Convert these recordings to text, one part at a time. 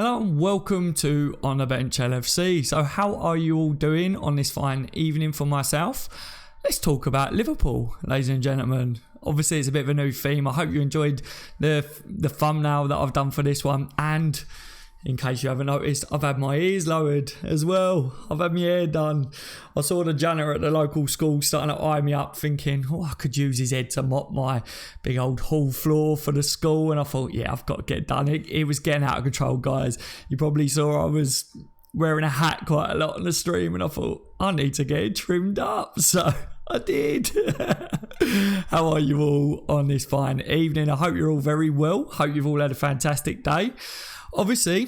Hello and welcome to On the Bench LFC. So how are you all doing on this fine evening for myself? Let's talk about Liverpool, ladies and gentlemen. Obviously it's a bit of a new theme. I hope you enjoyed the thumbnail that I've done for this one, and in case you haven't noticed, I've had my ears lowered as well. I've had my hair done. I saw the janitor at the local school starting to eye me up thinking, I could use his head to mop my big old hall floor for the school. And I thought, yeah, I've got to get done. It was getting out of control, guys. You probably saw I was wearing a hat quite a lot on the stream, and I thought, I need to get it trimmed up. So I did. How are you all on this fine evening? I hope you're all very well. Hope you've all had a fantastic day. Obviously,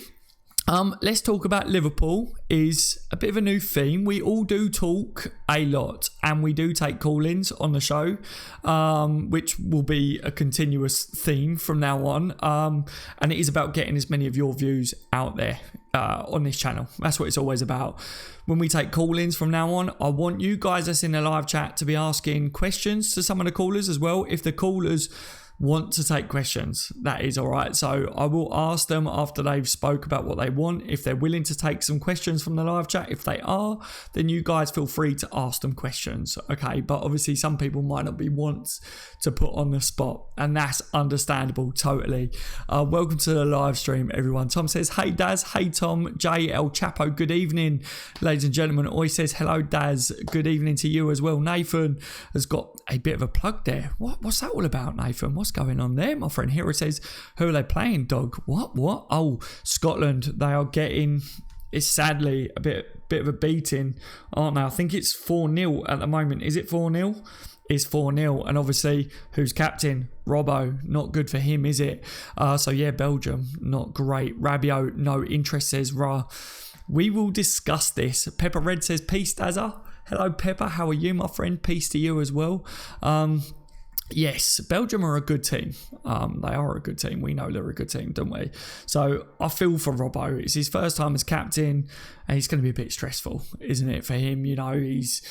let's talk about Liverpool is a bit of a new theme. We all do talk a lot, and we do take call-ins on the show, which will be a continuous theme from now on. And it is about getting as many of your views out there on this channel. That's what it's always about. When we take call-ins from now on, I want you guys that's in the live chat to be asking questions to some of the callers as well. If the callers want to take questions, that is all right. So I will ask them after they've spoke about what they want, if they're willing to take some questions from the live chat. If they are, then you guys feel free to ask them questions, okay? But obviously some people might not be want to put on the spot, and that's understandable totally. Welcome to the live stream, everyone. Tom says, hey Daz. Hey Tom. J El Chapo, good evening, ladies and gentlemen. Oi says, hello Daz, good evening to you as well. Nathan has got a bit of a plug there. What's that all about, Nathan? What's going on there, my friend? Hero says, who are they playing, dog? What? Oh, Scotland. They are getting, it's sadly a bit of a beating, aren't they? I think it's 4-0 at the moment. Is it 4-0? It's 4-0, and obviously who's captain? Robbo. Not good for him, is it? So yeah, Belgium, not great. Rabiot, no interest, says Ra. We will discuss this. Pepper Red says, peace Dazza. Hello Pepper, how are you, my friend? Peace to you as well. Yes, Belgium are a good team. They are a good team. We know they're a good team, don't we? So I feel for Robbo. It's his first time as captain, and it's going to be a bit stressful, isn't it, for him? You know, he's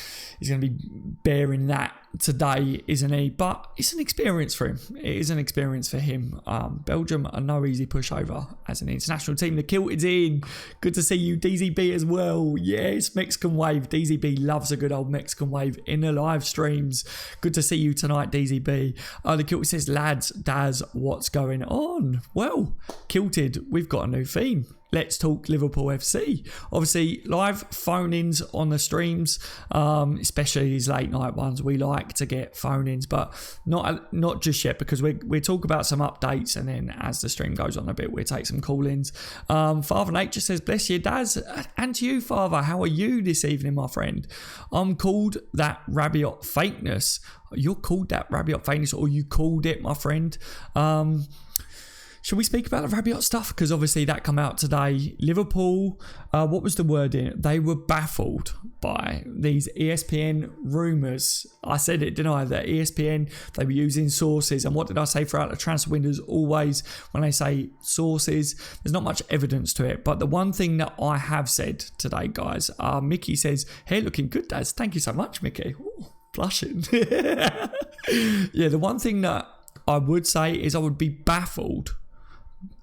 going to be bearing that today, isn't he? But it's an experience for him. It is an experience for him. Belgium are no easy pushover as an international team. The kilt is in. Good to see you, DZB, as well. Yes, Mexican Wave. DZB loves a good old Mexican Wave in the live streams. Good to see you tonight, DZB. The kilt says, lads, Daz, what's going on? Well, kilted, we've got a new theme. Let's talk Liverpool FC. Obviously, live phone-ins on the streams, especially these late night ones. We like to get phone-ins, but not just yet, because we talk about some updates, and then as the stream goes on a bit, we'll take some call-ins. Father Nature says, bless you, Daz. And to you, Father, how are you this evening, my friend? I'm called that Rabiot fakeness. You're called that Rabiot fakeness, or you called it, my friend. Should we speak about the Rabiot stuff? Because obviously that come out today. Liverpool, what was the word in it? They were baffled by these ESPN rumours. I said it, didn't I? That ESPN, they were using sources. And what did I say throughout the transfer windows? Always, when they say sources, there's not much evidence to it. But the one thing that I have said today, guys, Mickey says, hey, looking good, Daz. Thank you so much, Mickey. Ooh, blushing. Yeah, the one thing that I would say is I would be baffled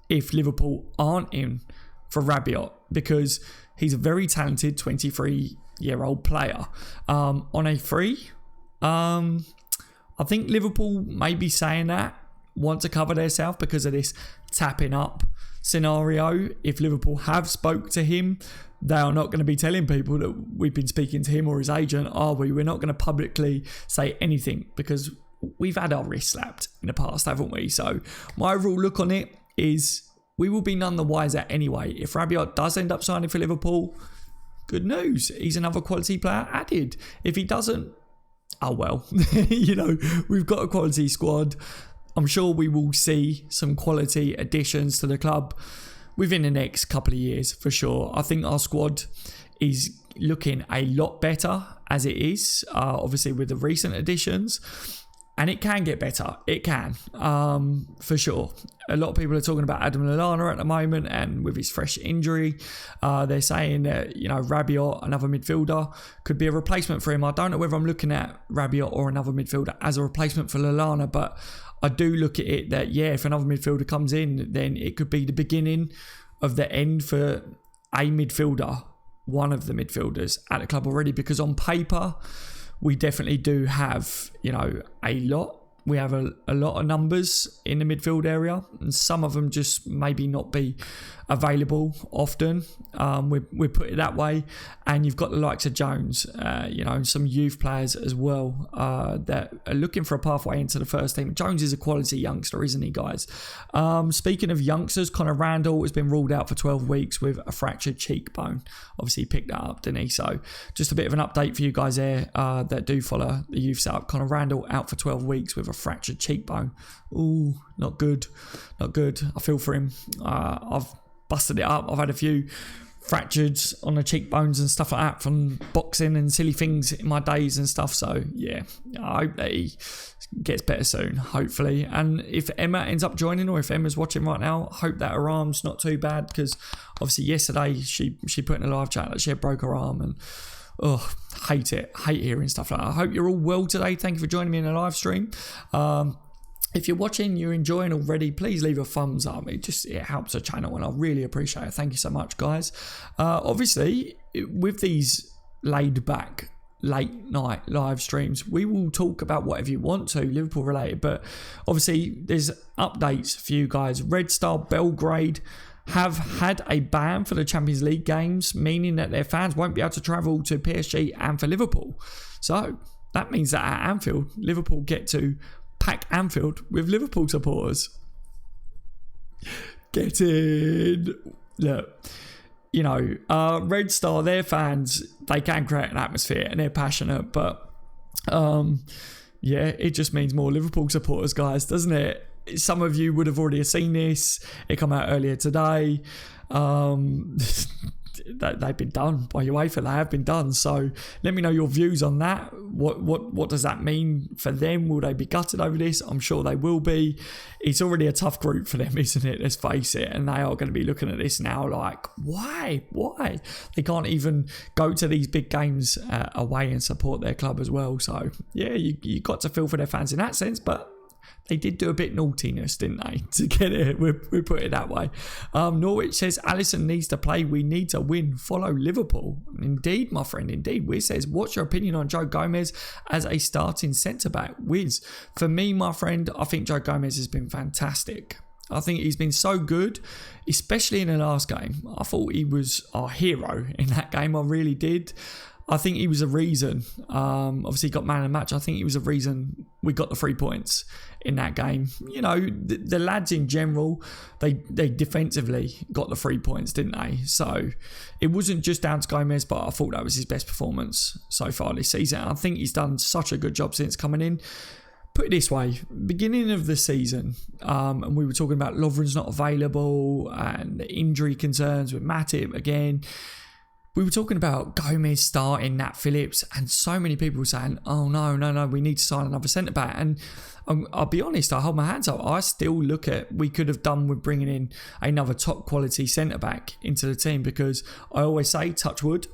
if Liverpool aren't in for Rabiot, because he's a very talented 23-year-old player. On a free, I think Liverpool may be saying that, want to cover themselves because of this tapping up scenario. If Liverpool have spoke to him, they are not going to be telling people that we've been speaking to him or his agent, are we? We're not going to publicly say anything, because we've had our wrist slapped in the past, haven't we? So my overall look on it is we will be none the wiser anyway. If Rabiot does end up signing for Liverpool, good news. He's another quality player added. If he doesn't, oh well. You know, we've got a quality squad. I'm sure we will see some quality additions to the club within the next couple of years, for sure. I think our squad is looking a lot better as it is, obviously with the recent additions. And it can get better. It can, for sure. A lot of people are talking about Adam Lallana at the moment, and with his fresh injury, they're saying that, you know, Rabiot, another midfielder, could be a replacement for him. I don't know whether I'm looking at Rabiot or another midfielder as a replacement for Lallana, but I do look at it that, yeah, if another midfielder comes in, then it could be the beginning of the end for a midfielder, one of the midfielders at the club already, because on paper we definitely do have, a lot. We have a lot of numbers in the midfield area, and some of them just maybe not be available often. We put it that way. And you've got the likes of Jones, and some youth players as well that are looking for a pathway into the first team. Jones is a quality youngster, isn't he, guys? Speaking of youngsters, Conor Randall has been ruled out for 12 weeks with a fractured cheekbone. Obviously, he picked that up, didn't he? So just a bit of an update for you guys there that do follow the youth setup. Conor Randall out for 12 weeks with a fractured cheekbone. Ooh, not good. Not good. I feel for him. I've busted it up. I've had a few fractures on the cheekbones and stuff like that from boxing and silly things in my days and stuff. So yeah, I hope that he gets better soon, hopefully. And if Emma ends up joining, or if Emma's watching right now, I hope that her arm's not too bad, because obviously yesterday she put in a live chat that she had broke her arm, and hate hearing stuff like that. I hope you're all well today. Thank you for joining me in the live stream. If you're watching, you're enjoying already, please leave a thumbs up. It helps the channel, and I really appreciate it. Thank you so much, guys. Obviously, with these laid back late night live streams, we will talk about whatever you want to, Liverpool related, but obviously there's updates for you guys. Red Star Belgrade have had a ban for the Champions League games, meaning that their fans won't be able to travel to PSG and for Liverpool. So that means that at Anfield, Liverpool get to pack Anfield with Liverpool supporters. Get in. Look, Red Star, their fans, they can create an atmosphere and they're passionate, but it just means more Liverpool supporters, guys, doesn't it? Some of you would have already seen this. It came out earlier today. They've been done by UEFA. They have been done. So let me know your views on that. What does that mean for them? Will they be gutted over this? I'm sure they will be. It's already a tough group for them, isn't it? Let's face it. And they are going to be looking at this now like, why? They can't even go to these big games away and support their club as well. So yeah, you got to feel for their fans in that sense, but they did do a bit naughtiness, didn't they, to get it? We put it that way. Norwich says, Alisson needs to play. We need to win. Follow Liverpool. Indeed, my friend, indeed. Wiz says, what's your opinion on Joe Gomez as a starting centre-back? Wiz, for me, my friend, I think Joe Gomez has been fantastic. I think he's been so good, especially in the last game. I thought he was our hero in that game. I really did. I think he was a reason. Obviously, he got man of the match. I think he was a reason we got the 3 points in that game. The lads in general, they defensively got the 3 points, didn't they? So it wasn't just down to Gomez, but I thought that was his best performance so far this season. I think he's done such a good job since coming in. Put it this way, beginning of the season, and we were talking about Lovren's not available and the injury concerns with Matip again. We were talking about Gomez starting, Nat Phillips, and so many people were saying, oh, no, we need to sign another centre-back. And I'll be honest, I hold my hands up. I still look at we could have done with bringing in another top-quality centre-back into the team, because I always say, touch wood,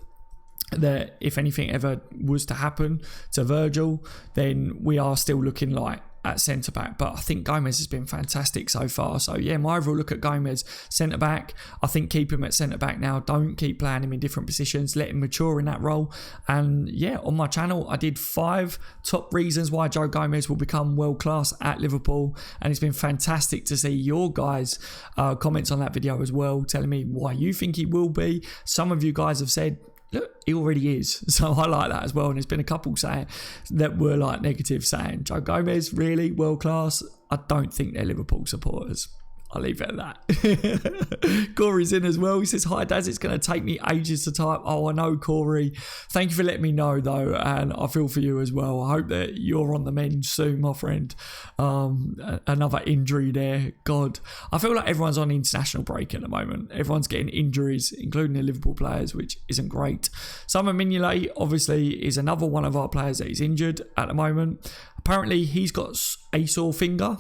that if anything ever was to happen to Virgil, then we are still looking like at centre-back. But I think Gomez has been fantastic so far. So yeah, my overall look at Gomez, centre-back, I think keep him at centre-back now. Don't keep playing him in different positions. Let him mature in that role. And yeah, on my channel, I did 5 top reasons why Joe Gomez will become world-class at Liverpool. And it's been fantastic to see your guys' comments on that video as well, telling me why you think he will be. Some of you guys have said, look, he already is. So I like that as well. And there's been a couple saying that were like negative, saying Joe Gomez, really world class. I don't think they're Liverpool supporters. I'll leave it at that. Corey's in as well. He says, hi, Daz. It's going to take me ages to type. Oh, I know, Corey. Thank you for letting me know, though. And I feel for you as well. I hope that you're on the mend soon, my friend. Another injury there. God, I feel like everyone's on international break at the moment. Everyone's getting injuries, including the Liverpool players, which isn't great. Simon Mignolet, obviously, is another one of our players that is injured at the moment. Apparently, he's got a sore finger,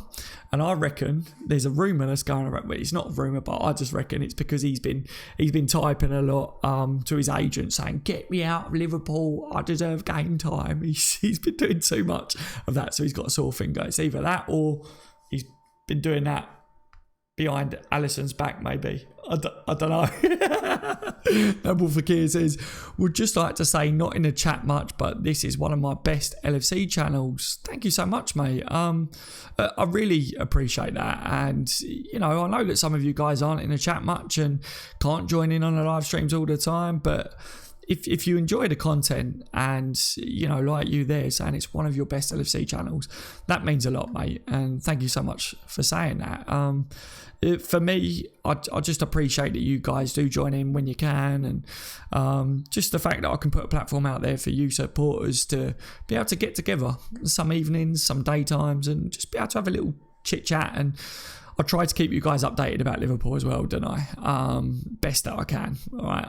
and I reckon there's a rumour that's going around. Well, it's not a rumour, but I just reckon it's because he's been typing a lot to his agent saying, "Get me out of Liverpool. I deserve game time." He's been doing too much of that, so he's got a sore finger. It's either that or he's been doing that behind Alisson's back, maybe. I don't know. Noble Fakir says, would just like to say, not in the chat much, but this is one of my best LFC channels. Thank you so much, mate. I really appreciate that. And, I know that some of you guys aren't in the chat much and can't join in on the live streams all the time, but if you enjoy the content and, like you there saying it's one of your best LFC channels, that means a lot, mate. And thank you so much for saying that. For me, I just appreciate that you guys do join in when you can. And just the fact that I can put a platform out there for you supporters to be able to get together some evenings, some daytimes, and just be able to have a little chit chat. And I try to keep you guys updated about Liverpool as well, don't I? Best that I can. All right.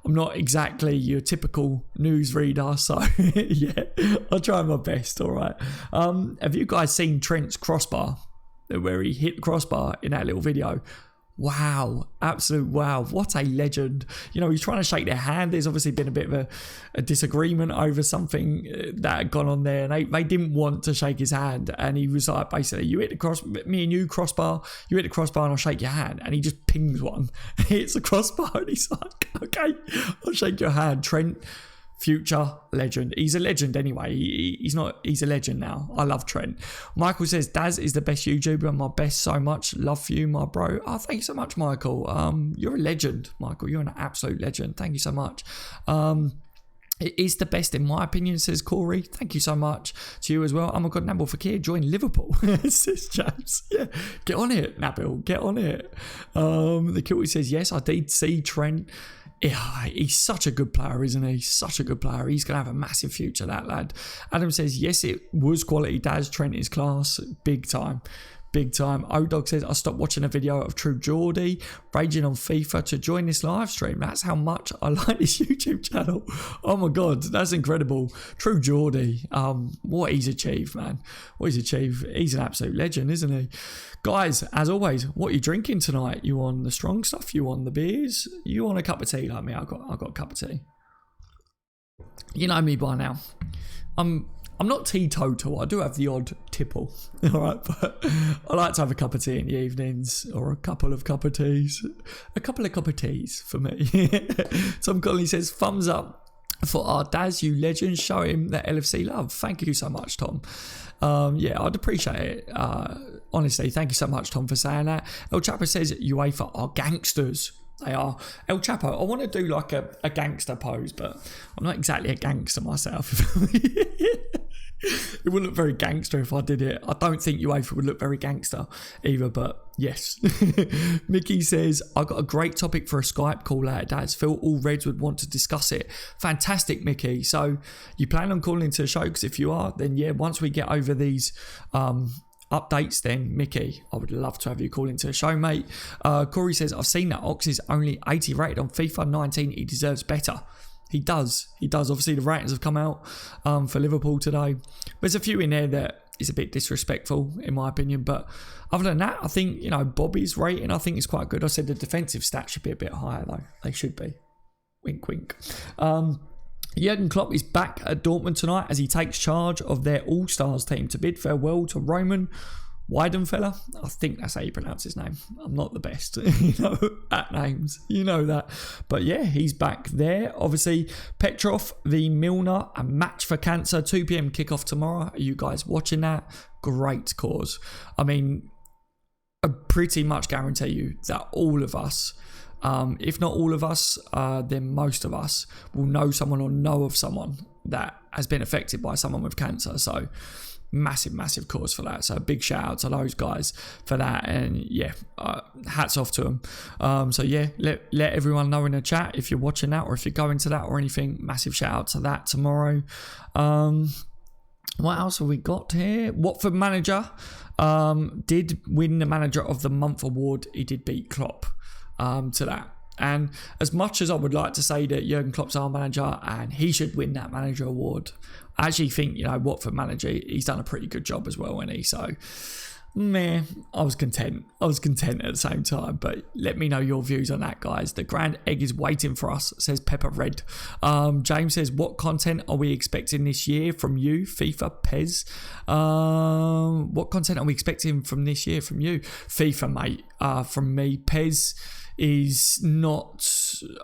I'm not exactly your typical news reader, so yeah, I'll try my best, all right. Have you guys seen Trent's crossbar, where he hit the crossbar in that little video? Wow, absolute wow, what a legend. He's trying to shake their hand. There's obviously been a bit of a disagreement over something that had gone on there, and they didn't want to shake his hand, and he was like, basically, you hit the me and you crossbar, you hit the crossbar and I'll shake your hand. And he just pings one, hits the crossbar, and he's like, okay, I'll shake your hand. Trent, future legend. He's a legend anyway. He's a legend now. I love Trent. Michael says, Daz is the best YouTuber and my best so much. Love for you, my bro. Oh, thank you so much, Michael. You're a legend, Michael. You're an absolute legend. Thank you so much. It is the best in my opinion, says Corey. Thank you so much to you as well. Oh my God, Nabil Fakir joined Liverpool, says James. Yeah, get on it, Nabil. Get on it. The Kilty says, yes, I did see Trent. Yeah, he's such a good player, isn't he? Such a good player. He's going to have a massive future, that lad. Adam says, yes, it was quality. Daz, Trent is class. Big time. Big time. O-Dog says, I stopped watching a video of True Geordie raging on FIFA to join this live stream. That's how much I like this YouTube channel. Oh my God, that's incredible. True Geordie, what he's achieved, man. What he's achieved. He's an absolute legend, isn't he? Guys, as always, what are you drinking tonight? You on the strong stuff? You on the beers? You on a cup of tea like me? I got a cup of tea. You know me by now. I'm not teetotal. I do have the odd tipple, all right, but I like to have a cup of tea in the evenings, or a couple of cup of teas. A couple of cup of teas for me. Tom Conley says, thumbs up for our Daz, you legend. Show him that LFC love. Thank you so much, Tom. Yeah, I'd appreciate it. Honestly, thank you so much, Tom, for saying that. El Chapo says UEFA are gangsters. They are. El Chapo, I want to do like a gangster pose, but I'm not exactly a gangster myself. It wouldn't look very gangster if I did it. I don't think UEFA would look very gangster either, but yes. Mickey says, I got a great topic for a Skype call out. Daz, feel all Reds would want to discuss it. Fantastic, Mickey. So you plan on calling to the show? Because if you are, then yeah, once we get over these updates, then Mickey, I would love to have you call into the show, mate. Corey says, I've seen that Ox is only 80 rated on FIFA 19. He deserves better. He does. Obviously, the ratings have come out for Liverpool today. There's a few in there that is a bit disrespectful, in my opinion. But other than that, I think, Bobby's rating, I think is quite good. I said the defensive stats should be a bit higher, though. They should be. Wink, wink. Jurgen Klopp is back at Dortmund tonight as he takes charge of their All-Stars team to bid farewell to Roman Weidenfeller. I think that's how you pronounce his name. I'm not the best, at names. You know that. But yeah, he's back there. Obviously, Petrov v Milner, a match for cancer. 2 p.m. kickoff tomorrow. Are you guys watching that? Great cause. I mean, I pretty much guarantee you that all of us, if not all of us, then most of us will know someone or know of someone that has been affected by someone with cancer. So massive cause for that. So a big shout out to those guys for that. And yeah, hats off to them. So yeah, let everyone know in the chat if you're watching that or if you're going to that or anything. Massive shout out to that tomorrow. What else have we got here? Watford manager did win the Manager of the Month award. He did beat Klopp to that. And as much as I would like to say that Jurgen Klopp's our manager and he should win that manager award, I actually think, Watford manager, he's done a pretty good job as well, hasn't he? So Meh, I was content. I was content at the same time, but let me know your views on that, guys. The grand egg is waiting for us, says Pepper Red. James says, what content are we expecting this year from you, FIFA, Pez? What content are we expecting from this year from you? FIFA, mate. From me, Pez is not...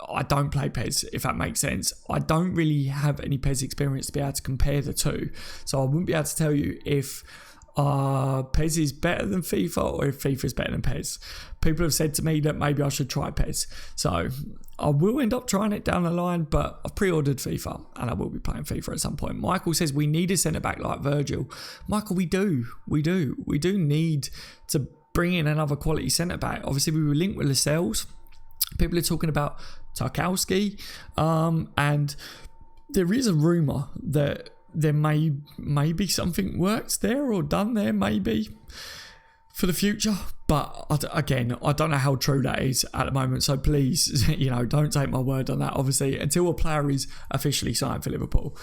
I don't play PES, if that makes sense. I don't really have any PES experience to be able to compare the two. So I wouldn't be able to tell you if PES is better than FIFA or if FIFA is better than PES. People have said to me that maybe I should try PES. So I will end up trying it down the line, but I've pre-ordered FIFA and I will be playing FIFA at some point. Michael says we need a centre-back like Virgil. Michael, we do. We do need to bring in another quality centre-back. Obviously, we were linked with Lascelles. People are talking about Tarkowski, and there is a rumour that there may be something worked there or done there maybe for the future, but again, I don't know how true that is at the moment, so please, don't take my word on that. Obviously, until a player is officially signed for Liverpool,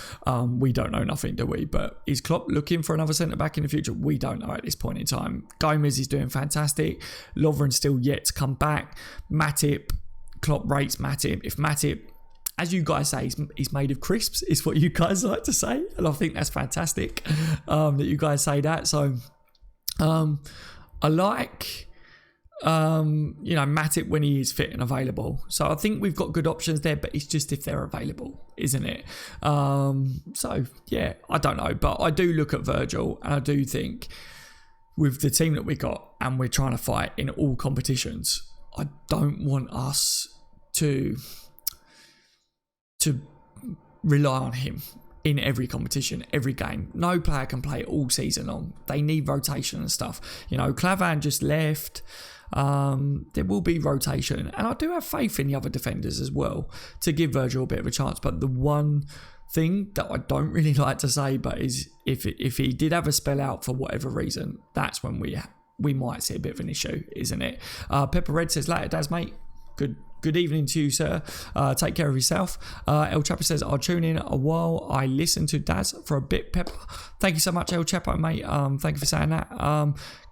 we don't know nothing, do we? But is Klopp looking for another centre-back in the future? We don't know at this point in time. Gomez is doing fantastic. Lovren's still yet to come back. Matip, Klopp rates Matip. If Matip, as you guys say, he's made of crisps, is what you guys like to say, and I think that's fantastic that you guys say that. So I like Matip when he is fit and available. So I think we've got good options there, but it's just if they're available, isn't it? So yeah, I don't know, but I do look at Virgil and I do think with the team that we got and we're trying to fight in all competitions, I don't want us to rely on him in every competition, every game. No player can play all season long. They need rotation and stuff. Clavan just left. There will be rotation. And I do have faith in the other defenders as well to give Virgil a bit of a chance. But the one thing that I don't really like to say, but is if he did have a spell out for whatever reason, that's when we might see a bit of an issue, isn't it? Pepper Red says, later, Daz, mate. Good evening to you, sir. Take care of yourself. El Chapo says, I'll tune in a while I listen to Daz for a bit, Pepper. Thank you so much, El Chapo, mate. Thank you for saying that.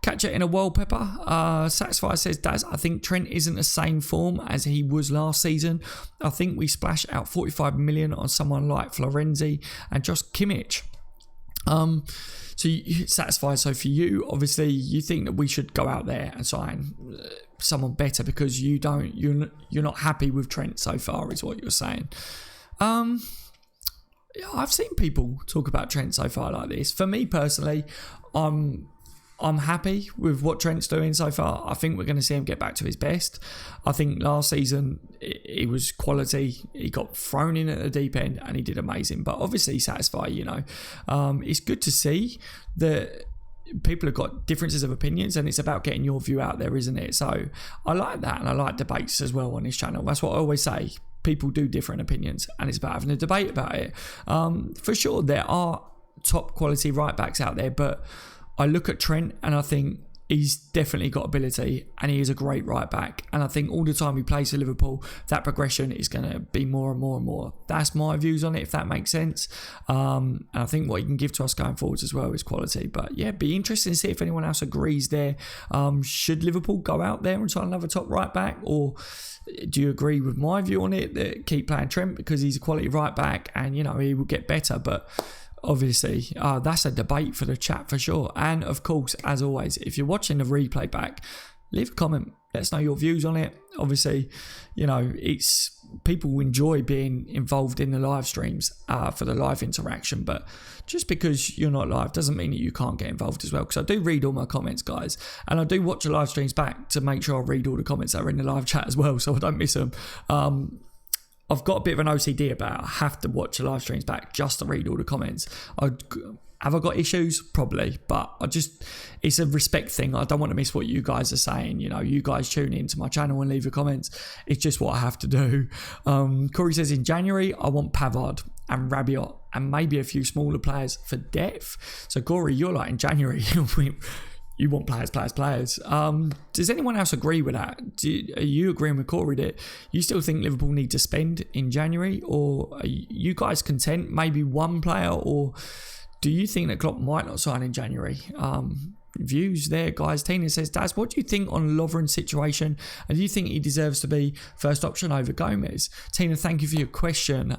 Catch it in a while, Pepper. Satisfied says, Daz, I think Trent isn't the same form as he was last season. I think we splashed out 45 million on someone like Florenzi and Josh Kimmich. So you satisfied. So for you, obviously, you think that we should go out there and sign someone better because you're not happy with Trent so far, is what you're saying. Yeah, I've seen people talk about Trent so far like this. For me personally, I'm happy with what Trent's doing so far. I think we're going to see him get back to his best. I think last season it was quality. He got thrown in at the deep end and he did amazing. But obviously satisfied, It's good to see that people have got differences of opinions and it's about getting your view out there, isn't it? So I like that, and I like debates as well on this channel. That's what I always say. People do different opinions and it's about having a debate about it. For sure, there are top quality right backs out there, but I look at Trent and I think he's definitely got ability and he is a great right back. And I think all the time he plays for Liverpool, that progression is going to be more and more and more. That's my views on it, if that makes sense. And I think what he can give to us going forwards as well is quality. But yeah, be interesting to see if anyone else agrees there. Should Liverpool go out there and try another top right back, or do you agree with my view on it that keep playing Trent because he's a quality right back and he will get better? But obviously, that's a debate for the chat for sure. And of course, as always, if you're watching the replay back, leave a comment. Let us know your views on it. Obviously, it's people enjoy being involved in the live streams for the live interaction. But just because you're not live doesn't mean that you can't get involved as well. Because I do read all my comments, guys. And I do watch the live streams back to make sure I read all the comments that are in the live chat as well, so I don't miss them. I've got a bit of an OCD about it. I have to watch the live streams back just to read all the comments. Have I got issues? Probably, but it's a respect thing. I don't want to miss what you guys are saying. You guys tune into my channel and leave your comments. It's just what I have to do. Corey says, in January, I want Pavard and Rabiot and maybe a few smaller players for depth. So Corey, you're like, in January, you want players. Does anyone else agree with that? Are you agreeing with Corey that you still think Liverpool need to spend in January? Or are you guys content maybe one player? Or do you think that Klopp might not sign in January? views there, guys. Tina says, Daz, what do you think on Lovren's situation? And do you think he deserves to be first option over Gomez? Tina, thank you for your question.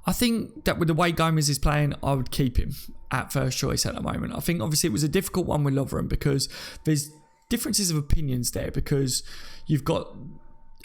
I think that with the way Gomez is playing, I would keep him at first choice at the moment. I think obviously it was a difficult one with Lovren because there's differences of opinions there, because you've got,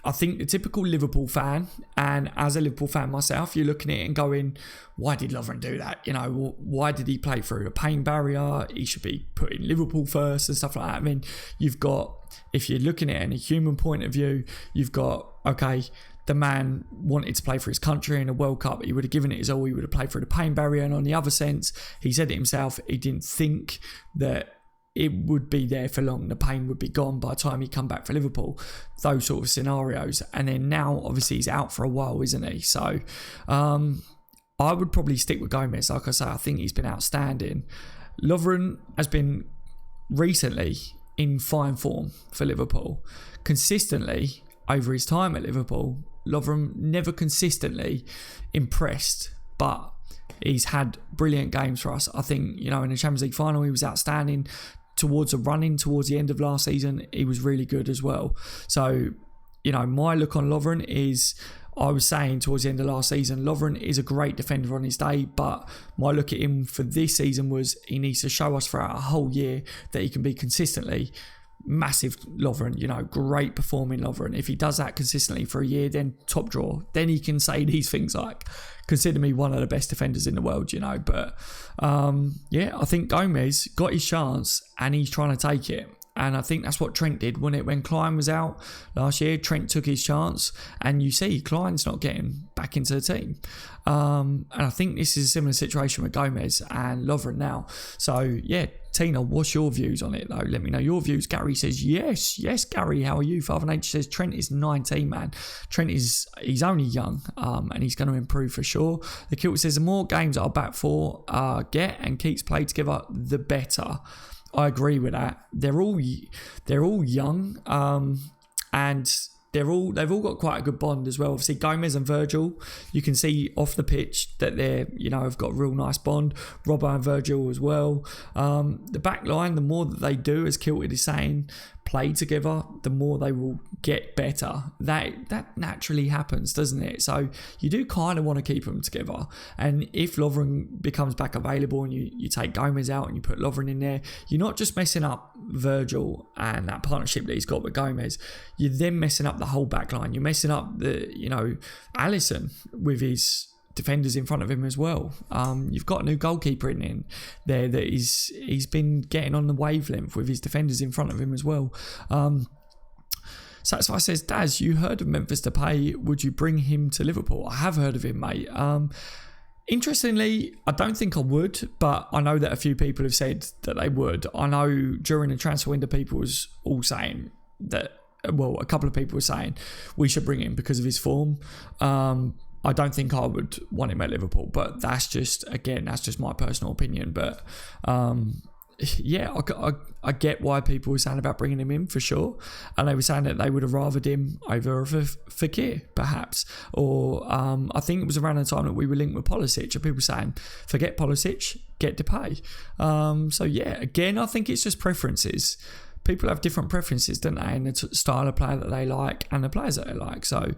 I think, the typical Liverpool fan, and as a Liverpool fan myself, you're looking at it and going, why did Lovren do that? You know, why did he play through a pain barrier? He should be putting Liverpool first and stuff like that. I mean, you've got, if you're looking at it in a human point of view, you've got, okay, the man wanted to play for his country in a World Cup. He would have given it his all. He would have played through the pain barrier. And on the other sense, he said it himself, he didn't think that it would be there for long. The pain would be gone by the time he come back for Liverpool. Those sort of scenarios. And then now, obviously, he's out for a while, isn't he? So, I would probably stick with Gomez. Like I say, I think he's been outstanding. Lovren has been recently in fine form for Liverpool. Consistently, over his time at Liverpool, Lovren never consistently impressed, but he's had brilliant games for us. I think, you know, in the Champions League final, he was outstanding. Towards the end of last season, he was really good as well. So, you know, my look on Lovren is, I was saying towards the end of last season, Lovren is a great defender on his day, but my look at him for this season was he needs to show us throughout a whole year that he can be consistently massive Lovren, you know, great performing Lovren. If he does that consistently for a year, then top draw. Then he can say these things like, consider me one of the best defenders in the world, you know. But yeah, I think Gomez got his chance and he's trying to take it. And I think that's what Trent did when Klein was out last year. Trent took his chance, and you see Klein's not getting back into the team. And I think this is a similar situation with Gomez and Lovren now. So yeah, Tina, what's your views on it though? Let me know your views. Gary says yes, Gary. How are you? Father Nature says Trent is 19, man. He's only young, and he's going to improve for sure. The Kilt says the more games our back four get and keeps played together, the better. I agree with that. They're all young, and they've all got quite a good bond as well. Obviously, Gomez and Virgil, you can see off the pitch that they're, you know, have got a real nice bond. Robbo and Virgil as well. The back line, the more that they do, as Kilted is saying, play together, the more they will get better. That naturally happens, doesn't it? So you do kind of want to keep them together. And if Lovren becomes back available and you take Gomez out and you put Lovren in there, you're not just messing up Virgil and that partnership that he's got with Gomez. You're then messing up the whole back line. You're messing up Alisson with his defenders in front of him as well. You've got a new goalkeeper in there that he's been getting on the wavelength with his defenders in front of him as well. Satisfy says, Daz, you heard of Memphis Depay. Would you bring him to Liverpool? I have heard of him, mate. Interestingly, I don't think I would, but I know that a few people have said that they would. I know during the transfer window, people was all saying that, well, a couple of people were saying we should bring him because of his form. I don't think I would want him at Liverpool, but that's just my personal opinion. But yeah, I get why people were saying about bringing him in for sure. And they were saying that they would have rathered him over Fekir, perhaps. Or I think it was around the time that we were linked with Pulisic, and people saying, forget Pulisic, get Depay. So yeah, again, I think it's just preferences. People have different preferences, don't they, in the style of player that they like and the players that they like. So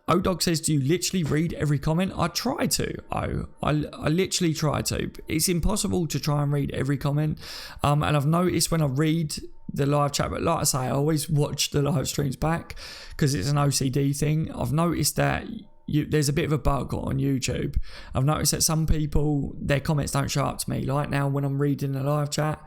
O-Dog says, do you literally read every comment? I try to. I literally try to. It's impossible to try and read every comment. And I've noticed when I read the live chat, but like I say, I always watch the live streams back because it's an OCD thing. I've noticed that there's a bit of a bug on YouTube. I've noticed that some people, their comments don't show up to me. Like now when I'm reading the live chat,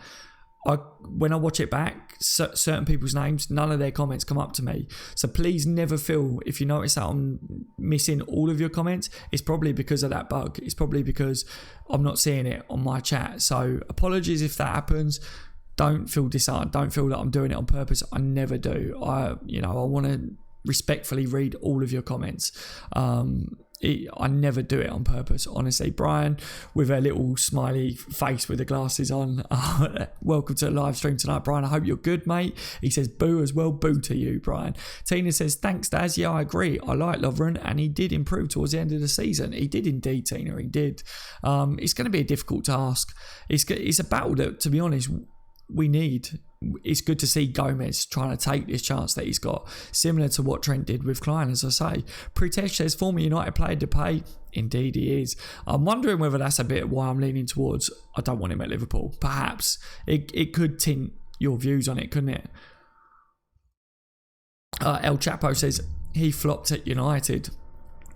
when I watch it back, certain people's names, none of their comments come up to me. So please never feel, if you notice that I'm missing all of your comments, it's probably because of that bug. It's probably because I'm not seeing it on my chat. So apologies if that happens. Don't feel disheartened. Don't feel that I'm doing it on purpose. I never do. I want to respectfully read all of your comments. I never do it on purpose, honestly. Brian, with a little smiley face with the glasses on. Welcome to the live stream tonight, Brian. I hope you're good, mate. He says boo as well. Boo to you, Brian. Tina says, thanks, Daz. Yeah, I agree. I like Lovren, and he did improve towards the end of the season. He did indeed, Tina. He did. It's going to be a difficult task. It's a battle that, to be honest, we need. It's good to see Gomez trying to take this chance that he's got, similar to what Trent did with Klein, as I say. Pritesh says, former United player to pay. Indeed he is. I'm wondering whether that's a bit why I'm leaning towards I don't want him at Liverpool. Perhaps it could tint your views on it, couldn't it? El Chapo says he flopped at United.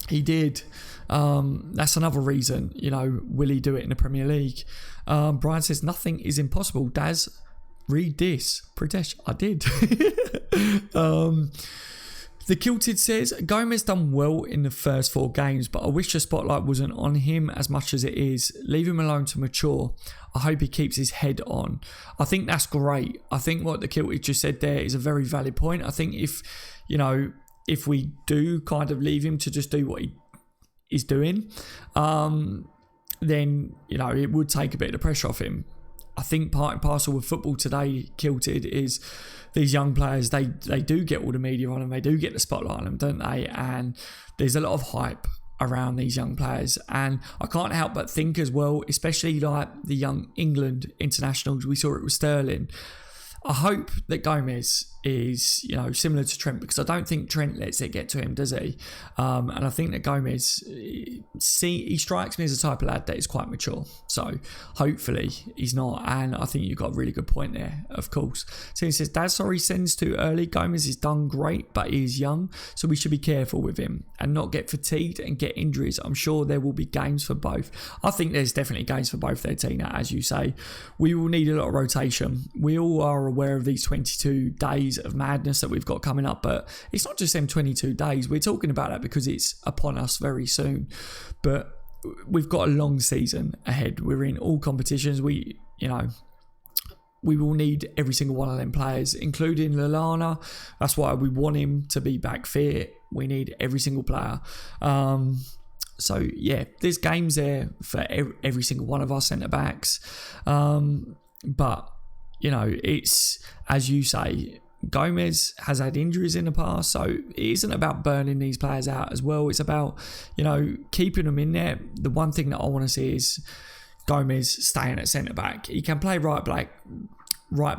He did. That's another reason, will he do it in the Premier League? Brian says nothing is impossible. Daz, read this. Pritesh, I did. The Kilted says, Gomez done well in the first 4 games, but I wish the spotlight wasn't on him as much as it is. Leave him alone to mature. I hope he keeps his head on. I think that's great. I think what the Kilted just said there is a very valid point. I think if we do kind of leave him to just do what he is doing, then, it would take a bit of the pressure off him. I think part and parcel with football today, Kilted, is these young players, they do get all the media on them, they do get the spotlight on them, don't they? And there's a lot of hype around these young players. And I can't help but think as well, especially like the young England internationals, we saw it with Sterling. I hope that Gomez is, similar to Trent, because I don't think Trent lets it get to him, does he? And I think that Gomez, he strikes me as a type of lad that is quite mature. So hopefully he's not. And I think you've got a really good point there, of course. So he says, Dad, sorry, sends too early. Gomez is done great, but he is young. So we should be careful with him and not get fatigued and get injuries. I'm sure there will be games for both. I think there's definitely games for both there, Tina, as you say. We will need a lot of rotation. We all are aware of these 22 days of madness that we've got coming up, but it's not just them 22 days. We're talking about that because it's upon us very soon, but we've got a long season ahead. We're in all competitions. We will need every single one of them players, including Lallana. That's why we want him to be back fit. We need every single player. So yeah, there's games there for every single one of our centre backs, but it's, as you say, Gomez has had injuries in the past, so it isn't about burning these players out as well. It's about, keeping them in there. The one thing that I want to see is Gomez staying at centre-back. He can play right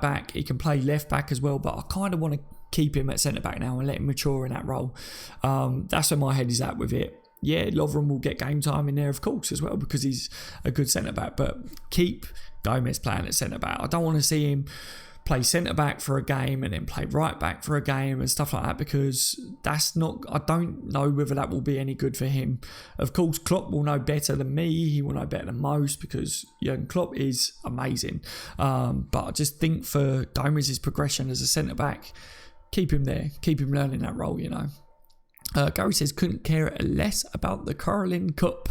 back, he can play left-back as well, but I kind of want to keep him at centre-back now and let him mature in that role. That's where my head is at with it. Yeah, Lovren will get game time in there, of course, as well, because he's a good centre-back, but keep Gomez playing at centre-back. I don't want to see him play centre-back for a game and then play right-back for a game and stuff like that, because that's not, I don't know whether that will be any good for him. Of course, Klopp will know better than me. He will know better than most, because Jurgen Klopp is amazing. But I just think for Gomez's progression as a centre-back, keep him there. Keep him learning that role, Gary says, couldn't care less about the Carling Cup.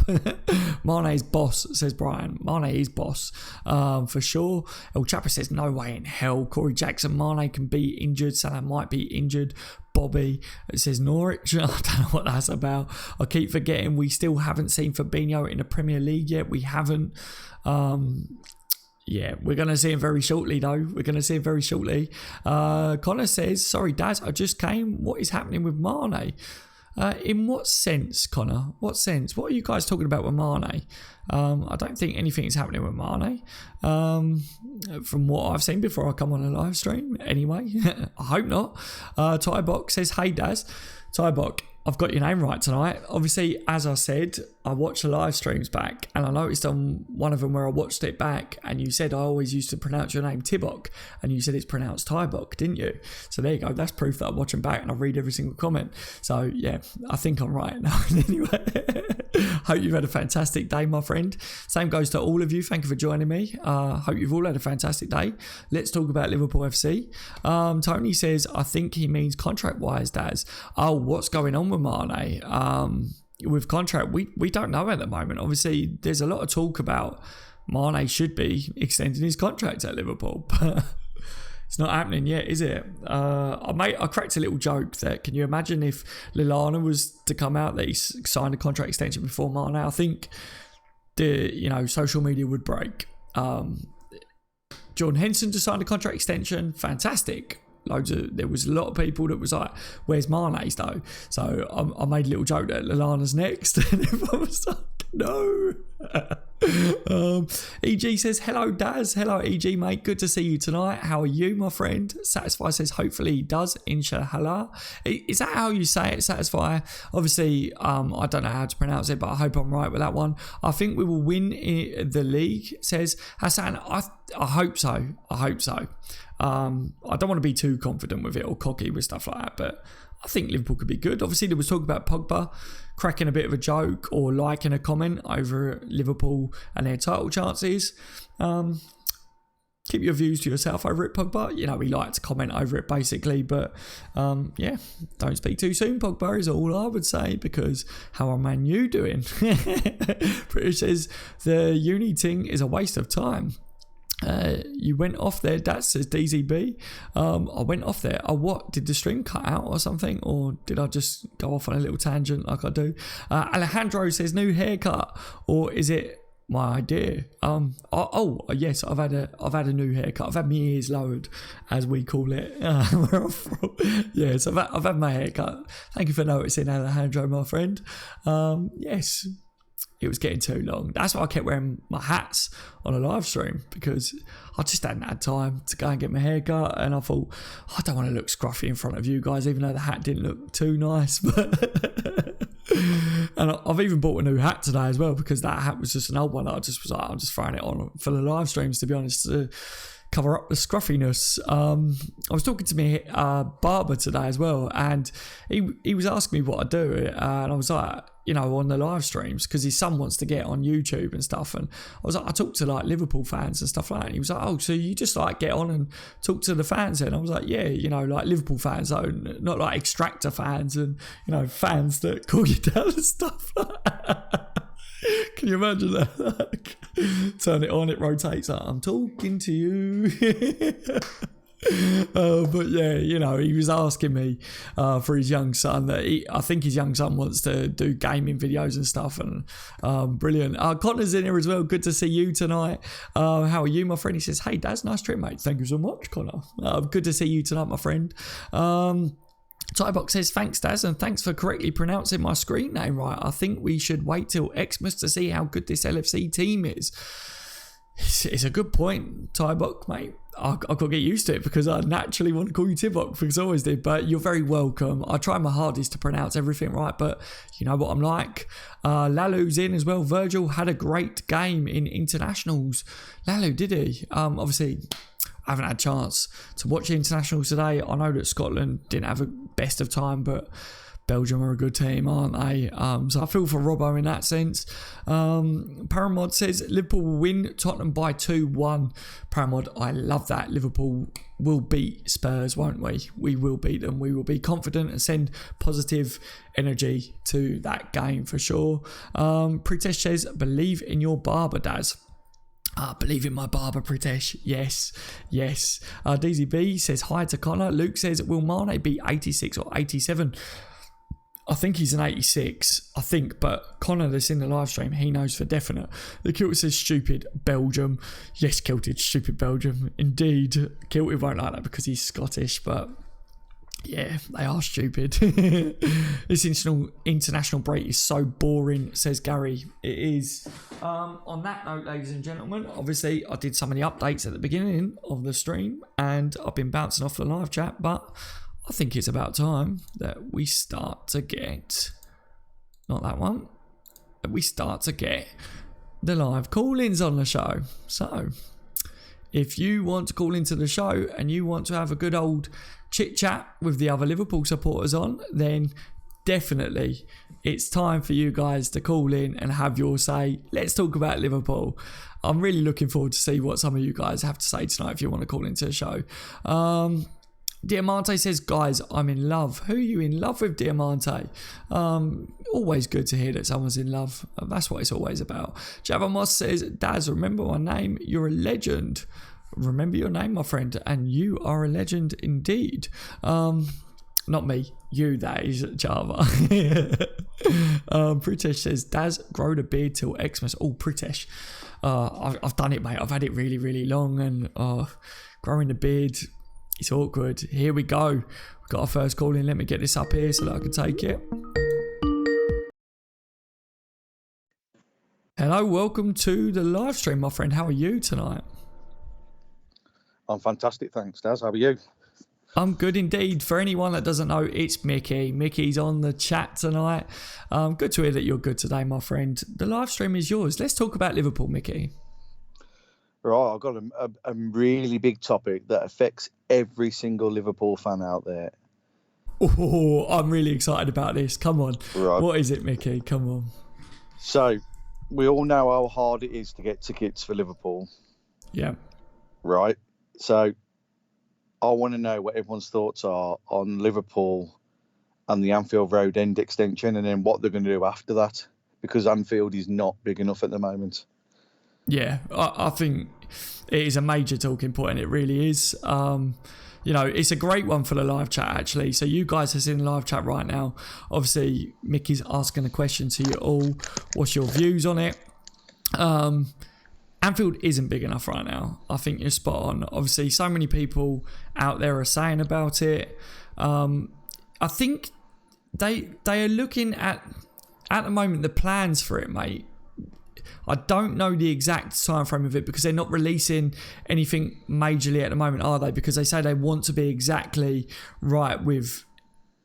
Mane's boss, says Brian. Mane is boss, for sure. El Chapo says, no way in hell. Corey Jackson, Mane can be injured. Salah might be injured. Bobby, it says Norwich. I don't know what that's about. I keep forgetting we still haven't seen Fabinho in the Premier League yet. We haven't. Yeah, we're going to see him very shortly, though. We're going to see him very shortly. Connor says, sorry, Daz, I just came. What is happening with Mane? In what sense, Connor? What sense? What are you guys talking about with Mane? I don't think anything is happening with Mane. From what I've seen before I come on a live stream. Anyway, I hope not. Tybok says, hey, Daz. Tybok, I've got your name right tonight. Obviously, as I said, I watched the live streams back, and I noticed on one of them where I watched it back, and you said I always used to pronounce your name Tibok, and you said it's pronounced Tybok, didn't you? So there you go. That's proof that I watch them back and I read every single comment. So yeah, I think I'm right now. Anyway, hope you've had a fantastic day, my friend. Same goes to all of you. Thank you for joining me. Hope you've all had a fantastic day. Let's talk about Liverpool FC. Tony says, I think he means contract-wise, Daz. Oh, what's going on with Mane? With contract, we don't know at the moment. Obviously, there's a lot of talk about Mane should be extending his contract at Liverpool. But It's not happening yet, is it? I cracked a little joke that, can you imagine if Lallana was to come out that he signed a contract extension before Mane? I think social media would break. John Henson just signed a contract extension. Fantastic. There was a lot of people that was like, where's Mane's though? So I made a little joke that Lallana's next, and everyone was like, no. EG says, hello Daz. Hello EG, mate, good to see you tonight. How are you, my friend? Satisfy says, hopefully he does, inshallah. Is that how you say it, Satisfy? Obviously, I don't know how to pronounce it, but I hope I'm right with that one. I think we will win the league, says Hassan. I hope so. I don't want to be too confident with it or cocky with stuff like that, but I think Liverpool could be good. Obviously, there was talk about Pogba cracking a bit of a joke or liking a comment over Liverpool and their title chances. Keep your views to yourself over it, Pogba. We like to comment over it basically, but don't speak too soon, Pogba, is all I would say, because how are Man U doing? British says, the uni thing is a waste of time. You went off there, that says DZB. I went off there. What? Did the stream cut out or something? Or did I just go off on a little tangent like I do? Alejandro says, new haircut. Or is it my idea? Yes, I've had a new haircut. I've had my ears lowered, as we call it. Yes, I've had my haircut. Thank you for noticing, Alejandro, my friend. Yes. It was getting too long. That's why I kept wearing my hats on a live stream, because I just hadn't had time to go and get my hair cut, and I thought, I don't want to look scruffy in front of you guys, even though the hat didn't look too nice. But and I've even bought a new hat today as well, because that hat was just an old one. I just was like, I'm just throwing it on for the live streams, to be honest, to cover up the scruffiness. I was talking to my barber today as well, and he was asking me what I do, and I was like, on the live streams, because his son wants to get on YouTube and stuff, and I was like, I talk to like Liverpool fans and stuff like that, and he was like, oh, so you just like get on and talk to the fans then? I was like, yeah, like Liverpool fans, though, not like extractor fans and fans that call you down and stuff like that. Can you imagine that? Turn it on, it rotates. Like, I'm talking to you. But yeah, he was asking me for his young son, that I think his young son wants to do gaming videos and stuff, and brilliant. Connor's in here as well. Good to see you tonight. How are you, my friend? He says, hey Daz, nice trip, mate. Thank you so much, Connor. Good to see you tonight, my friend. Tybox says, thanks Daz, and thanks for correctly pronouncing my screen name right. I think we should wait till Xmas to see how good this LFC team is. It's a good point, Tybox, mate. I've got to get used to it, because I naturally want to call you Tibok, because I always did, but you're very welcome. I try my hardest to pronounce everything right, but you know what I'm like. Lalu's in as well. Virgil had a great game in internationals. Lalu, did he? Obviously, I haven't had a chance to watch the internationals today. I know that Scotland didn't have a best of time, but Belgium are a good team, aren't they? So I feel for Robbo in that sense. Paramod says Liverpool will win Tottenham by 2-1. Paramod, I love that. Liverpool will beat Spurs, won't we? We will beat them. We will be confident and send positive energy to that game for sure. Pritesh says, believe in your barber, Daz. Believe in my barber, Pritesh. Yes. DZB says hi to Connor. Luke says, will Mane be 86 or 87? I think he's an 86, but Connor that's in the live stream, he knows for definite. The Kilted says stupid Belgium. Yes, Kilted, stupid Belgium. Indeed, Kilted won't like that because he's Scottish, but yeah, they are stupid. This international break is so boring, says Gary. It is. On that note, ladies and gentlemen, obviously I did some of the updates at the beginning of the stream, and I've been bouncing off the live chat, but I think it's about time that we start to get, not that one, that we start to get the live call-ins on the show. So, if you want to call into the show and you want to have a good old chit-chat with the other Liverpool supporters on, then definitely it's time for you guys to call in and have your say. Let's talk about Liverpool. I'm really looking forward to see what some of you guys have to say tonight if you want to call into the show. Diamante says, guys, I'm in love. Who are you in love with, Diamante? Always good to hear that someone's in love. That's what it's always about. Java Moss says, Daz, remember my name? You're a legend. Remember your name, my friend, and you are a legend indeed. Not me, you, that is Java. Pritesh says, Daz, grow the beard till Xmas. Oh, Pritesh. I've done it, mate. I've had it really, really long, and growing the beard, it's awkward. Here we go. We've got our first call in. Let me get this up here so that I can take it. Hello, welcome to the live stream, my friend. How are you tonight? I'm fantastic, thanks, Daz. How are you? I'm good indeed. For anyone that doesn't know, it's Mickey. Mickey's on the chat tonight. Good to hear that you're good today, my friend. The live stream is yours. Let's talk about Liverpool, Mickey. Right, I've got a really big topic that affects every single Liverpool fan out there. Oh, I'm really excited about this. Come on. Right. What is it, Mickey? Come on. So, we all know how hard it is to get tickets for Liverpool. Yeah. Right? So, I want to know what everyone's thoughts are on Liverpool and the Anfield Road end extension, and then what they're going to do after that, because Anfield is not big enough at the moment. Yeah, I think it is a major talking point, it really is. It's a great one for the live chat, actually. So you guys are in the live chat right now. Obviously, Mickey's asking a question to you all. What's your views on it? Anfield isn't big enough right now. I think you're spot on. Obviously, so many people out there are saying about it. I think they are looking at the moment, the plans for it, mate. I don't know the exact time frame of it because they're not releasing anything majorly at the moment, are they? Because they say they want to be exactly right with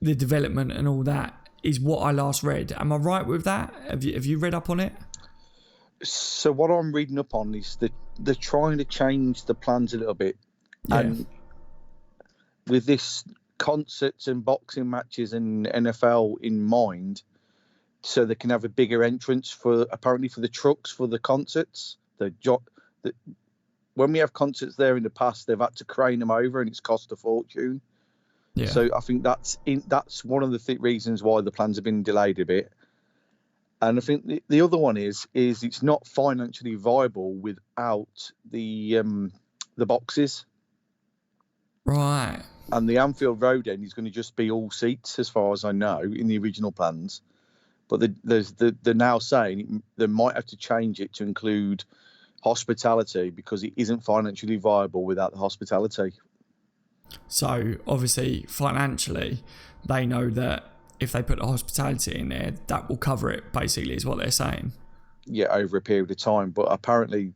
the development and all that, is what I last read. Am I right with that? Have you read up on it? So what I'm reading up on is that they're trying to change the plans a little bit. Yeah. And with this concerts and boxing matches and NFL in mind, so they can have a bigger entrance for the trucks for the concerts. When we have concerts there in the past, they've had to crane them over and it's cost a fortune. Yeah. So I think that's one of the reasons why the plans have been delayed a bit. And I think the other one is it's not financially viable without the boxes. Right. And the Anfield Road end is going to just be all seats, as far as I know, in the original plans. But they're now saying they might have to change it to include hospitality because it isn't financially viable without the hospitality. So, obviously, financially, they know that if they put the hospitality in there, that will cover it, basically, is what they're saying. Yeah, over a period of time. But apparently,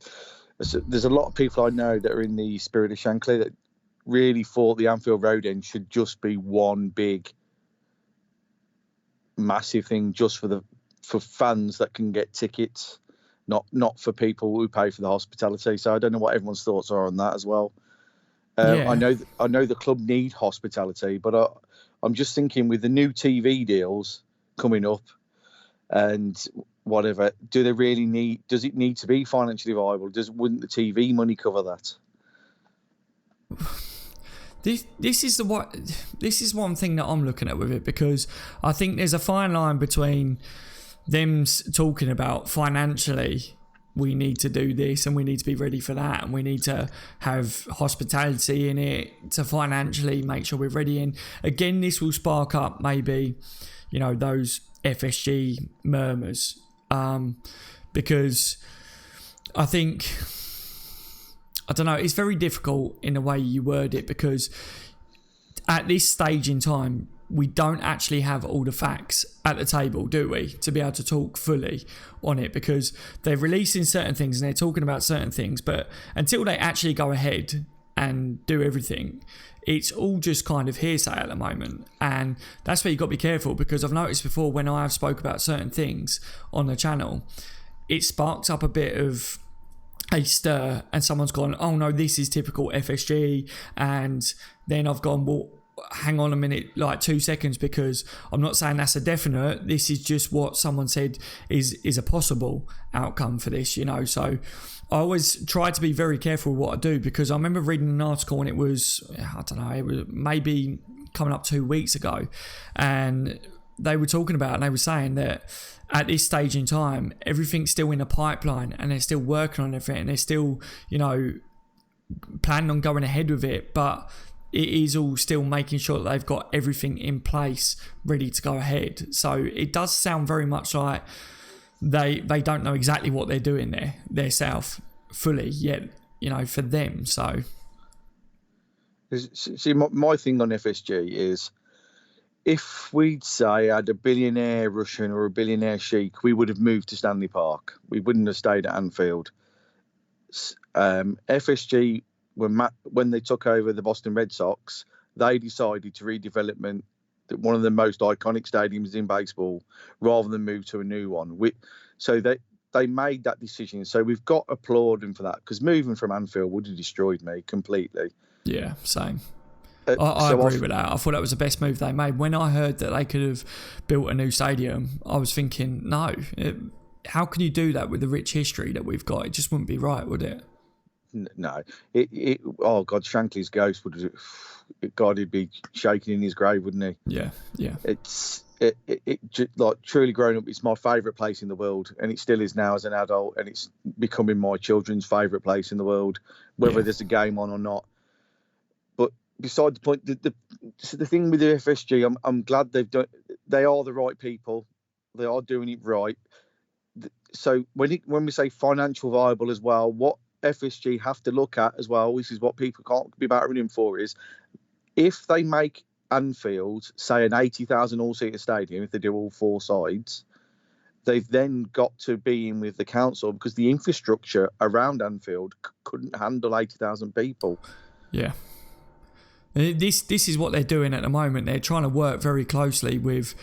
there's a lot of people I know that are in the spirit of Shankly that really thought the Anfield Road end should just be one big massive thing just for fans that can get tickets, not for people who pay for the hospitality. So I don't know what everyone's thoughts are on that as well. I know the club need hospitality, but I'm just thinking with the new TV deals coming up and whatever, does it need to be financially viable? Wouldn't the TV money cover that? This is one thing that I'm looking at with it, because I think there's a fine line between them talking about financially we need to do this and we need to be ready for that and we need to have hospitality in it to financially make sure we're ready. And again, this will spark up maybe, those FSG murmurs, because I think, I don't know, it's very difficult in the way you word it, because at this stage in time, we don't actually have all the facts at the table, do we, to be able to talk fully on it, because they're releasing certain things and they're talking about certain things, but until they actually go ahead and do everything, it's all just kind of hearsay at the moment. And that's where you've got to be careful, because I've noticed before when I have spoke about certain things on the channel, it sparks up a bit of a stir and someone's gone, oh no, this is typical FSG, and then I've gone, well, hang on a minute, like 2 seconds, because I'm not saying that's a definite, this is just what someone said is a possible outcome for this, so I always try to be very careful with what I do, because I remember reading an article and it was maybe coming up 2 weeks ago, and they were talking about, and they were saying that at this stage in time, everything's still in a pipeline and they're still working on everything and they're still, planning on going ahead with it, but it is all still making sure that they've got everything in place ready to go ahead. So it does sound very much like they don't know exactly what they're doing there south fully yet, for them. So see, my thing on FSG is, if we'd say had a billionaire Russian or a billionaire sheik, we would have moved to Stanley Park. We wouldn't have stayed at Anfield. FSG, when they took over the Boston Red Sox, they decided to redevelop one of the most iconic stadiums in baseball rather than move to a new one. So they made that decision. So we've got to applaud them for that, because moving from Anfield would have destroyed me completely. Yeah, same. I agree with that. I thought that was the best move they made. When I heard that they could have built a new stadium, I was thinking, no, how can you do that with the rich history that we've got? It just wouldn't be right, would it? No. Oh, God, Shankly's ghost he'd be shaking in his grave, wouldn't he? Yeah. It's like, truly growing up, it's my favourite place in the world, and it still is now as an adult, and it's becoming my children's favourite place in the world, whether there's a game on or not. But beside the point, the thing with the FSG, I'm glad they are the right people. They are doing it right. So when we say financial viable as well, what FSG have to look at as well, this is what people can't be battering him for, is if they make Anfield, say, an 80,000 all-seater stadium, if they do all four sides, they've then got to be in with the council, because the infrastructure around Anfield couldn't handle 80,000 people. Yeah. This is what they're doing at the moment. They're trying to work very closely with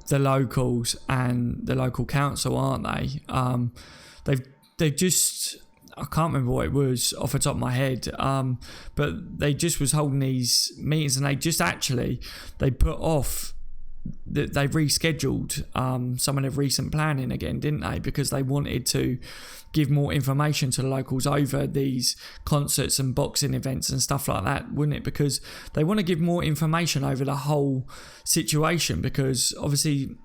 the locals and the local council, aren't they? They've just, I can't remember what it was off the top of my head, but they just was holding these meetings, and they put off, they rescheduled some of the recent planning again, didn't they? Because they wanted to give more information to the locals over these concerts and boxing events and stuff like that, wouldn't it? Because they want to give more information over the whole situation, because obviously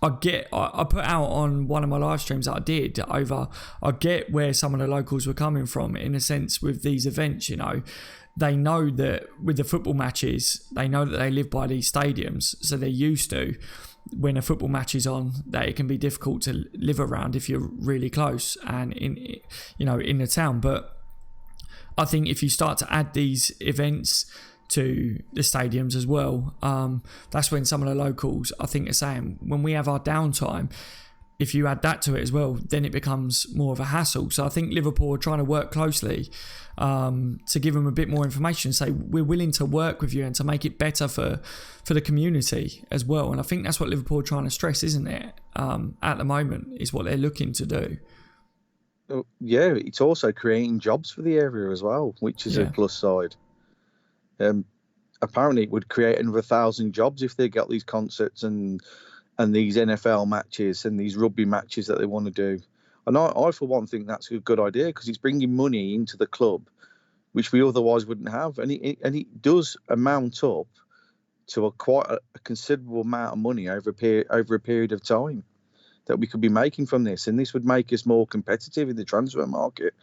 I put out on one of my live streams that I did over, I get where some of the locals were coming from, in a sense, with these events. They know that with the football matches, they know that they live by these stadiums, so they're used to, when a football match is on, that it can be difficult to live around if you're really close and in the town. But I think if you start to add these events to the stadiums as well, that's when some of the locals, I think, are saying, when we have our downtime, if you add that to it as well, then it becomes more of a hassle. So I think Liverpool are trying to work closely to give them a bit more information, say we're willing to work with you and to make it better for the community as well. And I think that's what Liverpool are trying to stress, isn't it? At the moment, is what they're looking to do. Yeah, it's also creating jobs for the area as well, which is a plus side. Apparently it would create another 1,000 jobs if they got these concerts and these NFL matches and these rugby matches that they want to do. And I for one, think that's a good idea, because it's bringing money into the club, which we otherwise wouldn't have. And it does amount up to quite a considerable amount of money over a period of time that we could be making from this. And this would make us more competitive in the transfer market.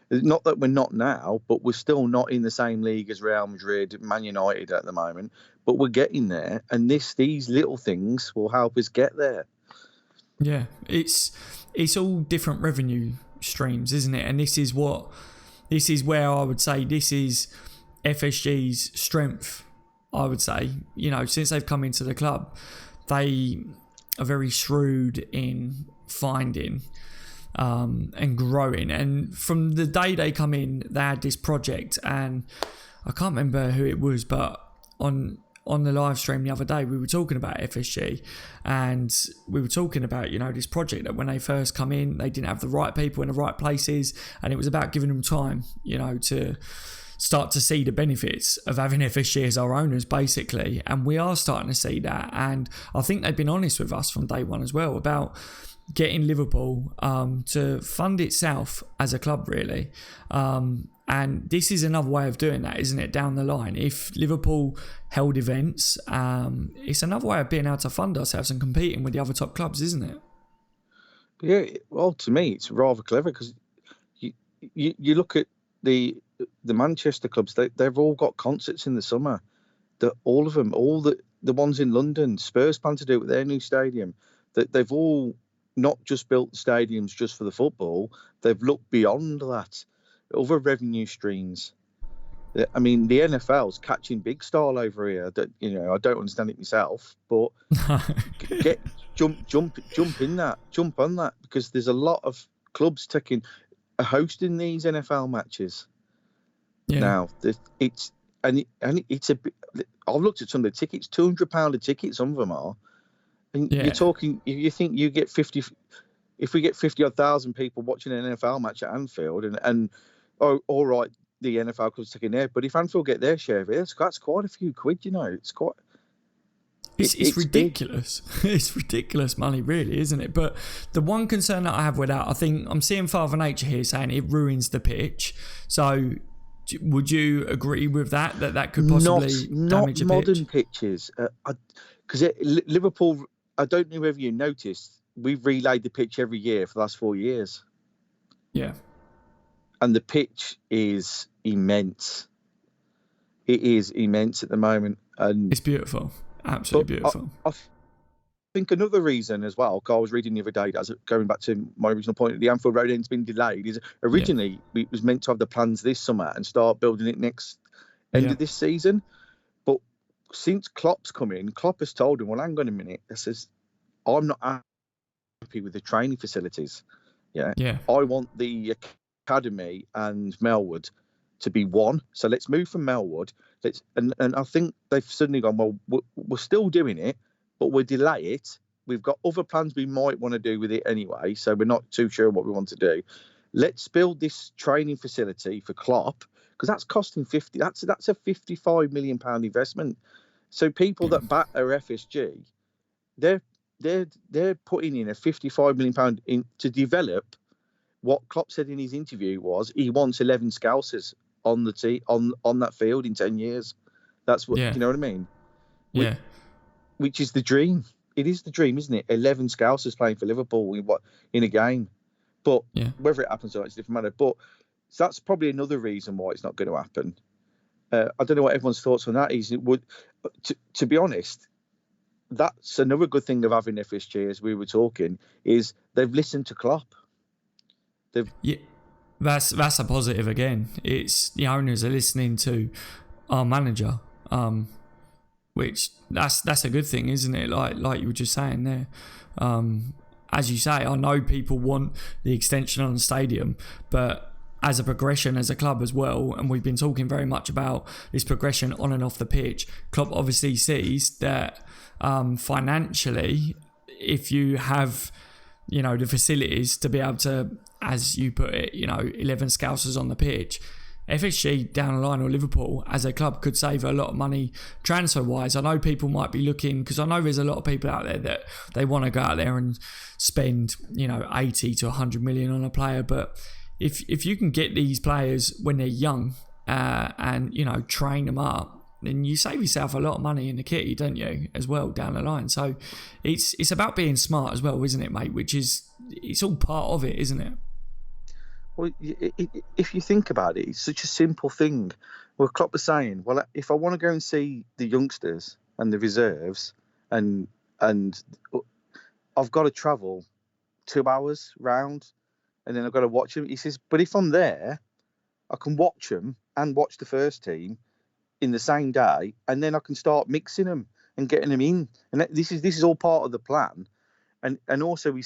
Not that we're not now, but we're still not in the same league as Real Madrid, Man United at the moment, but we're getting there, and these little things will help us get there. Yeah, it's all different revenue streams, isn't it? And this is where I would say this is FSG's strength, I would say. Since they've come into the club, they are very shrewd in finding and growing. And from the day they come in, they had this project, and I can't remember who it was, but on the live stream the other day, we were talking about FSG, and we were talking about, this project that when they first come in, they didn't have the right people in the right places, and it was about giving them time, to start to see the benefits of having FSG as our owners, basically. And we are starting to see that, and I think they've been honest with us from day one as well about getting Liverpool to fund itself as a club, really. And this is another way of doing that, isn't it, down the line? If Liverpool held events, it's another way of being able to fund ourselves and competing with the other top clubs, isn't it? Yeah, well, to me, it's rather clever, because you look at the the Manchester clubs, they've all got concerts in the summer. All of them, all the ones in London, Spurs plan to do it with their new stadium. They've all not just built stadiums just for the football. They've looked beyond that, other revenue streams. I mean, the NFL's catching big style over here. I don't understand it myself, but jump on that, because there's a lot of clubs hosting these NFL matches. Yeah. Now it's a bit. I've looked at some of the tickets, £200 a ticket. Some of them are, and you're talking. You think you get 50? If we get 50,000 people watching an NFL match at Anfield, and all right, the NFL club's taking there. But if Anfield get their share of it, that's quite a few quid. It's quite. It's ridiculous. It's ridiculous money, really, isn't it? But the one concern that I have with that, I think I'm seeing Father Nature here saying it ruins the pitch. So, would you agree with that could possibly damage a pitch? Not modern pitches. Because Liverpool, I don't know whether you noticed, we've relayed the pitch every year for the last 4 years. Yeah. And the pitch is immense. It is immense at the moment. And it's beautiful. Absolutely beautiful. I think another reason as well, I was reading the other day, going back to my original point, the Anfield Road end's been delayed, is originally it was meant to have the plans this summer and start building it next end of this season. But since Klopp's come in, Klopp has told him, well, hang on a minute, I'm not happy with the training facilities. Yeah. I want the academy and Melwood to be one. So let's move from Melwood. And I think they've suddenly gone, well, we're still doing it, but we'll delay it. We've got other plans we might want to do with it anyway, so we're not too sure what we want to do. Let's build this training facility for Klopp, because that's costing 50. That's a £55 million investment. So people that back their FSG, they're putting in a £55 million in to develop. What Klopp said in his interview was he wants 11 Scousers on the on that field in 10 years. That's what, you know what I mean? Yeah. Which is the dream. It is the dream, isn't it? 11 Scousers playing for Liverpool in a game. But whether it happens or not, it's a different matter. But so that's probably another reason why it's not going to happen. I don't know what everyone's thoughts on that is. To be honest, that's another good thing of having FSG, as we were talking, is they've listened to Klopp. That's a positive again. It's the owners are listening to our manager, which that's a good thing, isn't it? Like you were just saying there. As you say, I know people want the extension on the stadium, but as a progression as a club as well, and we've been talking very much about this progression on and off the pitch, Klopp obviously sees that financially, if you have, the facilities to be able to, as you put it, 11 Scousers on the pitch, FSG down the line, or Liverpool as a club, could save a lot of money transfer wise. I know people might be looking, because I know there's a lot of people out there that they want to go out there and spend 80 to 100 million on a player, but if you can get these players when they're young and train them up, then you save yourself a lot of money in the kitty, don't you, as well down the line. So it's about being smart as well, isn't it, mate? It's all part of it, isn't it? Well, if you think about it, it's such a simple thing. Well, Klopp was saying, well, if I want to go and see the youngsters and the reserves, and I've got to travel 2 hours round, and then I've got to watch them. He says, but if I'm there, I can watch them and watch the first team in the same day, and then I can start mixing them and getting them in. And this is all part of the plan. And also,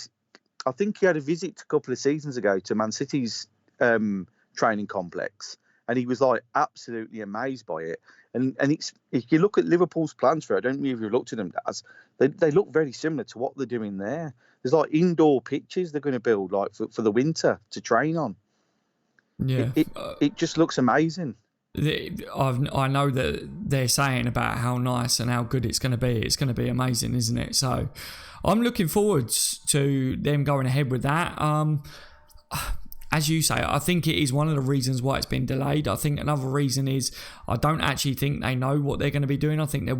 I think he had a visit a couple of seasons ago to Man City's training complex, and he was like absolutely amazed by it. And it's, if you look at Liverpool's plans for it, I don't know if you've looked at them, Daz, they look very similar to what they're doing there. There's like indoor pitches they're going to build like for the winter to train on. Yeah, it just looks amazing. I know that they're saying about how nice and how good it's going to be. It's going to be amazing, isn't it? So I'm looking forward to them going ahead with that. As you say, I think it is one of the reasons why it's been delayed. I think another reason is I don't actually think they know what they're going to be doing. I think they're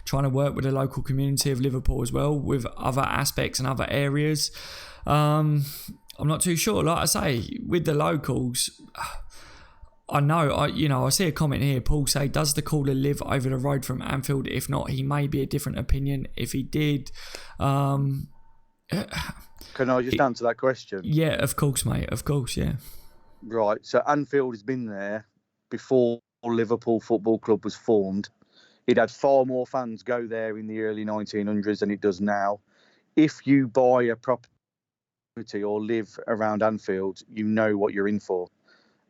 trying to work with the local community of Liverpool as well, with other aspects and other areas. I'm not too sure. Like I say, with the locals, I know, I see a comment here. Paul say, does the caller live over the road from Anfield? If not, he may be a different opinion. If he did, can I just answer that question? Yeah, of course, mate. Of course, yeah. Right. So Anfield has been there before Liverpool Football Club was formed. It had far more fans go there in the early 1900s than it does now. If you buy a property or live around Anfield, you know what you're in for.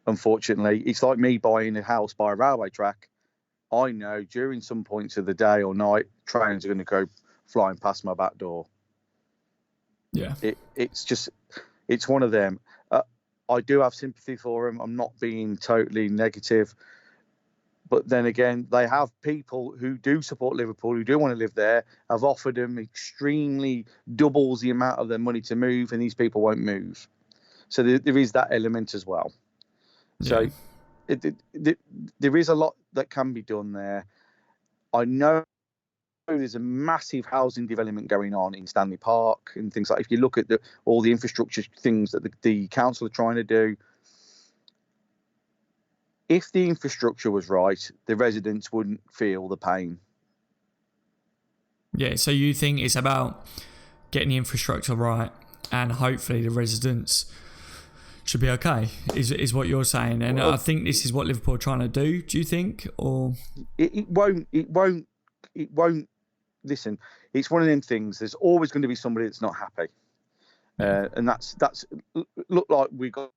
Unfortunately, it's like me buying a house by a railway track. I know during some points of the day or night, trains are going to go flying past my back door. Yeah. It's one of them. I do have sympathy for them. I'm not being totally negative. But then again, they have people who do support Liverpool, who do want to live there, have offered them extremely doubles the amount of their money to move, and these people won't move. So there is that element as well. So there is a lot that can be done there. I know there's a massive housing development going on in Stanley Park and things like. If you look at all the infrastructure things that the council are trying to do, if the infrastructure was right, the residents wouldn't feel the pain. Yeah, so you think it's about getting the infrastructure right, and hopefully the residents should be okay, is what you're saying. And I think this is what Liverpool are trying to do, do you think? Or it won't. Listen, it's one of them things. There's always going to be somebody that's not happy. And that's look like we got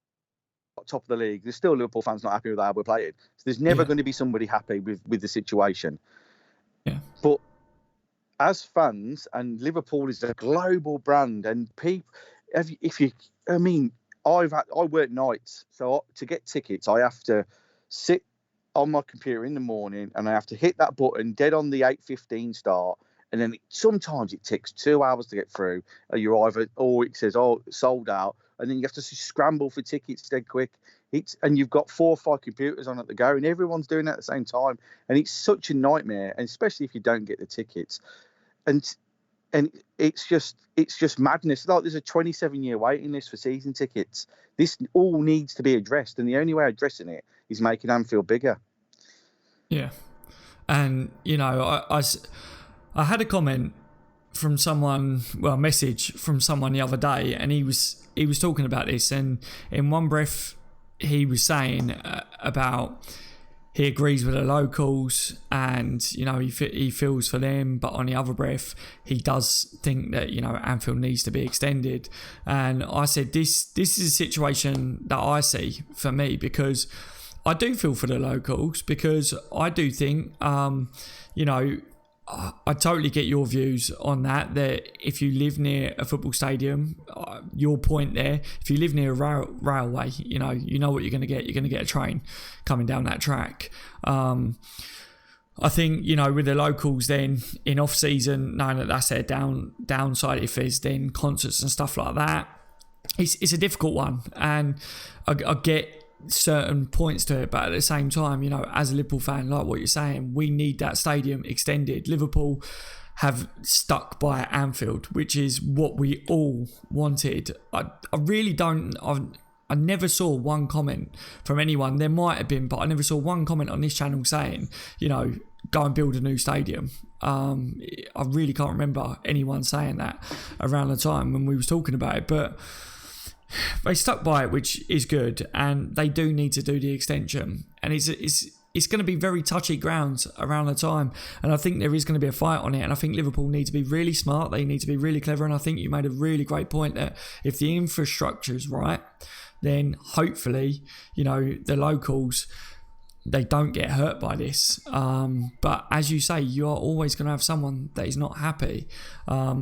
top of the league. There's still Liverpool fans not happy with how we're playing. So there's never going to be somebody happy with the situation. Yeah. But as fans, and Liverpool is a global brand, and people, I work nights, so to get tickets, I have to sit on my computer in the morning, and I have to hit that button dead on the 8:15 start, and then sometimes it takes 2 hours to get through. Or it says, sold out, and then you have to scramble for tickets dead quick. And you've got 4 or 5 computers on at the go, and everyone's doing it at the same time, and it's such a nightmare, and especially if you don't get the tickets, and it's just madness. Like, there's a 27-year waiting list for season tickets. This all needs to be addressed, and the only way of addressing it is making Anfield bigger. Yeah, and I had a comment from someone, a message from someone the other day, and he was talking about this, and in one breath he was saying about he agrees with the locals, and he feels for them, but on the other breath he does think that Anfield needs to be extended. And I said this is a situation that I see for me, because I do feel for the locals, because I do think I totally get your views on that if you live near a football stadium, your point there, if you live near a railway, you know what you're going to get. You're going to get a train coming down that track. I think, with the locals then in off-season, knowing that's their downside, if there's then concerts and stuff like that, it's a difficult one. And I get certain points to it, but at the same time, as a Liverpool fan, like what you're saying, we need that stadium extended. Liverpool have stuck by Anfield, which is what we all wanted. I really don't. I never saw one comment from anyone. There might have been, but I never saw one comment on this channel saying, go and build a new stadium. I really can't remember anyone saying that around the time when we was talking about it, but they stuck by it, which is good, and they do need to do the extension, and it's going to be very touchy grounds around the time, and I think there is going to be a fight on it, and I think Liverpool need to be really smart, they need to be really clever, and I think you made a really great point that if the infrastructure is right, then hopefully the locals, they don't get hurt by this. But as you say, you are always going to have someone that is not happy. I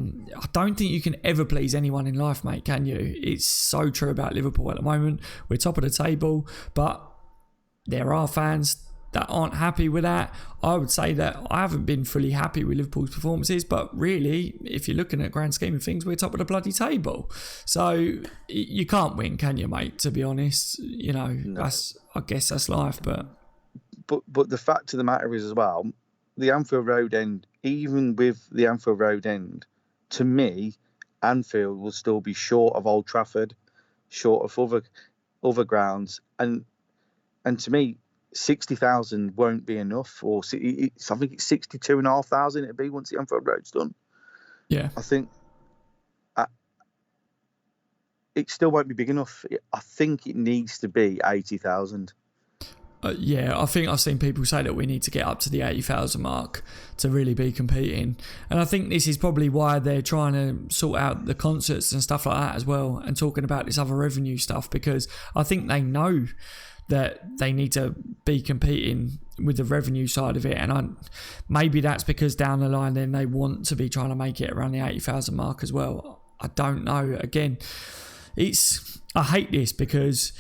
don't think you can ever please anyone in life, mate, can you? It's so true about Liverpool at the moment. We're top of the table, but there are fans that aren't happy with that. I would say that I haven't been fully happy with Liverpool's performances, but really, if you're looking at grand scheme of things, we're top of the bloody table. So you can't win, can you, mate? To be honest, no. I guess that's life, But the fact of the matter is as well, the Anfield Road end, even with the Anfield Road end, to me, Anfield will still be short of Old Trafford, short of other grounds, and And to me, 60,000 won't be enough, or I think it's 62,500 it'd be once the Anfield Road's done. Yeah. I think it still won't be big enough. I think it needs to be 80,000. Yeah, I think I've seen people say that we need to get up to the 80,000 mark to really be competing. And I think this is probably why they're trying to sort out the concerts and stuff like that as well, and talking about this other revenue stuff, because I think they know that they need to be competing with the revenue side of it. And maybe that's because down the line then they want to be trying to make it around the 80,000 mark as well. I don't know. Again, I hate this because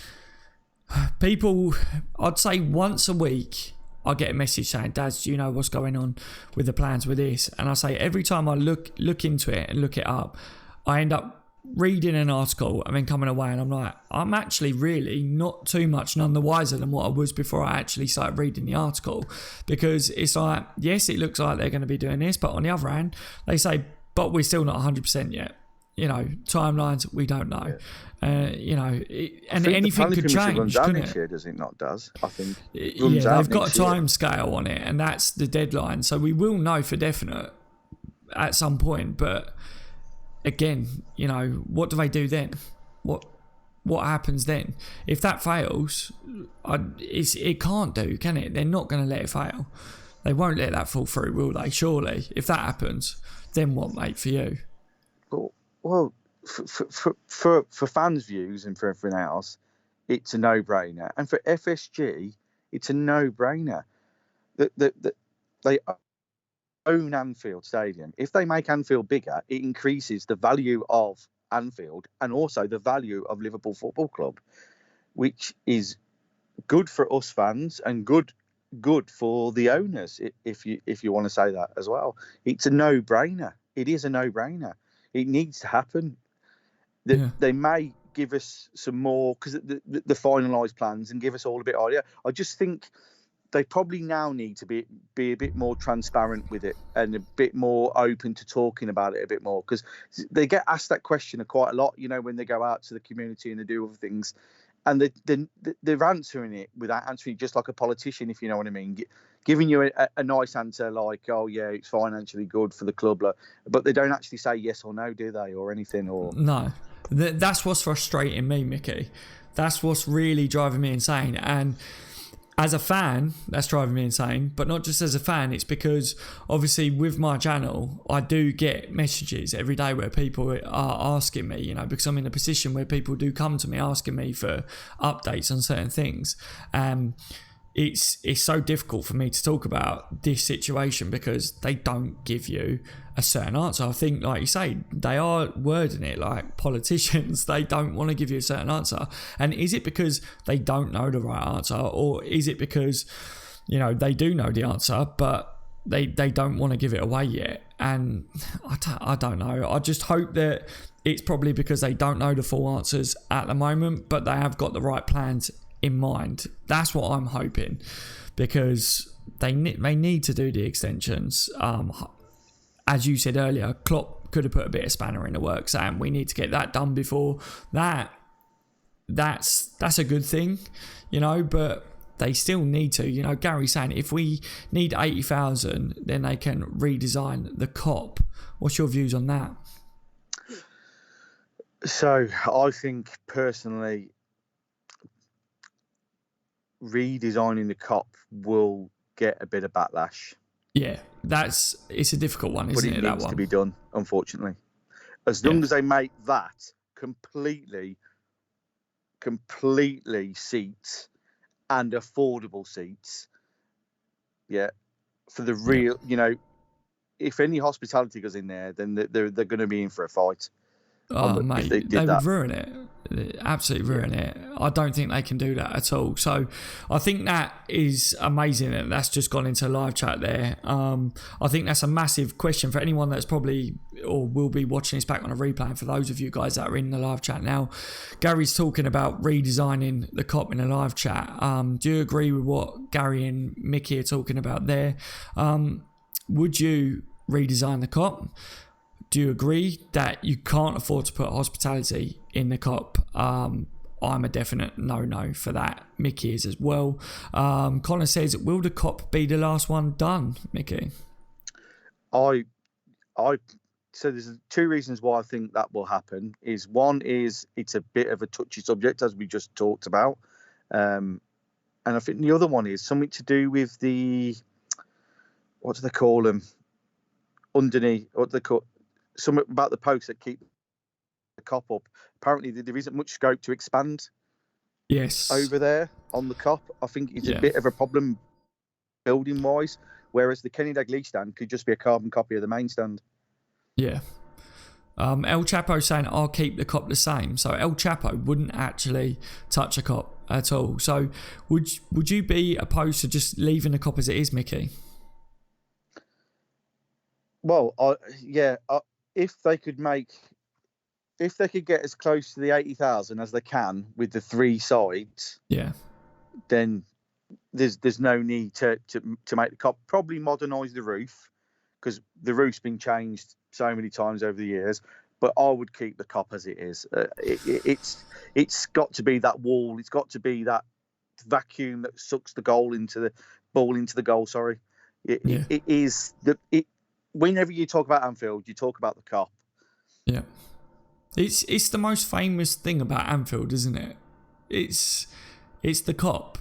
people, I'd say once a week, I get a message saying, "Daz, do you know what's going on with the plans with this?" And I say every time I look into it and look it up, I end up reading an article and then coming away and I'm like, I'm actually really not too much none the wiser than what I was before I actually started reading the article. Because it's like, yes, it looks like they're going to be doing this, but on the other hand, they say, but we're still not 100% yet. You know, timelines, we don't know. And anything could change, couldn't it? Year, does it not, Daz? I think they've got a time scale on it, and that's the deadline. So we will know for definite at some point. But again, you know, what do they do then? What happens then? If that fails, it can't do, can it? They're not going to let it fail. They won't let that fall through, will they? Surely. If that happens, then what, mate, for you? Well, for fans' views and for everything else, it's a no-brainer. And for FSG, it's a no-brainer. They own Anfield Stadium. If they make Anfield bigger, it increases the value of Anfield and also the value of Liverpool Football Club, which is good for us fans and good for the owners, if you want to say that as well. It's a no-brainer. It is a no-brainer. It needs to happen. They may give us some more, because the finalised plans, and give us all a bit of idea. I just think they probably now need to be a bit more transparent with it and a bit more open to talking about it a bit more, because they get asked that question quite a lot, you know, when they go out to the community and they do other things, and they're answering it without answering it just like a politician, if you know what I mean, giving you a nice answer like, oh yeah, it's financially good for the club, but they don't actually say yes or no, do they, or anything? Or no. That's what's frustrating me, Mickey. That's what's really driving me insane. And as a fan, that's driving me insane. But not just as a fan, it's because obviously with my channel, I do get messages every day where people are asking me, you know, because I'm in a position where people do come to me asking me for updates on certain things. It's so difficult for me to talk about this situation because they don't give you a certain answer. I think, like you say, they are wording it like politicians. They don't want to give you a certain answer. And is it because they don't know the right answer, or is it because, you know, they do know the answer, but they don't want to give it away yet? And I don't know. I just hope that it's probably because they don't know the full answers at the moment, but they have got the right plans in mind. That's what I'm hoping, because they need to do the extensions. As you said earlier, Klopp could have put a bit of spanner in the works, and we need to get that done before that. That's a good thing, you know, but they still need to. You know, Gary's saying if we need 80,000, then they can redesign the Kop. What's your views on that? So I think personally, redesigning the Kop will get a bit of backlash. Yeah, it's a difficult one, isn't it? But it needs to be done, unfortunately. As long as they make that completely seats and affordable seats, for the real, you know, if any hospitality goes in there, then they're going to be in for a fight. Oh, mate, they would ruin it. Absolutely ruin it. I don't think they can do that at all. So I think that is amazing that that's just gone into live chat there. I think that's a massive question for anyone that's probably or will be watching this back on a replay. And for those of you guys that are in the live chat now, Gary's talking about redesigning the Kop in the live chat. Do you agree with what Gary and Mickey are talking about there? Would you redesign the Kop? Do you agree that you can't afford to put hospitality in the Kop? I'm a definite no for that. Mickey is as well. Connor says, will the COP be the last one done, Mickey? So there's two reasons why I think that will happen. One is it's a bit of a touchy subject, as we just talked about. And I think the other one is something to do with what do they call them? Underneath, what do they call, something about the posts that keep the COP up. Apparently there isn't much scope to expand over there on the COP. I think it's a bit of a problem building wise, whereas the Kenny Dalglish stand could just be a carbon copy of the main stand. Yeah. El Chapo saying I'll keep the COP the same. So El Chapo wouldn't actually touch a COP at all. So would you be opposed to just leaving the COP as it is, Mickey? Well, if they could get as close to the 80,000 as they can with the three sides, then there's no need to make the COP. Probably modernise the roof, because the roof's been changed so many times over the years. But I would keep the COP as it is. It's got to be that wall. It's got to be that vacuum that sucks the ball into the goal. Sorry, it is whenever you talk about Anfield, you talk about the COP. Yeah. It's the most famous thing about Anfield, isn't it? It's the COP.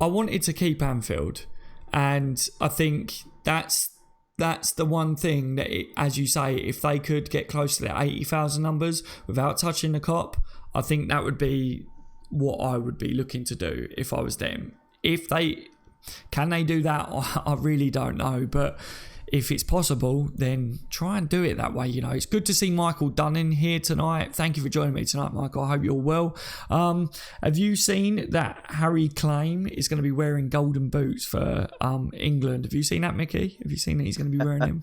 I wanted to keep Anfield, and I think that's the one thing that, as you say, if they could get close to the 80,000 numbers without touching the COP, I think that would be what I would be looking to do if I was them. Can they do that? I really don't know, but if it's possible, then try and do it that way. It's good to see Michael Dunning here tonight. Thank you for joining me tonight, Michael. I hope you're well. Have you seen that Harry Kane is going to be wearing golden boots for England? Have you seen that, Mickey? Have you seen that he's going to be wearing them?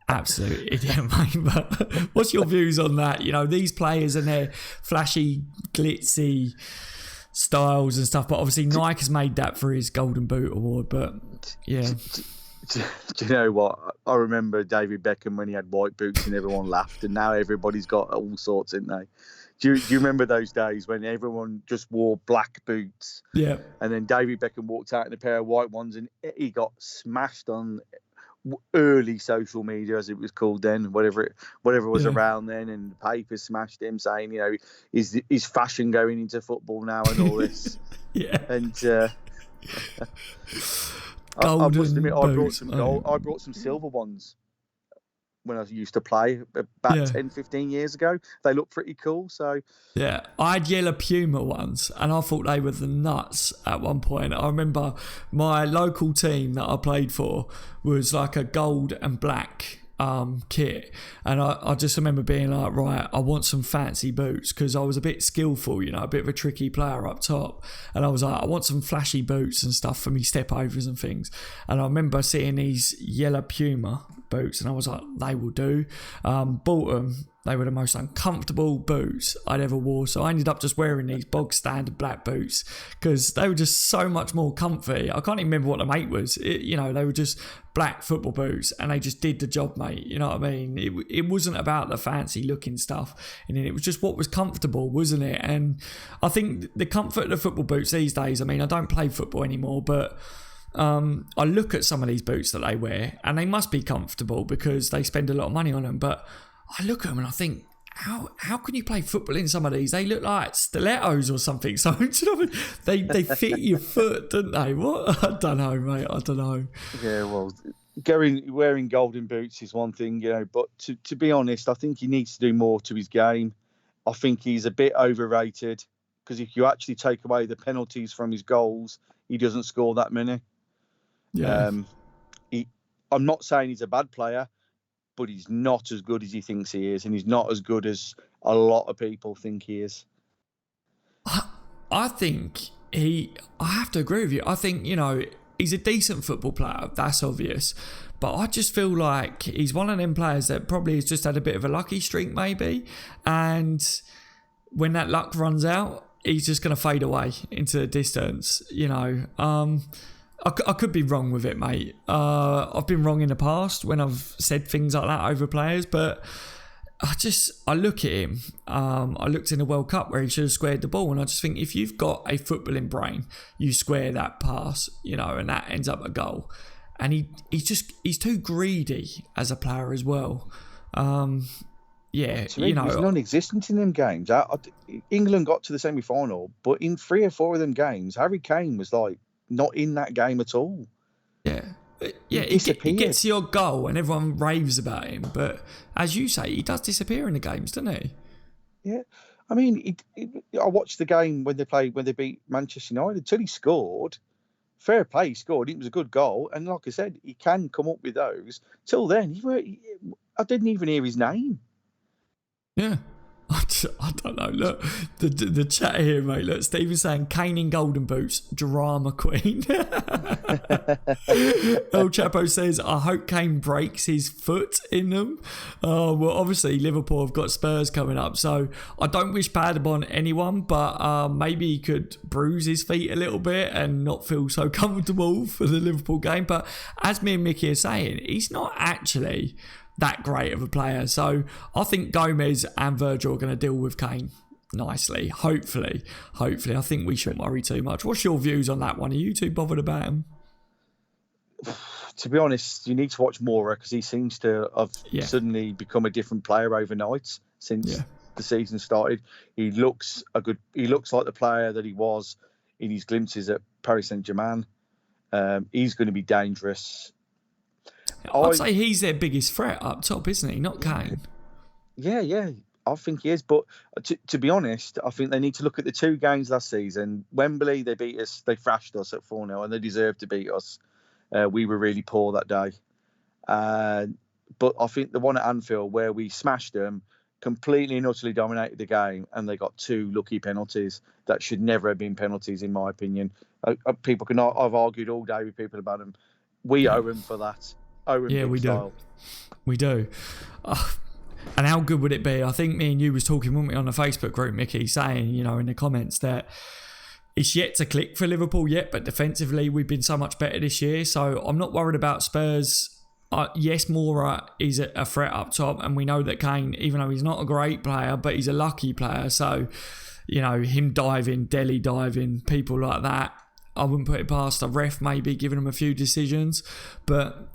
Absolute idiot, mate. But what's your views on that? These players and their flashy, glitzy styles and stuff. But obviously Nike has made that for his Golden Boot award. But yeah. Do you know what? I remember David Beckham when he had white boots and everyone laughed, and now everybody's got all sorts, isn't they? Do you remember those days when everyone just wore black boots? Yeah. And then David Beckham walked out in a pair of white ones, and he got smashed on early social media, as it was called then, whatever was around then, and the papers smashed him, saying, is fashion going into football now and all this? Yeah. And I must admit, I brought some silver ones when I used to play about 10, 15 years ago. They look pretty cool. So yeah, I had yellow Puma ones, and I thought they were the nuts at one point. I remember my local team that I played for was like a gold and black kit, and I just remember being like, right, I want some fancy boots, because I was a bit skillful, a bit of a tricky player up top, and I was like, I want some flashy boots and stuff for me step overs and things. And I remember seeing these yellow Puma boots, and I was like, they will do. Bought them. They were the most uncomfortable boots I'd ever wore, so I ended up just wearing these bog standard black boots because they were just so much more comfy. I can't even remember what the mate was. They were just black football boots, and they just did the job, mate. You know what I mean? It wasn't about the fancy looking stuff, and it was just what was comfortable, wasn't it? And I think the comfort of the football boots these days, I mean, I don't play football anymore, but I look at some of these boots that they wear, and they must be comfortable because they spend a lot of money on them, but I look at them and I think, how can you play football in some of these? They look like stilettos or something. So they fit your foot, don't they? What? I don't know, mate. I don't know. Yeah, well, wearing golden boots is one thing, but to be honest, I think he needs to do more to his game. I think he's a bit overrated, because if you actually take away the penalties from his goals, he doesn't score that many. Yeah. I'm not saying he's a bad player, but he's not as good as he thinks he is, and he's not as good as a lot of people think he is. I think I have to agree with you. I think, he's a decent football player, that's obvious. But I just feel like he's one of them players that probably has just had a bit of a lucky streak, maybe. And when that luck runs out, he's just going to fade away into the distance, I could be wrong with it, mate. I've been wrong in the past when I've said things like that over players, but I look at him. I looked in the World Cup where he should have squared the ball, and I just think if you've got a footballing brain, you square that pass, and that ends up a goal. And he's too greedy as a player as well. He's non-existent in them games. England got to the semi-final, but in 3 or 4 of them games, Harry Kane was like not in that game at all. Yeah. He gets your goal and everyone raves about him. But as you say, he does disappear in the games, doesn't he? Yeah. I mean, I watched the game when they beat Manchester United. Until he scored, fair play, he scored. It was a good goal. And like I said, he can come up with those. Till then, I didn't even hear his name. Yeah. I don't know. Look, the chat here, mate. Look, Stephen's saying Kane in golden boots, drama queen. El Chapo says, I hope Kane breaks his foot in them. Well, obviously Liverpool have got Spurs coming up, so I don't wish bad upon anyone, but maybe he could bruise his feet a little bit and not feel so comfortable for the Liverpool game. But as me and Mickey are saying, he's not actually that great of a player. So I think Gomez and Virgil are going to deal with Kane nicely. Hopefully. I think we shouldn't worry too much. What's your views on that one? Are you too bothered about him? To be honest, you need to watch more because he seems to have suddenly become a different player overnight since the season started. He looks like the player that he was in his glimpses at Paris Saint-Germain. He's going to be dangerous. I'd say he's their biggest threat up top, isn't he? Not Kane. Yeah. I think he is. But to be honest, I think they need to look at the 2 games last season. Wembley, they beat us. They thrashed us at 4-0, and they deserved to beat us. We were really poor that day. But I think the one at Anfield where we smashed them, completely and utterly dominated the game, and they got 2 lucky penalties that should never have been penalties, in my opinion. People can. I've argued all day with people about them. We owe them for that. We do. And how good would it be? I think me and you was talking, weren't we, on the Facebook group, Mickey, saying, in the comments that it's yet to click for Liverpool yet, but defensively we've been so much better this year. So I'm not worried about Spurs. Yes, Moura is a threat up top, and we know that Kane, even though he's not a great player, but he's a lucky player. So, him diving, Delhi diving, people like that, I wouldn't put it past a ref maybe giving him a few decisions. But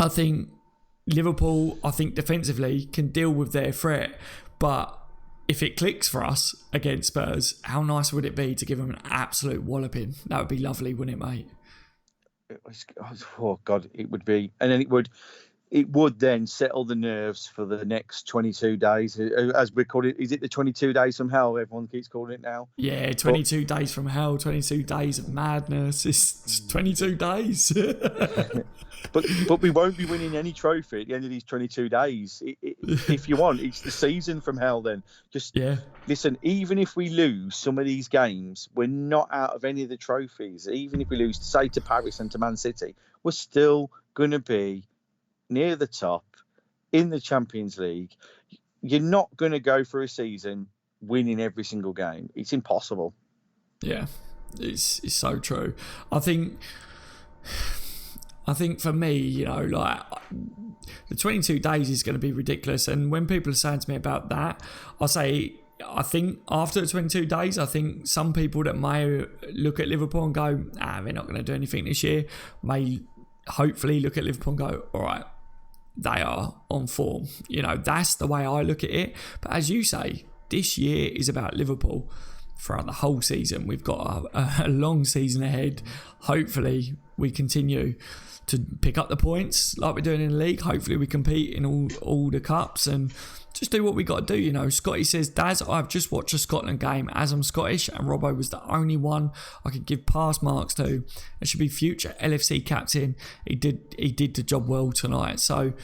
I think Liverpool, defensively can deal with their threat. But if it clicks for us against Spurs, how nice would it be to give them an absolute walloping? That would be lovely, wouldn't it, mate? Oh, God, it would be. And then it would then settle the nerves for the next 22 days. As we call it, is it the 22 days from hell? Everyone keeps calling it now. Yeah, 22 days from hell, 22 days of madness. It's 22 days. But we won't be winning any trophy at the end of these 22 days. If you want, it's the season from hell then. Listen, even if we lose some of these games, we're not out of any of the trophies. Even if we lose, say, to Paris and to Man City, we're still going to be near the top in the Champions League. You're not going to go for a season winning every single game. It's impossible. Yeah, it's so true. I think for me, the 22 days is going to be ridiculous. And when people are saying to me about that, I think after the 22 days, I think some people that may look at Liverpool and go, they're not going to do anything this year, may hopefully look at Liverpool and go, all right, they are on form. That's the way I look at it. But as you say, this year is about Liverpool throughout the whole season. We've got a long season ahead. Hopefully we continue to pick up the points like we're doing in the league. Hopefully we compete in all the cups and just do what we got to do. Scotty says, Daz, I've just watched a Scotland game as I'm Scottish and Robbo was the only one I could give pass marks to. It should be future LFC captain. He did the job well tonight. So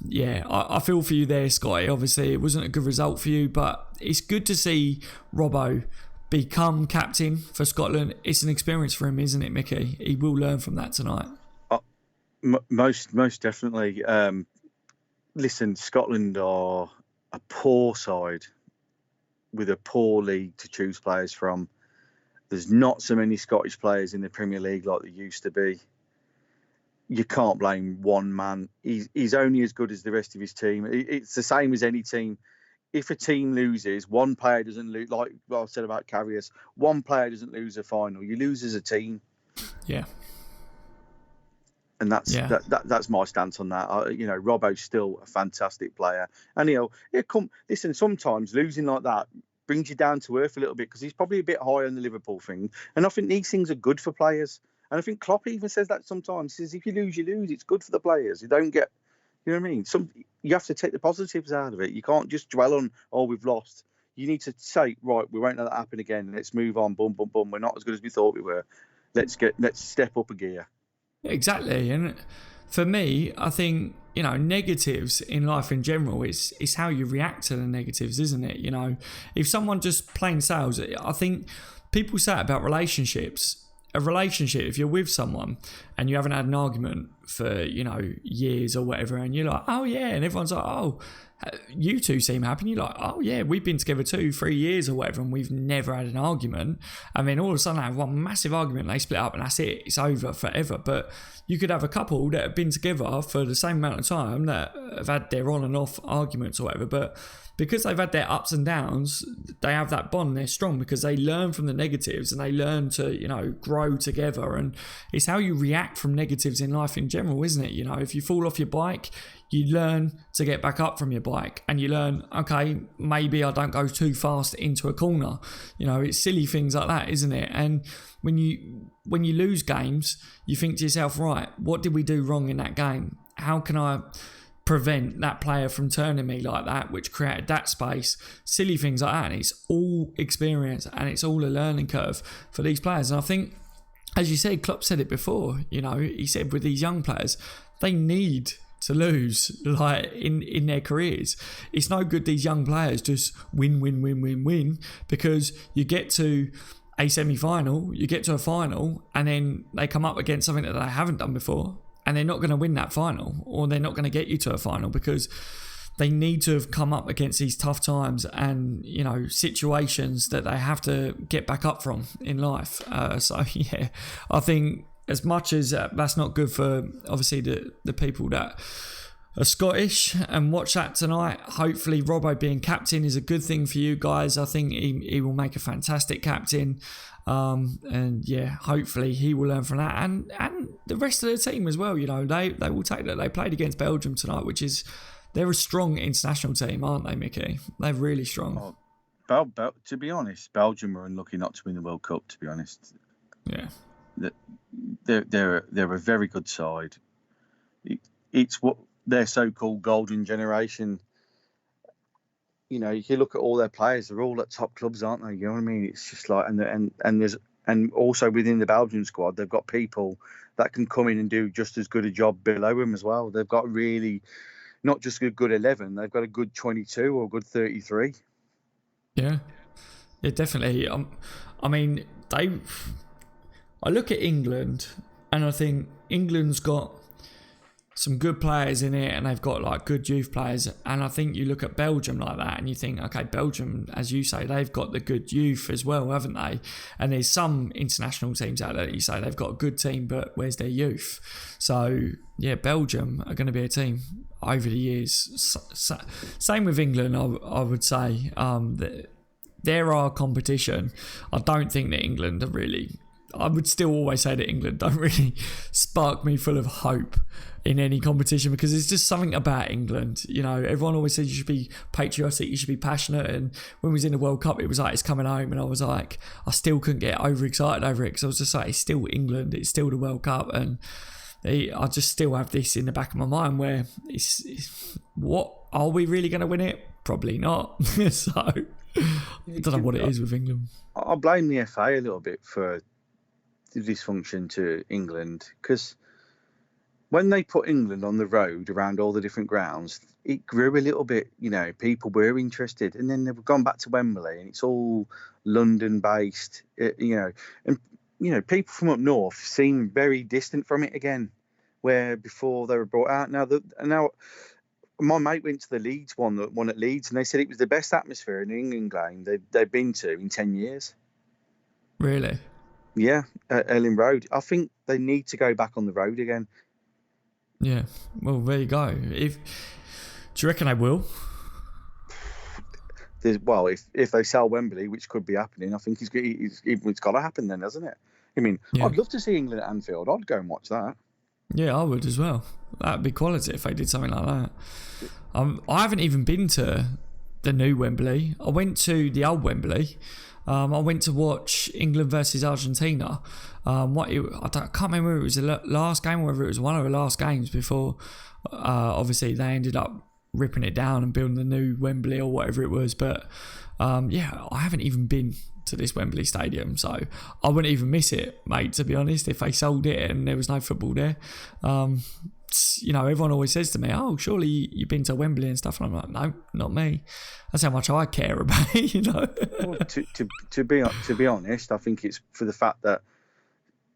yeah, I feel for you there, Scotty. Obviously it wasn't a good result for you, but it's good to see Robbo become captain for Scotland. It's an experience for him, isn't it, Mickey? He will learn from that tonight. Most definitely. Listen, Scotland are a poor side with a poor league to choose players from. There's not so many Scottish players in the Premier League like there used to be. You can't blame one man. He's only as good as the rest of his team. It's the same as any team. if a team loses, one player doesn't lose, like what I said about Carriers, one player doesn't lose a final, you lose as a team. Yeah. And that's my stance on that. Robbo's still a fantastic player, and listen. Sometimes losing like that brings you down to earth a little bit, because he's probably a bit high on the Liverpool thing, and I think these things are good for players. And I think Klopp even says that sometimes. He says if you lose, you lose. It's good for the players. You don't get, you know what I mean. You have to take the positives out of it. You can't just dwell on, oh, we've lost. You need to say, right, we won't let that happen again. Let's move on. Boom, boom, boom. We're not as good as we thought we were. Let's step up a gear. Exactly. And for me, I think, negatives in life in general, it's how you react to the negatives, isn't it? If someone just plain sales, I think people say about relationships. A relationship, if you're with someone and you haven't had an argument for, years or whatever, and you're like, oh yeah, and everyone's like, oh, you two seem happy, and you're like, oh yeah, we've been together 2-3 years or whatever, and we've never had an argument. And then all of a sudden I have one massive argument, and they split up, and that's it, it's over forever. But you could have a couple that have been together for the same amount of time that have had their on and off arguments or whatever, but because they've had their ups and downs, they have that bond, they're strong because they learn from the negatives and they learn to, grow together. And it's how you react from negatives in life in general, isn't it? If you fall off your bike, you learn to get back up from your bike, and you learn, okay, maybe I don't go too fast into a corner. It's silly things like that, isn't it? And when you lose games, you think to yourself, right, what did we do wrong in that game? How can I prevent that player from turning me like that, which created that space? Silly things like that. And it's all experience, and it's all a learning curve for these players. And I think, as you said, Klopp said it before, he said with these young players, they need to lose, like in their careers. It's no good these young players just win, because you get to a semi-final, you get to a final, and then they come up against something that they haven't done before, and they're not going to win that final, or they're not going to get you to a final, because they need to have come up against these tough times and, situations that they have to get back up from in life. So yeah, I think as much as that's not good for, obviously, the people that are Scottish and watch that tonight, hopefully Robbo being captain is a good thing for you guys. I think he will make a fantastic captain. And yeah, hopefully he will learn from that, and the rest of the team as well. They will take that. They played against Belgium tonight, which is, they're a strong international team, aren't they, Mickey? They're really strong. To be honest, Belgium were unlucky not to win the World Cup, to be honest. Yeah. They're a very good side. It's what their so-called golden generation. You look at all their players; they're all at top clubs, aren't they? You know what I mean? It's just like, and also within the Belgian squad, they've got people that can come in and do just as good a job below them as well. They've got really not just a good 11; they've got a good 22 or a good 33. Yeah, definitely. I look at England and I think England's got some good players in it, and they've got like good youth players. And I think you look at Belgium like that and you think, okay, Belgium, as you say, they've got the good youth as well, haven't they? And there's some international teams out there that you say they've got a good team, but where's their youth? So yeah, Belgium are going to be a team over the years. Same with England, I would say. There are competition. I don't think that England are really... I would still always say that England don't really spark me full of hope in any competition, because it's just something about England. Everyone always says you should be patriotic, you should be passionate. And when we was in the World Cup, it was like, it's coming home. And I was like, I still couldn't get overexcited over it, because I was just like, it's still England, it's still the World Cup. And I just still have this in the back of my mind where it's what, are we really going to win it? Probably not. So I don't know what it is with England. I blame the FA a little bit for the dysfunction to England, because when they put England on the road around all the different grounds, it grew a little bit. People were interested, and then they've gone back to Wembley, and it's all London based. And people from up north seem very distant from it again, where before they were brought out. Now my mate went to the Leeds one at Leeds, and they said it was the best atmosphere in an England game they've been to in 10 years. Really? Yeah, at Elland Road. I think they need to go back on the road again. Yeah, well, there you go. Do you reckon they will? if they sell Wembley, which could be happening, I think it's got to happen then, hasn't it? I mean, I'd love to see England at Anfield. I'd go and watch that. Yeah, I would as well. That'd be quality if they did something like that. I haven't even been to the new Wembley. I went to the old Wembley. I went to watch England versus Argentina. I can't remember whether it was the last game or whether it was one of the last games before. Obviously, they ended up ripping it down and building the new Wembley or whatever it was. But I haven't even been to this Wembley Stadium, so I wouldn't even miss it, mate, to be honest, if they sold it and there was no football there. Everyone always says to me, oh, surely you've been to Wembley and stuff, and I'm like, no, not me. That's how much I care about it, Well, to be honest, I think it's for the fact that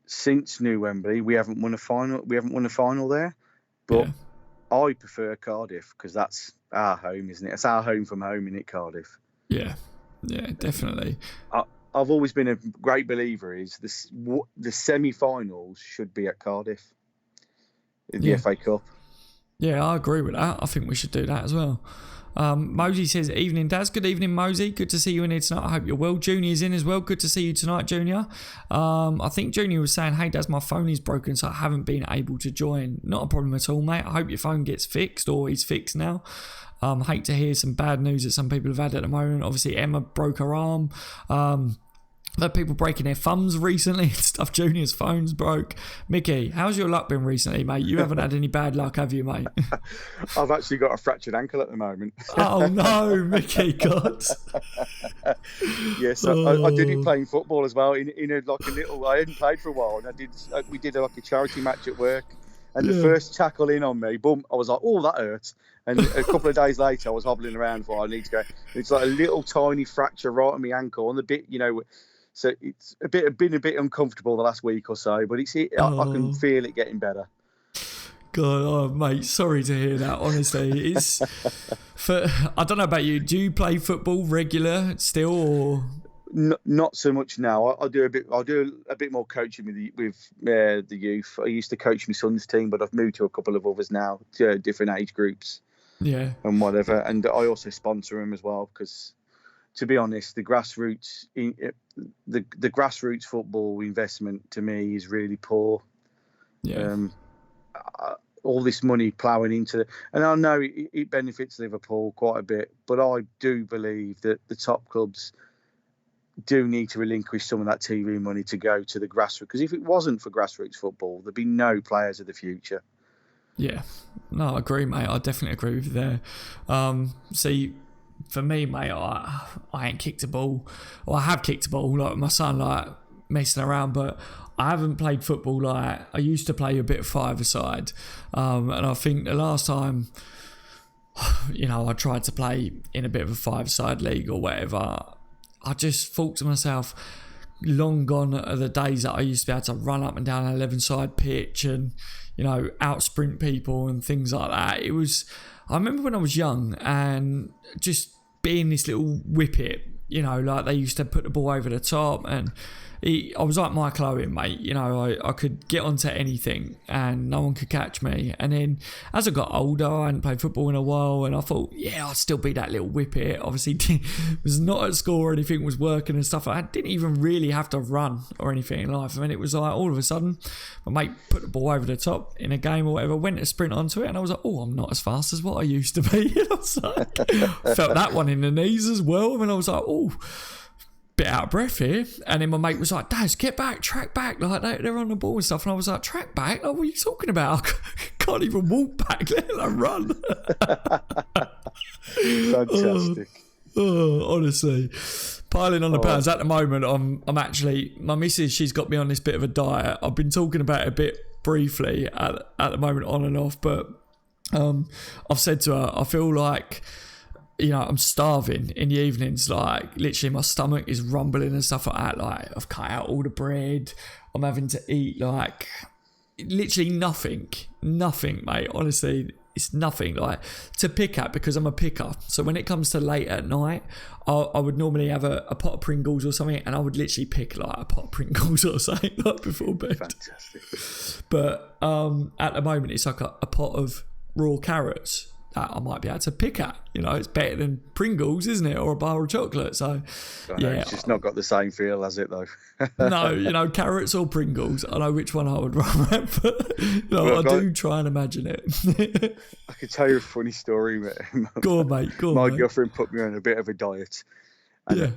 since New Wembley we haven't won a final there, but I prefer Cardiff because that's our home, isn't it? It's our home from home, isn't it, Cardiff? Yeah, definitely. I've always been a great believer is the semi-finals should be at Cardiff, the FA Cup. Yeah, I agree with that. I think we should do that as well. Mosey says, evening, Daz. Good evening, Mosey. Good to see you in here tonight. I hope you're well. Junior's in as well. Good to see you tonight, Junior. I think Junior was saying, hey, Daz, my phone is broken, so I haven't been able to join. Not a problem at all, mate. I hope your phone gets fixed or is fixed now. Hate to hear some bad news that some people have had at the moment. Obviously, Emma broke her arm. I've had people breaking their thumbs recently and stuff. Junior's phone's broke. Mickey, how's your luck been recently, mate? You haven't had any bad luck, have you, mate? I've actually got a fractured ankle at the moment. Oh, no, Mickey, God. Yes, I did it playing football as well. In a little, I hadn't played for a while, and we did a charity match at work. And the first tackle in on me, boom, I was like, oh, that hurts. And a couple of days later, I was hobbling around for I need to go. It's like a little tiny fracture right on my ankle, and the bit, so it's been a bit uncomfortable the last week or so, but I can feel it getting better. God, mate, sorry to hear that. Honestly, I don't know about you. Do you play football regular still, or? Not so much now. I do a bit more coaching with the youth. I used to coach my son's team, but I've moved to a couple of others now, to different age groups. Yeah. And whatever, and I also sponsor them as well because, to be honest, the grassroots football investment to me is really poor. Yeah. All this money ploughing into and I know it benefits Liverpool quite a bit, but I do believe that the top clubs do need to relinquish some of that TV money to go to the grassroots, because if it wasn't for grassroots football, there'd be no players of the future. Yeah, no, I agree, mate. I definitely agree with you there. See, for me, mate, I ain't kicked a ball. Well, I have kicked a ball, like my son, like messing around, but I haven't played football. Like I used to play a bit of five-a-side, and I think the last time, I tried to play in a bit of a five-side league or whatever, I just thought to myself, long gone are the days that I used to be able to run up and down an 11-side pitch and, out sprint people and things like that. I remember when I was young and just being this little whippet, like they used to put the ball over the top, and I was like Michael Owen, mate. I could get onto anything and no one could catch me. And then as I got older, I hadn't played football in a while, and I thought, I'd still be that little whippet. Obviously, was not at school or anything, was working and stuff. I didn't even really have to run or anything in life. And it was like all of a sudden, my mate put the ball over the top in a game or whatever, went to sprint onto it, and I was like, oh, I'm not as fast as what I used to be. And I was like, felt that one in the knees as well. And I was like, oh, bit out of breath here. And then my mate was like, Daz, get back, track back, like they're on the ball and stuff. And I was like, track back? Like, what are you talking about? I can't even walk back, let alone run. Fantastic. Honestly, piling on the pounds. At the moment, I'm actually, my missus, she's got me on this bit of a diet. I've been talking about it a bit briefly at the moment, on and off, but I've said to her, I feel like, I'm starving in the evenings. Like, literally, my stomach is rumbling and stuff like that. Like, I've cut out all the bread. I'm having to eat, like, literally nothing, mate. Honestly, it's nothing, like, to pick at, because I'm a picker. So when it comes to late at night, I would normally have a pot of Pringles or something, and I would literally pick, like, a pot of Pringles or something, like, before bed. Fantastic. But at the moment, it's like a pot of raw carrots. that I might be able to pick at. It's better than Pringles, isn't it, or a bar of chocolate? So, it's just not got the same feel, has it, though? No, carrots or Pringles. I know which one I would rather, but I do try and imagine it. I could tell you a funny story. Go on, mate. My girlfriend put me on a bit of a diet, and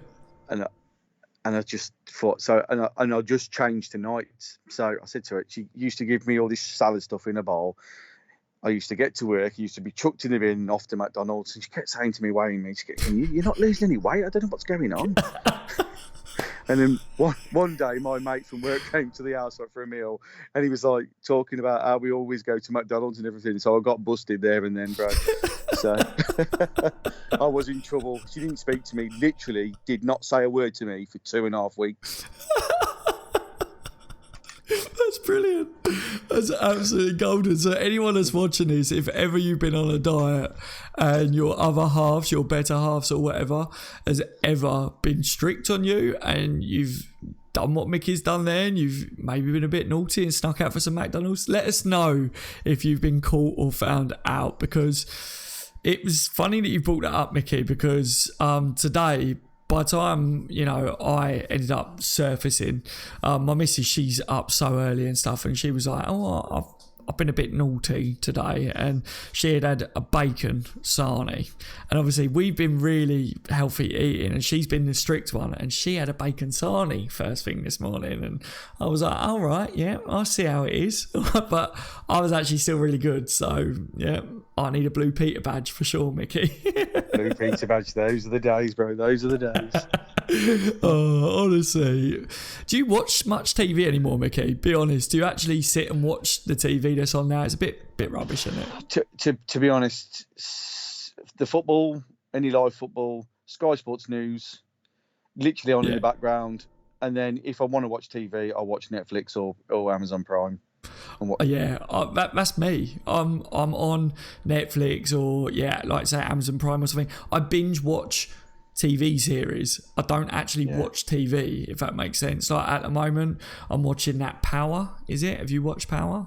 I just thought so, and I just changed tonight. So I said to her, she used to give me all this salad stuff in a bowl. I used to get to work, used to be chucked in the bin off to McDonald's, and she kept saying to me, weighing me, you're not losing any weight, I don't know what's going on. And then one day, my mate from work came to the house for a meal, and he was like talking about how we always go to McDonald's and everything. So I got busted there and then, bro. So I was in trouble. She didn't speak to me, literally did not say a word to me for 2.5 weeks. That's brilliant. That's absolutely golden. So anyone that's watching this, if ever you've been on a diet and your other halves, your better halves or whatever, has ever been strict on you and you've done what Mickey's done there and you've maybe been a bit naughty and snuck out for some McDonald's, let us know if you've been caught or found out, because it was funny that you brought that up, Mickey, because today, by the time, I ended up surfacing, my missus, she's up so early and stuff, and she was like, I've been a bit naughty today, and she had a bacon sarnie, and obviously we've been really healthy eating, and she's been the strict one, and she had a bacon sarnie first thing this morning, and I was like, all right, yeah, I see how it is. But I was actually still really good, so yeah, I need a Blue Peter badge for sure, Mickey. Blue Peter badge, those are the days, bro, those are the days. Oh, honestly, do you watch much TV anymore, Mickey? Be honest, do you actually sit and watch the TV that's on now? It's a bit rubbish, isn't it? To be honest, the football, any live football, Sky Sports News, literally on in the background, and then if I want to watch TV, I watch Netflix or Amazon Prime. That's me. I'm on Netflix or like say Amazon Prime or something. I binge watch TV series. I don't actually watch TV, if that makes sense. Like at the moment, I'm watching that Power. Is it? Have you watched Power?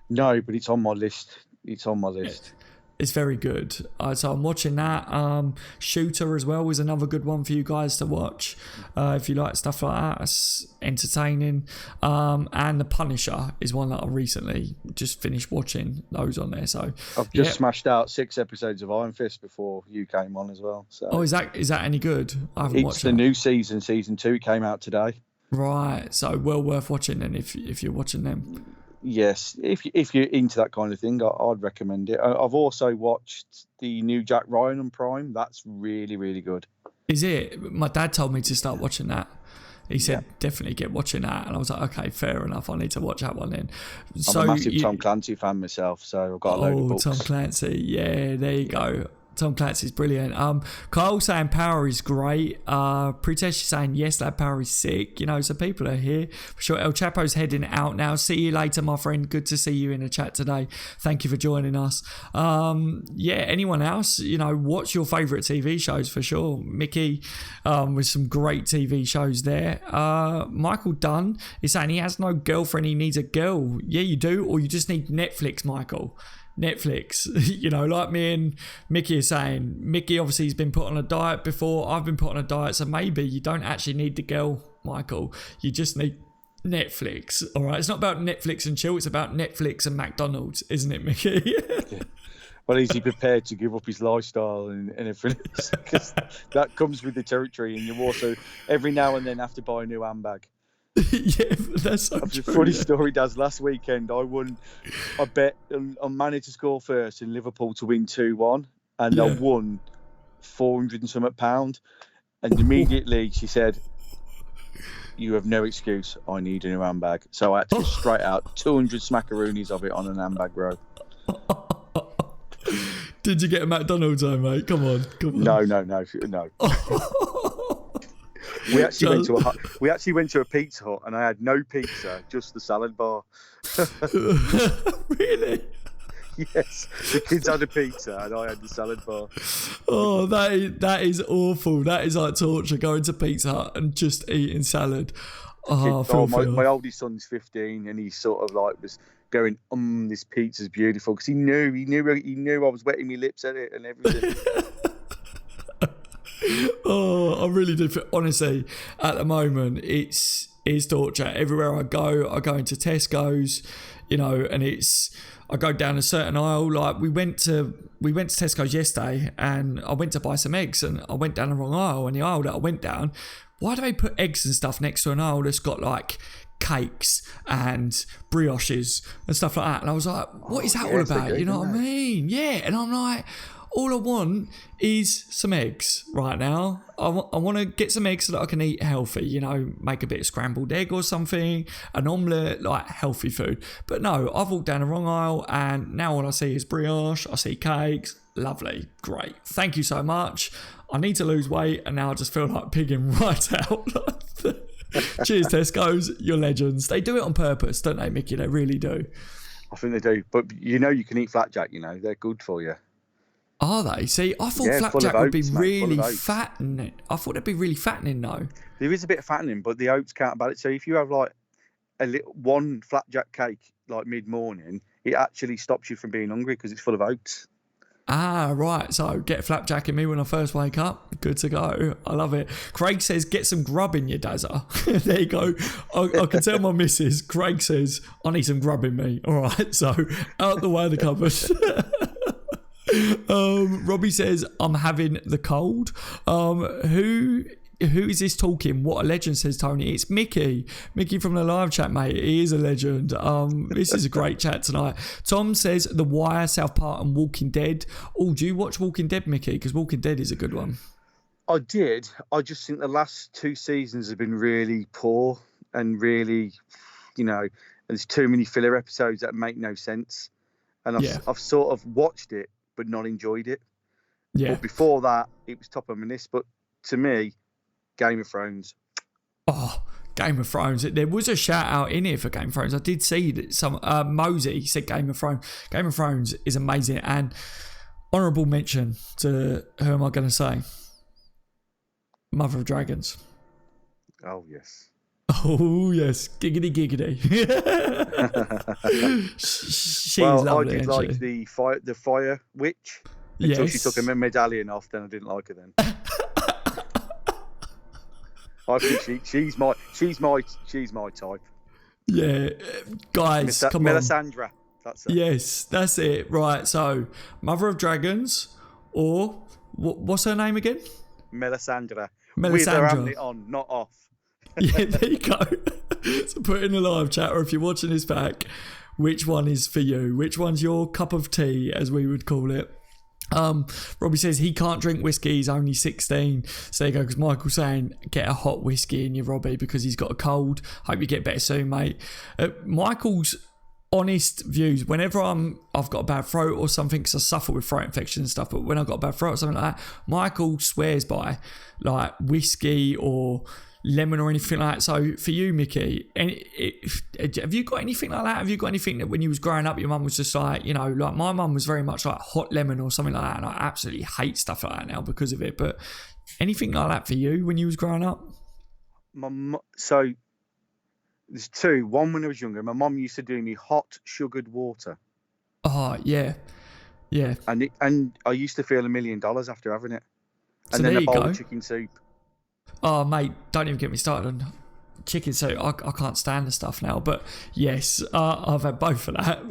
No, but it's on my list. It's on my list. It's very good. So I'm watching that. Shooter as well is another good one for you guys to watch. If you like stuff like that, it's entertaining. And The Punisher is one that I recently just finished watching those on there. So I've just smashed out 6 episodes of Iron Fist before you came on as well. So is that any good? I haven't watched it. It's the new season. Season 2 came out today. Right. So well worth watching then if you're watching them. Yes, if you're into that kind of thing, I'd recommend it. I've also watched the new Jack Ryan on Prime. That's really, really good. Is it? My dad told me to start watching that. He said, definitely get watching that. And I was like, okay, fair enough. I need to watch that one then. I'm a massive Tom Clancy fan myself, so I've got a load of books. Tom Clancy. Yeah, there you go. Tom Clancy's brilliant. Kyle saying Power is great. Pritesh is saying yes, lad, Power is sick. So people are here for sure. El Chapo's heading out now. See you later, my friend. Good to see you in the chat today. Thank you for joining us. Anyone else? What's your favourite TV shows for sure? Mickey, with some great TV shows there. Michael Dunn is saying he has no girlfriend. He needs a girl. Yeah, you do, or you just need Netflix, Michael. Netflix, like me and Mickey are saying. Mickey obviously has been put on a diet before. I've been put on a diet, so maybe you don't actually need the girl, Michael. You just need Netflix. All right, it's not about Netflix and chill. It's about Netflix and McDonald's, isn't it, Mickey? Yeah. Well, is he prepared to give up his lifestyle and everything? Because that comes with the territory, and you also every now and then have to buy a new handbag. Yeah, that's so true. Funny story, Daz. Last weekend, I bet on Mane to score first and Liverpool to win 2-1, and I won 400 and something pound. And immediately she said, "You have no excuse. I need a new handbag." So I had to straight out 200 smackaroonies of it on an handbag, bro. Did you get a McDonald's, mate? Come on. No. We actually went to a Pizza Hut, and I had no pizza, just the salad bar. Really? Yes, the kids had a pizza, and I had the salad bar. Oh, that is awful. That is like torture, going to Pizza Hut and just eating salad. My oldest son's 15, and he sort of like was going, this pizza's beautiful, because he knew I was wetting my lips at it and everything. Oh, I really do. Honestly, at the moment, it's torture. Everywhere I go into Tesco's, and I go down a certain aisle. Like we went to Tesco's yesterday, and I went to buy some eggs, and I went down the wrong aisle. And the aisle that I went down, why do they put eggs and stuff next to an aisle that's got like cakes and brioches and stuff like that? And I was like, what is that all about? You know what I mean? Yeah. And I'm like, all I want is some eggs right now. I want to get some eggs so that I can eat healthy, make a bit of scrambled egg or something, an omelette, like healthy food. But no, I've walked down the wrong aisle, and now all I see is brioche, I see cakes. Lovely, great. Thank you so much. I need to lose weight, and now I just feel like pigging right out. Cheers, Tesco's, you're legends. They do it on purpose, don't they, Mickey? They really do. I think they do. But you can eat flapjack, they're good for you. Are they? See, I thought flapjack would be really fattening. I thought it'd be really fattening, though. There is a bit of fattening, but the oats can't about it. So if you have like one flapjack cake like mid-morning, it actually stops you from being hungry because it's full of oats. Ah, right. So get a flapjack in me when I first wake up. Good to go. I love it. Craig says, get some grub in your dazza. There you go. I can tell my missus. Craig says, I need some grub in me. All right. So out the way of the cupboard. Robbie says, I'm having the cold. Who is this talking? What a legend, says Tony. It's Mickey from the live chat, mate. He is a legend. This is a great chat tonight. Tom says The Wire, South Park and Walking Dead. Do you watch Walking Dead, Mickey? Because Walking Dead is a good one. I did. I just think the last 2 seasons have been really poor, and really, there's too many filler episodes that make no sense. And I've sort of watched it but not enjoyed it. Yeah. But before that, it was top of my list. But to me, Game of Thrones. Oh, Game of Thrones. There was a shout out in here for Game of Thrones. I did see that some Mosey said Game of Thrones. Game of Thrones is amazing. And honourable mention to, who am I going to say? Mother of Dragons. Oh, yes. Oh, yes. Giggity, giggity. She's lovely, I did like the fire witch until she took a medallion off, then I didn't like her then. I think she's my type. Yeah. Guys, come on. Melisandre. That's it. Yes, that's it. Right, so Mother of Dragons, or what's her name again? Melisandre. With her hamlet on, not off. Yeah, there you go. So put in the live chat, or if you're watching this back, which one is for you? Which one's your cup of tea, as we would call it? Robbie says he can't drink whiskey, he's only 16. So there you go, because Michael's saying get a hot whiskey in you, Robbie, because he's got a cold. Hope you get better soon, mate. Michael's honest views, whenever I've got a bad throat or something, because I suffer with throat infection and stuff, but when I've got a bad throat or something like that, Michael swears by like whiskey or lemon or anything like that. So for you, Mickey, have you got anything like that? Have you got anything that when you was growing up, your mum was just like, like my mum was very much like hot lemon or something like that, and I absolutely hate stuff like that now because of it. But anything like that for you when you was growing up? So there's two. One, when I was younger, my mum used to do me hot sugared water. Oh yeah, yeah. And I used to feel $1 million after having it. And so then there a you bowl go. of chicken soup. Oh, mate, don't even get me started on chicken soup. I can't stand the stuff now. But yes, I've had both of that.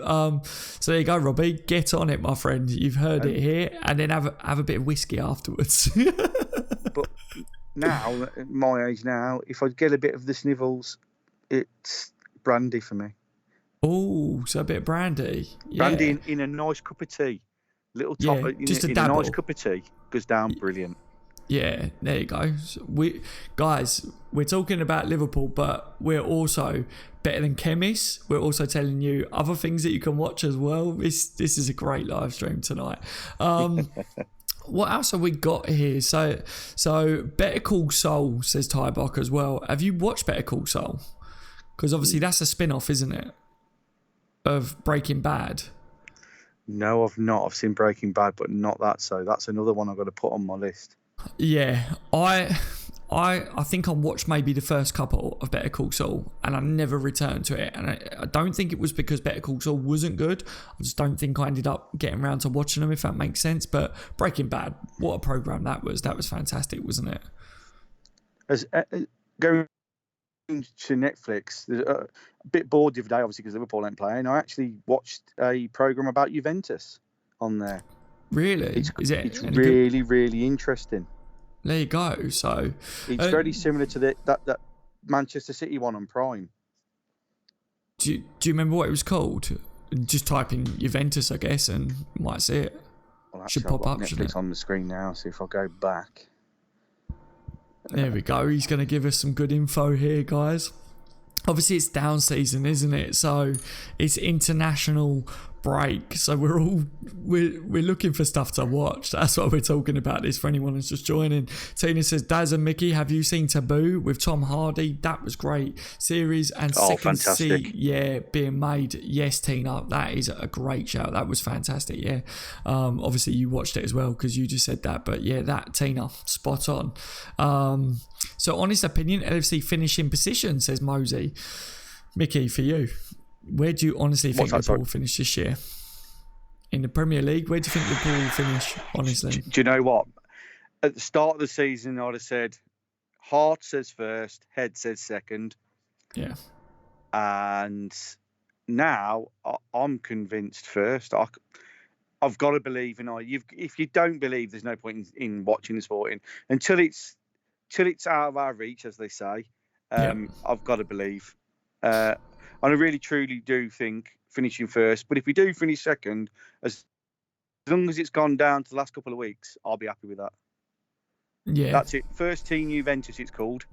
So there you go, Robbie. Get on it, my friend. You've heard it here. And then have a bit of whiskey afterwards. But now, at my age now, if I get a bit of the snivels, it's brandy for me. Oh, so a bit of brandy. Yeah. Brandy in a nice cup of tea. Little top just in a nice cup of tea. Goes down brilliant. Yeah, there you go. So we're talking about Liverpool, but we're also better than chemists. We're also telling you other things that you can watch as well. This is a great live stream tonight. What else have we got here? So Better Call Saul, says Ty Bock as well. Have you watched Better Call Saul? Because obviously that's a spin-off, isn't it, of Breaking Bad? No, I've not. I've seen Breaking Bad, but not that. So that's another one I've got to put on my list. Yeah, I think I watched maybe the first couple of Better Call Saul, and I never returned to it. And I don't think it was because Better Call Saul wasn't good. I just don't think I ended up getting around to watching them, if that makes sense. But Breaking Bad, what a program that was! That was fantastic, wasn't it? As going to Netflix, a bit bored the other day, obviously because Liverpool ain't playing. I actually watched a program about Juventus on there. Really? It's really, really interesting. There you go. So it's very similar to that Manchester City one on Prime. Do you remember what it was called? Just type in Juventus, I guess, and you might see it. Well, actually, should pop up. Netflix on the screen now. See if I go back. There we go. He's going to give us some good info here, guys. Obviously, it's down season, isn't it? So it's international break. So we're looking for stuff to watch. That's what we're talking about this for anyone who's just joining. Tina says, Daz and Mickey, have you seen Taboo with Tom Hardy? That was great. Series and second seat, being made. Yes, Tina, that is a great shout. That was fantastic. Yeah. Obviously you watched it as well because you just said that. But yeah, that Tina, spot on. So honest opinion, LFC finishing position, says Mosey. Mickey, for you, where do you honestly think Liverpool will finish this year? In the Premier League, where do you think Liverpool will finish, honestly? Do you know what? At the start of the season, I'd have said heart says first, head says second. Yeah. And now I'm convinced first. I've got to believe in if you don't believe, there's no point in watching the sporting until it's out of our reach, as they say. I've got to believe. And I really, truly do think finishing first. But if we do finish second, as long as it's gone down to the last couple of weeks, I'll be happy with that. Yeah. That's it. First Team Juventus, it's called.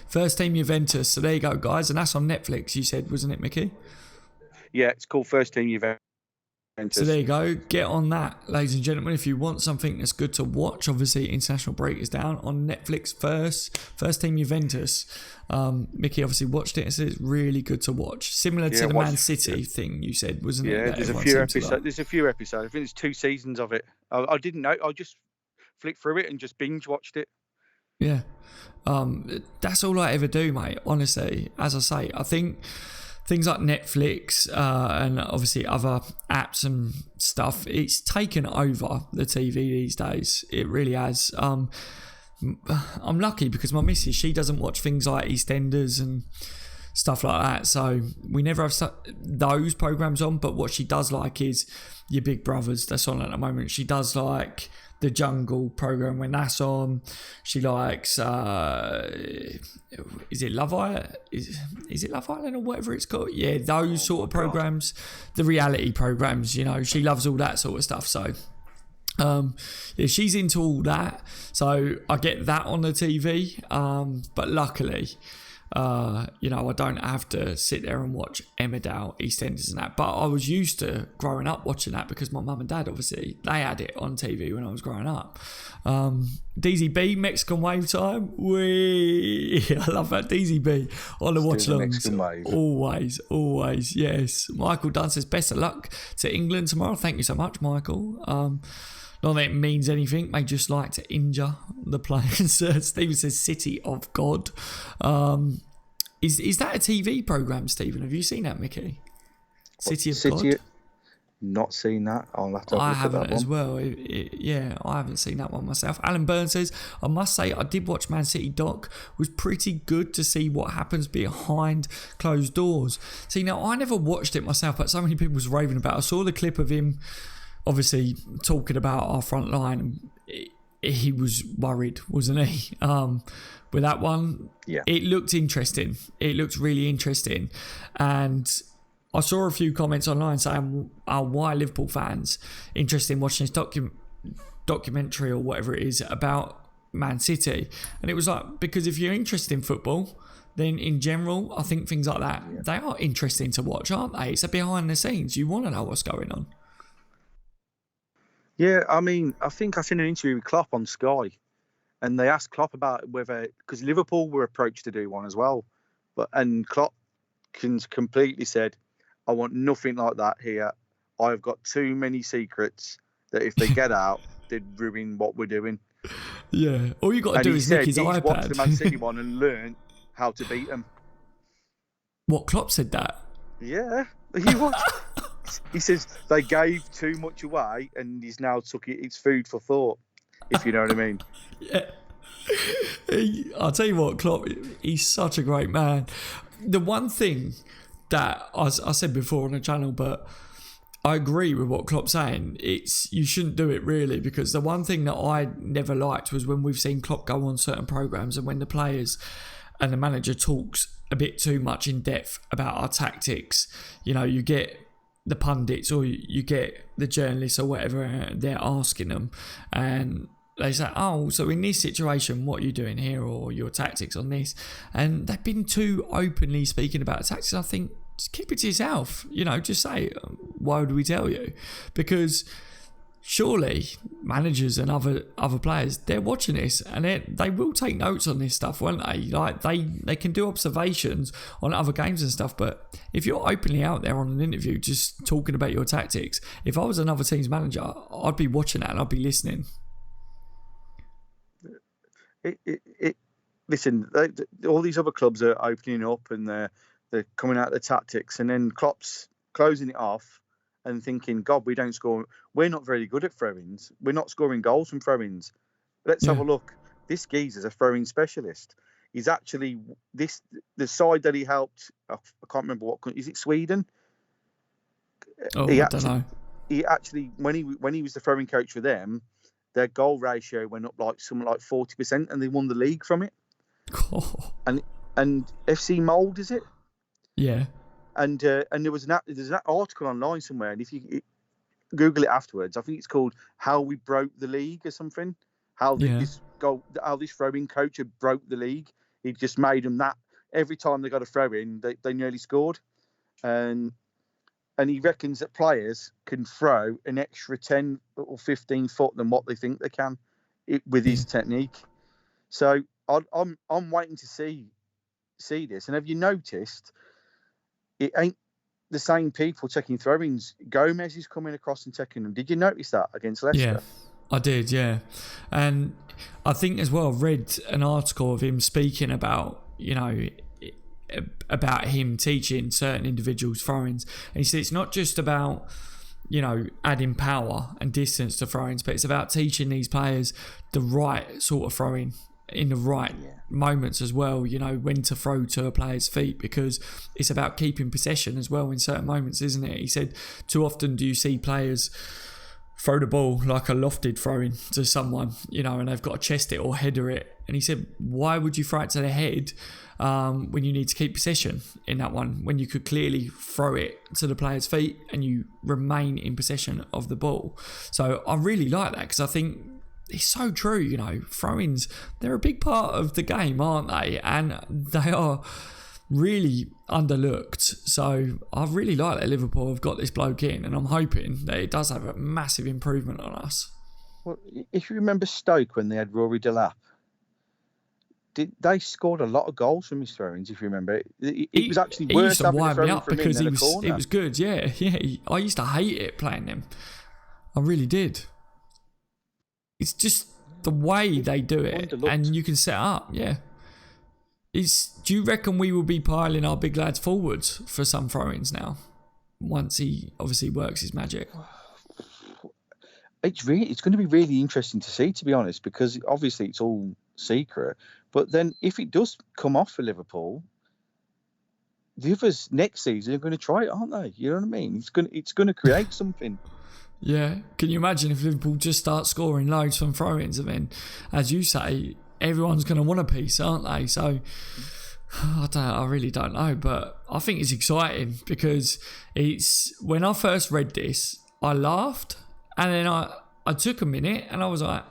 First Team Juventus. So there you go, guys. And that's on Netflix, you said, wasn't it, Mickey? Yeah, it's called First Team Juventus. So there you go. Get on that, ladies and gentlemen. If you want something that's good to watch, obviously international break is down on Netflix. First Team Juventus. Mickey obviously watched it and said it's really good to watch. Similar to the Man City thing you said, wasn't it? Yeah, there's a few episodes. There's a few episodes. I think there's 2 seasons of it. I didn't know. I just flicked through it and just binge watched it. Yeah. That's all I ever do, mate. Honestly, as I say, I think things like Netflix and obviously other apps and stuff, it's taken over the TV these days. It really has. I'm lucky because my missus, she doesn't watch things like EastEnders and stuff like that. So we never have those programs on. But what she does like is Your Big Brothers. That's on at the moment. She does like the Jungle program when that's on. She likes is it Love Island? Is it Love Island or whatever it's called? Yeah, those sort of programs, the reality programs. You know, she loves all that sort of stuff. So yeah, she's into all that. So I get that on the TV. But luckily, you know, I don't have to sit there and watch Emmerdale, EastEnders and that. But I was used to growing up watching that because my mum and dad, obviously, they had it on TV when I was growing up. DZB, Mexican Wave time. I love that DZB on the watch longs. Always, yes. Michael Dunn says, best of luck to England tomorrow. Thank you so much, Michael. Not that it means anything, may just like to injure the players. Stephen says City of God. Is that a TV programme, Stephen? Have you seen that, Mickey? City of God? Not seen that. I'll have to have a look at that one. I haven't as well. Yeah, I haven't seen that one myself. Alan Byrne says, I must say, I did watch Man City doc. It was pretty good to see what happens behind closed doors. See, now, I never watched it myself, but so many people was raving about it. I saw the clip of him obviously talking about our front line. He was worried, wasn't he? With that one, yeah, it looked interesting. It looked really interesting, and I saw a few comments online saying, "Why Liverpool fans interested in watching this documentary or whatever it is about Man City?" And it was like, because if you're interested in football, then in general, I think things like that, they are interesting to watch, aren't they? It's a behind the scenes. You want to know what's going on. Yeah, I mean, I think I seen an interview with Klopp on Sky, and they asked Klopp about whether, because Liverpool were approached to do one as well, and Klopp completely said, I want nothing like that here. I've got too many secrets that if they get out, they'd ruin what we're doing. Yeah. All you got to And do he is nick said his he's iPad. watched the Man City one and learned how to beat them. What, Klopp said that? Yeah, he watched. He says they gave too much away, and he's now took it. It's food for thought, if you know what I mean. Yeah. I'll tell you what, Klopp, he's such a great man. The one thing that I said before on the channel, but I agree with what Klopp's saying. It's you shouldn't do it really, because the one thing that I never liked was when we've seen Klopp go on certain programs and when the players and the manager talks a bit too much in depth about our tactics. You know, you get the pundits or you get the journalists or whatever, they're asking them and they say, oh, so in this situation, what are you doing here, or your tactics on this? And they've been too openly speaking about tactics. I think just keep it to yourself. You know, just say, why would we tell you? Because surely managers and other players, they're watching this and they will take notes on this stuff, won't they? Like they can do observations on other games and stuff. But if you're openly out there on an interview just talking about your tactics, if I was another team's manager, I'd be watching that and I'd be listening. Listen, all these other clubs are opening up and they're coming out of the tactics, and then Klopp's closing it off and thinking, God, we don't score. We're not very good at throw-ins. We're not scoring goals from throw-ins. Let's have a look. This geezer's a throw-in specialist. He's actually the side that he helped. I can't remember what country. Is it Sweden? Oh, I don't know. He actually, when he was the throwing coach for them, their goal ratio went up like something like 40%, and they won the league from it. Oh. And FC Mold, is it? Yeah. And there's an article online somewhere, and if you Google it afterwards, I think it's called "How We Broke the League" or something. How this throwing coach had broke the league. He just made them that every time they got a throw in, they nearly scored. And he reckons that players can throw an extra 10 or 15 foot than what they think they can with his technique. So I'm waiting to see this. And have you noticed it ain't the same people taking throw-ins? Gomez is coming across and taking them. Did you notice that against Leicester? Yeah, I did, yeah. And I think as well, I've read an article of him speaking about, you know, about him teaching certain individuals throw-ins. And he said it's not just about, you know, adding power and distance to throw-ins, but it's about teaching these players the right sort of throw-in in the right moments as well, you know, when to throw to a player's feet, because it's about keeping possession as well in certain moments, isn't it? He said too often do you see players throw the ball like a lofted throw-in to someone, you know, and they've got to chest it or header it. And he said, why would you throw it to the head when you need to keep possession in that one, when you could clearly throw it to the player's feet and you remain in possession of the ball? So I really like that, because I think it's so true, you know, throw-ins, they're a big part of the game, aren't they? And they are really underlooked. So I really like that Liverpool have got this bloke in, and I'm hoping that it does have a massive improvement on us. Well, if you remember Stoke when they had Rory Delap, they scored a lot of goals from his throw-ins, if you remember. It was actually worse having a throw-in from him than a corner. It was good, yeah. I used to hate it playing them. I really did. It's just the way they do it, and you can set up, yeah. Do you reckon we will be piling our big lads forwards for some throw-ins now, once he obviously works his magic? It's going to be really interesting to see, to be honest, because obviously it's all secret. But then if it does come off for Liverpool, the others next season are going to try it, aren't they? You know what I mean? It's going to create something. Yeah. Can you imagine if Liverpool just start scoring loads from throw-ins, and then, as you say, everyone's going to want a piece, aren't they? So I really don't know, but I think it's exciting, because when I first read this, I laughed, and then I took a minute and I was like,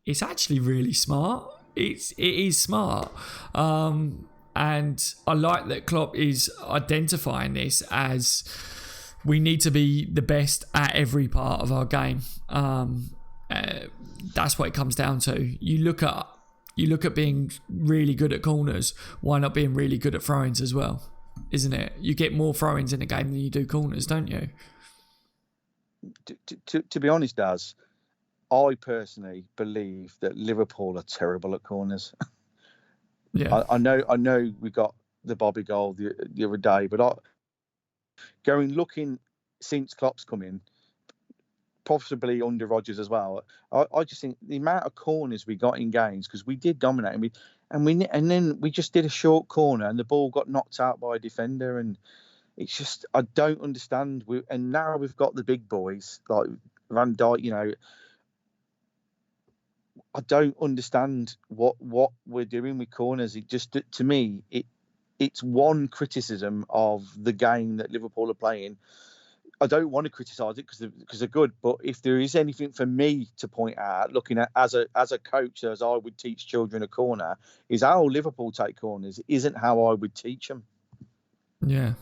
it's actually really smart. It is smart. And I like that Klopp is identifying this as we need to be the best at every part of our game. That's what it comes down to. You look at being really good at corners. Why not being really good at throw-ins as well? Isn't it? You get more throw-ins in a game than you do corners, don't you? To be honest, Daz, I personally believe that Liverpool are terrible at corners. Yeah. I know we got the Bobby goal the other day, but looking since Klopp's come in, possibly under Rodgers as well. I just think the amount of corners we got in games, because we did dominate, and then we just did a short corner and the ball got knocked out by a defender, and it's just, I don't understand. And now we've got the big boys like Van Dijk. I don't understand what we're doing with corners. It just, to me, it's one criticism of the game that Liverpool are playing. I don't want to criticise it because they're good, but if there is anything for me to point out, looking at as a coach, as I would teach children a corner, is how Liverpool take corners isn't how I would teach them. Yeah.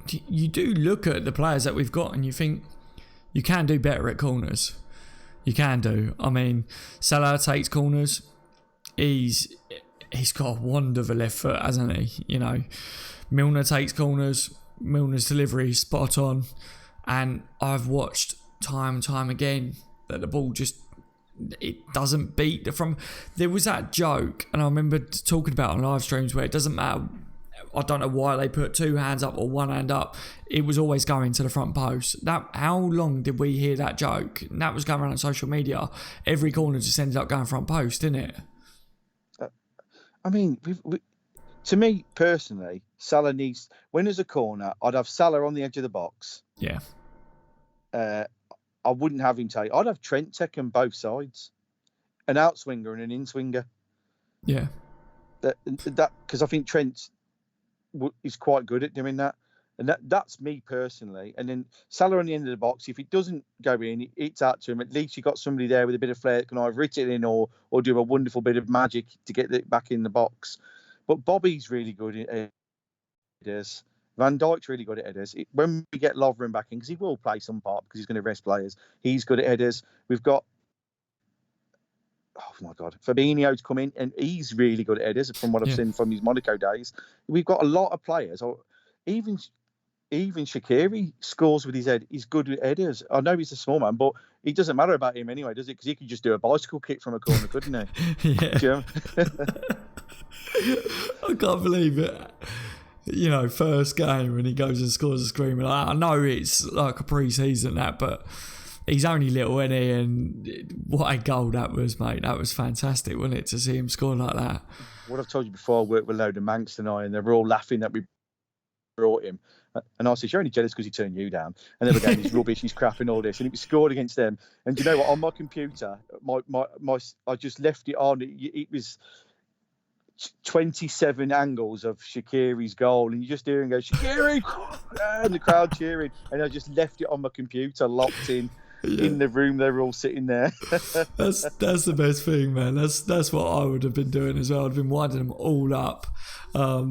You do look at the players that we've got and you think you can do better at corners. You can do. I mean, Salah takes corners. He's got a wand of a left foot, hasn't he? Milner takes corners. Milner's delivery is spot on. And I've watched time and time again that the ball just, it doesn't beat from. There was that joke, and I remember talking about on live streams where it doesn't matter. I don't know why they put two hands up or one hand up. It was always going to the front post. How long did we hear that joke? And that was going around on social media. Every corner just ended up going front post, didn't it? I mean, to me personally, Salah needs, when there's a corner, I'd have Salah on the edge of the box. Yeah. I wouldn't have him take. I'd have Trent taking both sides, an outswinger and an in-swinger. Yeah. That because I think Trent is quite good at doing that, and that's me personally. And then Salah on the end of the box, if it doesn't go in, it's out to him. At least you got somebody there with a bit of flair that can either hit it in or do a wonderful bit of magic to get it back in the box. But Bobby's really good at headers. Van Dijk's really good at headers. When we get Lovren back in, because he will play some part because he's going to rest players, he's good at headers. We've got, oh my God, Fabinho's come in and he's really good at headers from what I've seen from his Monaco days. We've got a lot of players. Even Shaqiri scores with his head. He's good at headers. I know he's a small man, but it doesn't matter about him anyway, does it? Because he could just do a bicycle kick from a corner, couldn't he? Yeah. I can't believe it. First game and he goes and scores a screamer. I know it's like a pre-season but he's only little, isn't he? And what a goal that was, mate. That was fantastic, wasn't it, to see him score like that? What I've told you before, I worked with a load of Manx tonight and they were all laughing that we brought him. And I said, you're only jealous because he turned you down. And they were going, he's rubbish, he's crap and all this. And it was scored against them. And do you know what? On my computer, I just left it on. It was 27 angles of Shaqiri's goal, and you just hear him go, Shaqiri! And the crowd cheering. And I just left it on my computer, locked in the room. They were all sitting there. That's the best thing, man. That's what I would have been doing as well. I'd been winding them all up. I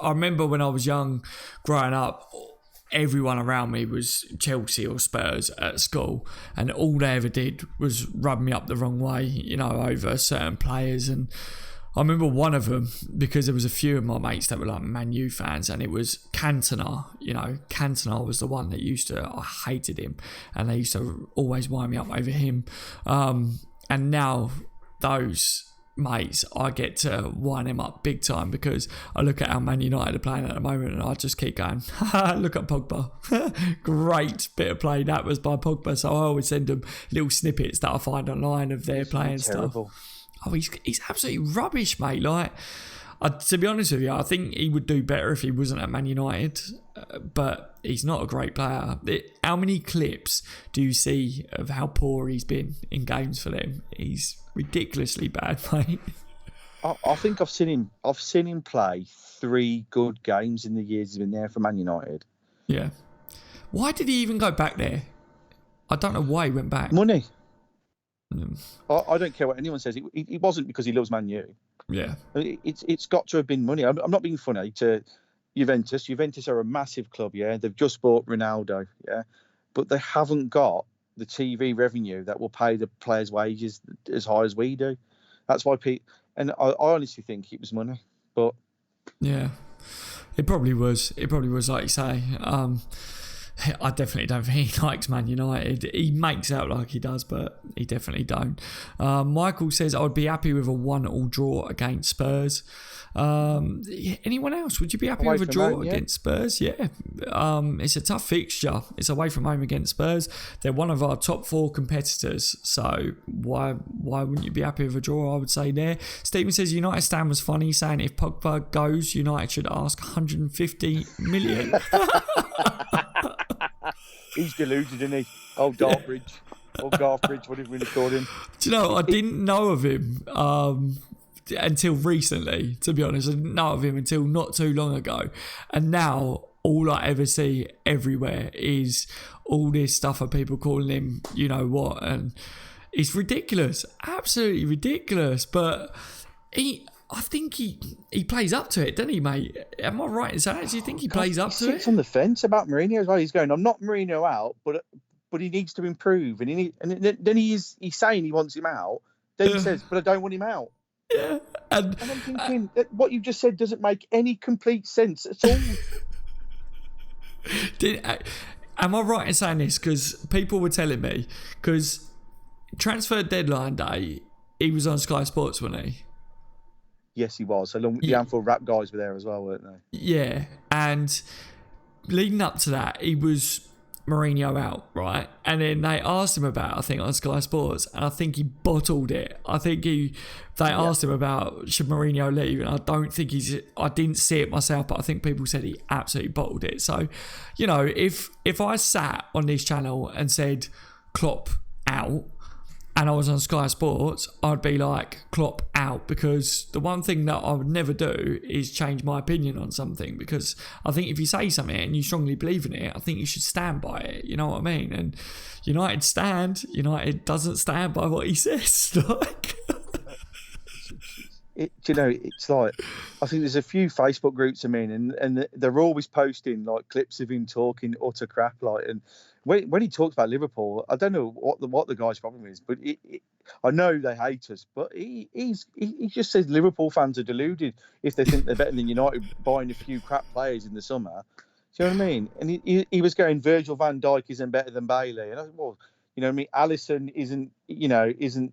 remember when I was young, growing up, everyone around me was Chelsea or Spurs at school, and all they ever did was rub me up the wrong way, over certain players. And I remember one of them, because there was a few of my mates that were like Man U fans, and it was Cantona. Cantona was the one that I hated him, and they used to always wind me up over him. And now those mates, I get to wind them up big time, because I look at how Man United are playing at the moment and I just keep going, look at Pogba. Great bit of play that was by Pogba. So I always send them little snippets that I find online of their playing stuff. Oh, he's absolutely rubbish, mate. To be honest with you, I think he would do better if he wasn't at Man United, but he's not a great player. How many clips do you see of how poor he's been in games for them? He's ridiculously bad, mate. I think I've seen him play 3 good games in the years he's been there for Man United. Yeah. Why did he even go back there? I don't know why he went back. Money. I don't care what anyone says. It wasn't because he loves Man U. Yeah. It's got to have been money. I'm not being funny to Juventus. Juventus are a massive club, yeah. They've just bought Ronaldo, yeah. But they haven't got the TV revenue that will pay the players' wages as high as we do. That's why and I honestly think it was money. But yeah, it probably was. It probably was, like you say. I definitely don't think he likes Man United. He makes out like he does, but he definitely don't. Michael says, I would be happy with a 1-1 draw against Spurs. Anyone else? Would you be happy with a draw against Spurs? Yeah. It's a tough fixture. It's away from home against Spurs. They're one of our top 4 competitors. So why wouldn't you be happy with a draw? I would say there. Stephen says, United stand was funny, saying if Pogba goes, United should ask 150 million. He's deluded, isn't he? Oh, Garthbridge. Or Garthbridge, whatever we called him. Do you know, I didn't know of him until recently, to be honest. I didn't know of him until not too long ago. And now, all I ever see everywhere is all this stuff of people calling him, you know what, and it's ridiculous. Absolutely ridiculous. But I think he plays up to it, doesn't he, mate? Am I right in saying that? Do you think he plays up to it? He sits on the fence about Mourinho as well. He's going, I'm not Mourinho out, but he needs to improve. And then he's saying he wants him out. Then he says, but I don't want him out. Yeah. And I'm thinking, what you just said doesn't make any complete sense at all. Am I right in saying this? Because people were telling me, because transfer deadline day, he was on Sky Sports, wasn't he? Yes, he was. Along with the Anfield rap guys were there as well, weren't they? Yeah, and leading up to that, he was Mourinho out, right? And then they asked him about, I think, on Sky Sports, and I think he bottled it. I think they asked him about, should Mourinho leave? And I don't think I didn't see it myself, but I think people said he absolutely bottled it. So, you know, if I sat on this channel and said Klopp out, and I was on Sky Sports, I'd be like, Klopp out, because the one thing that I would never do is change my opinion on something, because I think if you say something and you strongly believe in it, I think you should stand by it, you know what I mean? And United doesn't stand by what he says. Like, it's like, I think there's a few Facebook groups I'm in, and they're always posting like clips of him talking utter crap, like, and when he talks about Liverpool, I don't know what the guy's problem is, but I know they hate us, but he just says Liverpool fans are deluded if they think they're better than United buying a few crap players in the summer. Do you know what I mean? And he was going, Virgil van Dijk isn't better than Bailey, and I said, well, you know what I mean? Alisson isn't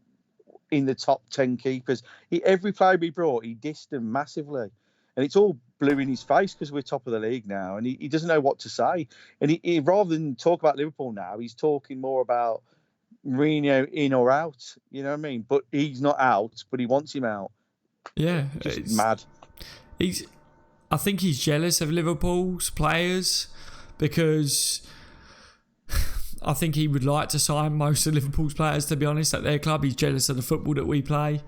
in the top 10 keepers. Every player he brought, he dissed them massively. And it's all blue in his face because we're top of the league now. And he doesn't know what to say. And he rather than talk about Liverpool now, he's talking more about Mourinho in or out. You know what I mean? But he's not out, but he wants him out. Yeah. It's mad. I think he's jealous of Liverpool's players, because I think he would like to sign most of Liverpool's players, to be honest, at their club. He's jealous of the football that we play.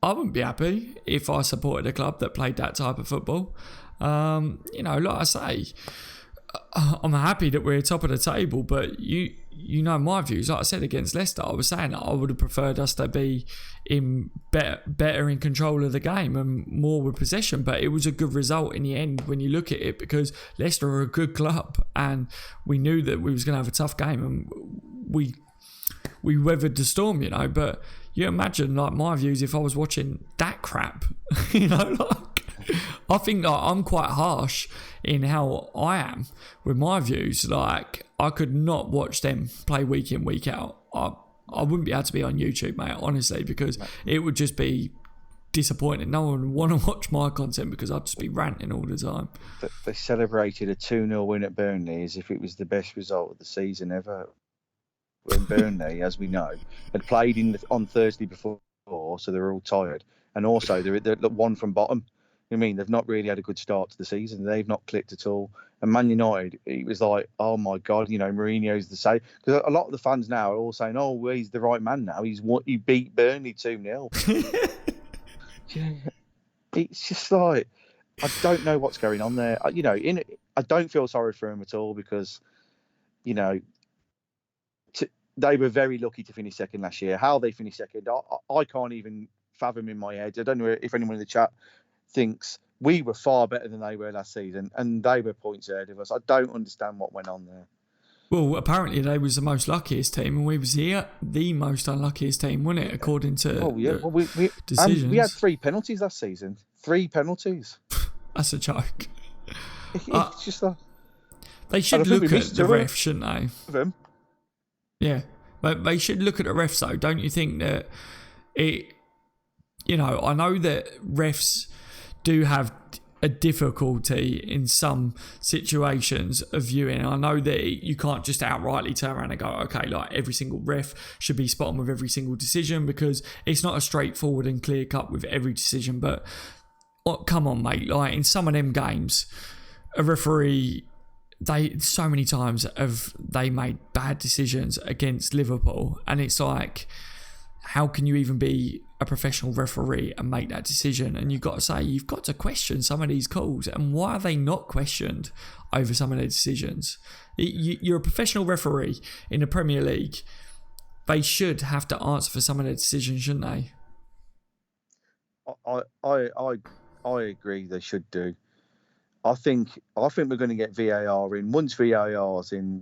I wouldn't be happy if I supported a club that played that type of football. Like I say, I'm happy that we're top of the table, but you know my views. Like I said against Leicester, I was saying that I would have preferred us to be in better in control of the game and more with possession, but it was a good result in the end when you look at it, because Leicester are a good club and we knew that we was going to have a tough game, and we weathered the storm, you know. But you imagine, like, my views if I was watching that crap, you know, like, I think that I'm quite harsh in how I am with my views. Like, I could not watch them play week in, week out. I wouldn't be able to be on YouTube, mate, honestly, because it would just be disappointing. No one would want to watch my content because I'd just be ranting all the time. They celebrated a 2-0 win at Burnley as if it was the best result of the season ever. When Burnley, as we know, had played on Thursday before, so they were all tired. And also, they're one from bottom. I mean, they've not really had a good start to the season. They've not clicked at all. And Man United, it was like, oh my God, you know, Mourinho's the same. Because a lot of the fans now are all saying, oh, well, he's the right man now. He beat Burnley 2-0. It's just like, I don't know what's going on there. I don't feel sorry for him at all, because, you know, they were very lucky to finish second last year. How they finished second, I can't even fathom in my head. I don't know if anyone in the chat thinks we were far better than they were last season, and they were points ahead of us. I don't understand what went on there. Well, apparently they was the most luckiest team, and we was the most unluckiest team, wasn't it? According to decisions. We had 3 penalties last season. 3 penalties. That's a joke. It's just like... They should look at the refs, shouldn't they? Them. Yeah, but they should look at the refs though. Don't you think that it? I know that refs do have a difficulty in some situations of viewing. I know that you can't just outrightly turn around and go, okay, like every single ref should be spot on with every single decision, because it's not as straightforward and clear cut with every decision. But come on, mate, like in some of them games, a referee, so many times have they made bad decisions against Liverpool, and it's like, how can you even be a professional referee and make that decision? And you've got to question some of these calls, and why are they not questioned over some of their decisions? You're a professional referee in the Premier League. They should have to answer for some of their decisions, shouldn't they? I agree. They should do. I think we're going to get VAR in. Once VAR's in,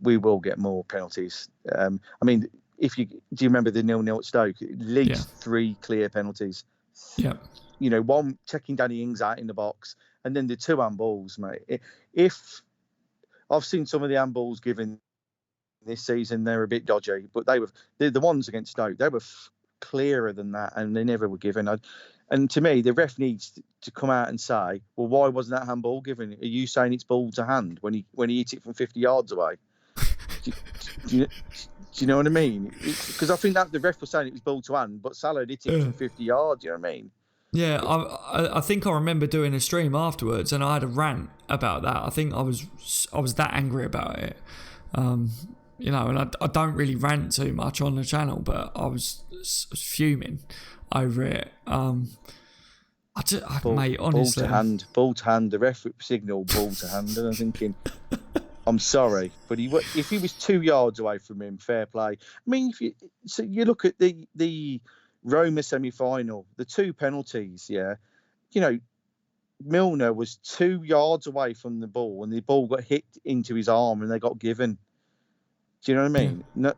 we will get more penalties. I mean, do you remember the 0-0 at Stoke? At least 3 clear penalties. Yeah. One checking Danny Ings out in the box, and then the 2 handballs, mate. If I've seen some of the handballs given this season, they're a bit dodgy, but they're the ones against Stoke. They were clearer than that, and they never were given. And to me, the ref needs to come out and say, well, why wasn't that handball given? Are you saying it's ball to hand when he hit it from 50 yards away? Do you know what I mean? Because I think that the ref was saying it was ball to hand, but Salah hit it from 50 yards. You know what I mean? Yeah, I think I remember doing a stream afterwards, and I had a rant about that. I think I was that angry about it. And I don't really rant too much on the channel, but I was fuming over it. Mate, honestly, ball to hand. The ref signal ball to hand, and I'm thinking, I'm sorry, but if he was 2 yards away from him, fair play. I mean, you look at the Roma semi-final, the 2 penalties, Milner was 2 yards away from the ball, and the ball got hit into his arm, and they got given. Do you know what I mean? No,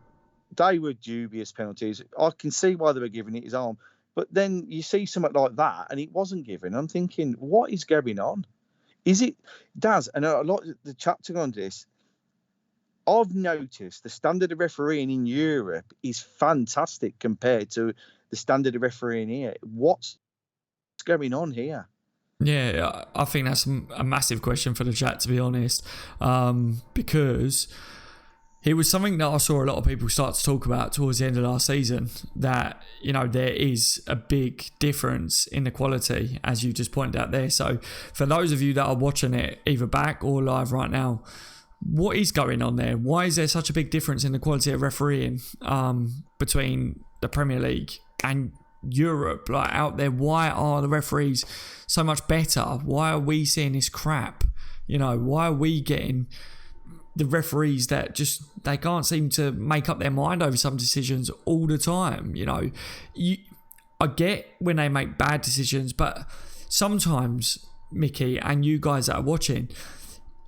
they were dubious penalties. I can see why they were giving it his arm, but then you see something like that, and it wasn't given. I'm thinking, what is going on? Is it Daz? And a lot of the chapter on this, I've noticed the standard of refereeing in Europe is fantastic compared to the standard of refereeing here. What's going on here? Yeah, I think that's a massive question for the chat, to be honest, because it was something that I saw a lot of people start to talk about towards the end of last season, that, there is a big difference in the quality, as you just pointed out there. So for those of you that are watching it either back or live right now, what is going on there? Why is there such a big difference in the quality of refereeing between the Premier League and Europe, like out there? Why are the referees so much better? Why are we seeing this crap? Why are we getting the referees that just, they can't seem to make up their mind over some decisions all the time? I get when they make bad decisions, but sometimes, Mickey, and you guys that are watching,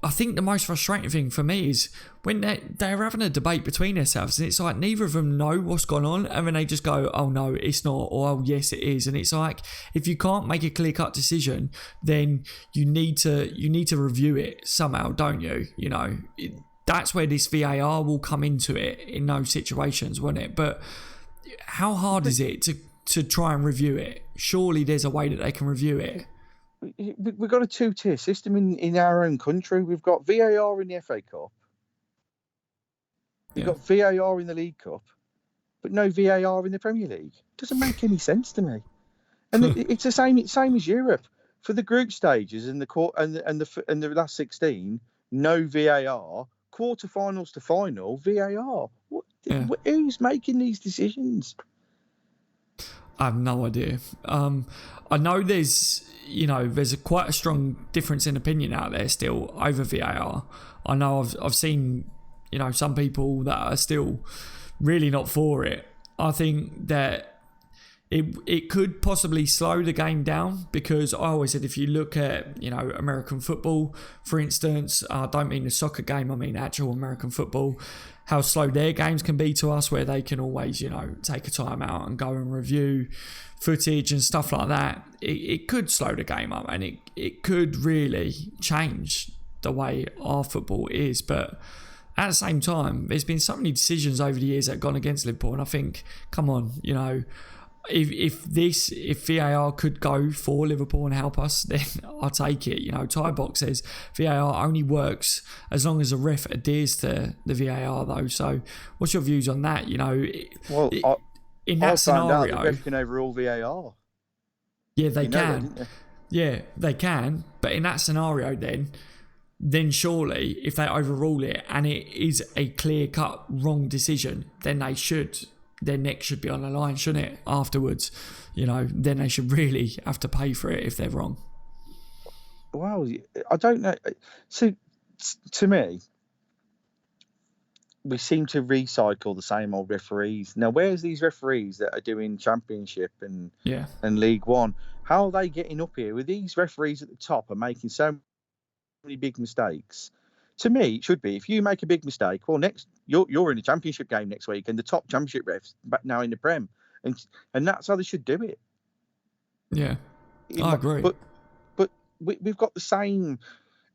I think the most frustrating thing for me is when they're having a debate between themselves, and it's like neither of them know what's gone on, and then they just go, oh no, it's not, or oh yes it is. And it's like, if you can't make a clear-cut decision, then you need to review it somehow, don't you? That's where this VAR will come into it in those situations, won't it? But how hard is it to try and review it? Surely there's a way that they can review it. We've got a 2-tier system in our own country. We've got VAR in the FA Cup. We've got VAR in the League Cup, but no VAR in the Premier League. Doesn't make any sense to me. And it's the same as Europe. For the group stages and the last 16, no VAR. Quarterfinals to final, VAR. Who's making these decisions? I have no idea. I know there's quite a strong difference in opinion out there still over VAR. I know I've seen, some people that are still really not for it. I think that it could possibly slow the game down, because I always said, if you look at, American football, for instance, I don't mean the soccer game, I mean actual American football, how slow their games can be to us, where they can always, take a time out and go and review footage and stuff like that. It could slow the game up, and it could really change the way our football is. But at the same time, there's been so many decisions over the years that have gone against Liverpool, and I think, come on, you know, if VAR could go for Liverpool and help us, then I'll take it. You know, Ty Box says VAR only works as long as the ref adheres to the VAR, though. So, what's your views on that? You know, in that scenario, the ref can overrule VAR. Yeah, they can. Yeah, they can. But in that scenario, then surely, if they overrule it and it is a clear-cut wrong decision, then their neck should be on the line, shouldn't it? Afterwards, you know, then they should really have to pay for it if they're wrong. Well, I don't know. So, to me, we seem to recycle the same old referees. Now, where's these referees that are doing Championship and League One? How are they getting up here? With these referees at the top are making so many big mistakes. To me, it should be, if you make a big mistake, well, next you're in a Championship game next week, and the top Championship refs back now in the Prem, and that's how they should do it. Yeah, I agree. But we've got the same,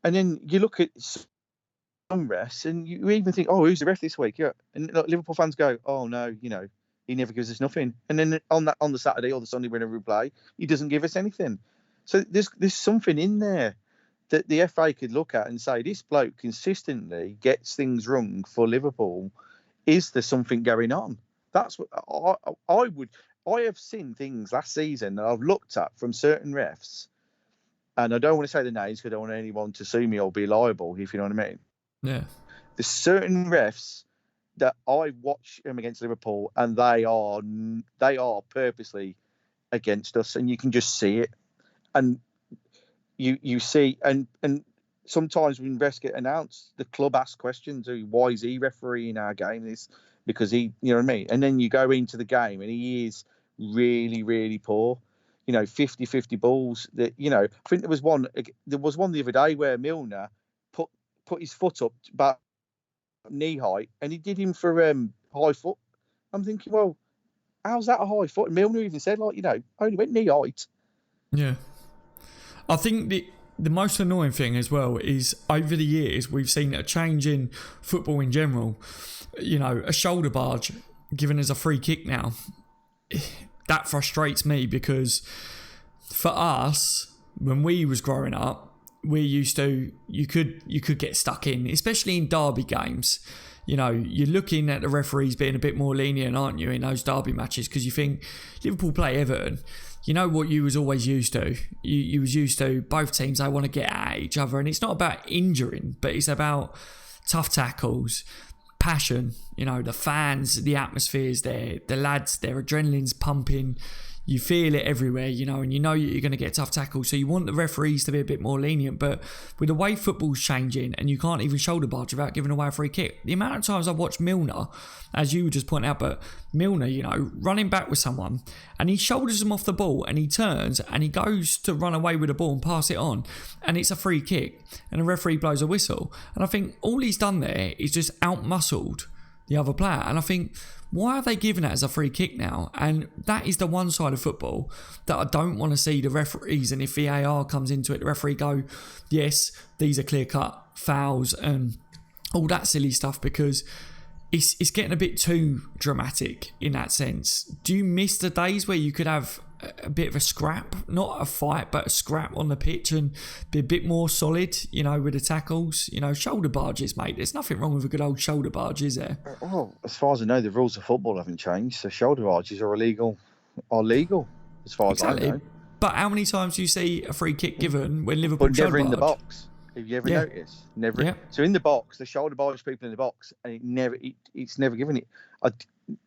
and then you look at some refs, and you even think, oh, who's the ref this week? Yeah, and Liverpool fans go, oh no, you know, he never gives us nothing. And then on the Saturday or the Sunday whenever we play, he doesn't give us anything. So there's something in there that the FA could look at and say, this bloke consistently gets things wrong for Liverpool. Is there something going on? That's what I have seen things last season that I've looked at from certain refs, and I don't want to say the names because I don't want anyone to sue me or be liable, if you know what I mean. Yeah. There's certain refs that I watch them against Liverpool, and they are purposely against us, and you can just see it. And you see, and sometimes when refs get announced, the club asks questions: why is he refereeing our game? This because he, you know what I mean? And then you go into the game, and he is really, really poor. You know, 50-50 balls. That, you know, I think there was one the other day where Milner put his foot up about knee height, and he did him for high foot. I'm thinking, well, how's that a high foot? And Milner even said, like, you know, only went knee height. Yeah. I think the most annoying thing as well is over the years we've seen a change in football in general. You know, a shoulder barge given as a free kick now. That frustrates me because for us, when we was growing up, we used to, you could get stuck in, especially in derby games. You know, you're looking at the referees being a bit more lenient, aren't you, in those derby matches? Because you think, Liverpool play Everton. You know what you was always used to? You was used to both teams, they want to get at each other. And it's not about injuring, but it's about tough tackles, passion. You know, the fans, the atmosphere's there, the lads, their adrenaline's pumping. You feel it everywhere, you know, and you know you're going to get tough tackles. So you want the referees to be a bit more lenient. But with the way football's changing and you can't even shoulder barge without giving away a free kick, the amount of times I've watched Milner, as you just point out, but Milner, you know, running back with someone and he shoulders him off the ball and he turns and he goes to run away with the ball and pass it on and it's a free kick and the referee blows a whistle. And I think all he's done there is just out-muscled the other player. And I think, why are they giving it as a free kick now? And that is the one side of football that I don't want to see the referees, and if VAR comes into it, the referee go, yes, these are clear-cut fouls and all that silly stuff, because it's getting a bit too dramatic in that sense. Do you miss the days where you could have a bit of a scrap, not a fight, but a scrap on the pitch and be a bit more solid, you know, with the tackles? You know, shoulder barges, mate. There's nothing wrong with a good old shoulder barge, is there? Well, as far as I know, the rules of football haven't changed, so shoulder barges are legal, as far as I know. But how many times do you see a free kick given when Liverpool but never in the box? Have you ever noticed? Never. Yeah. So in the box, the shoulder barge people in the box, and it's never given it.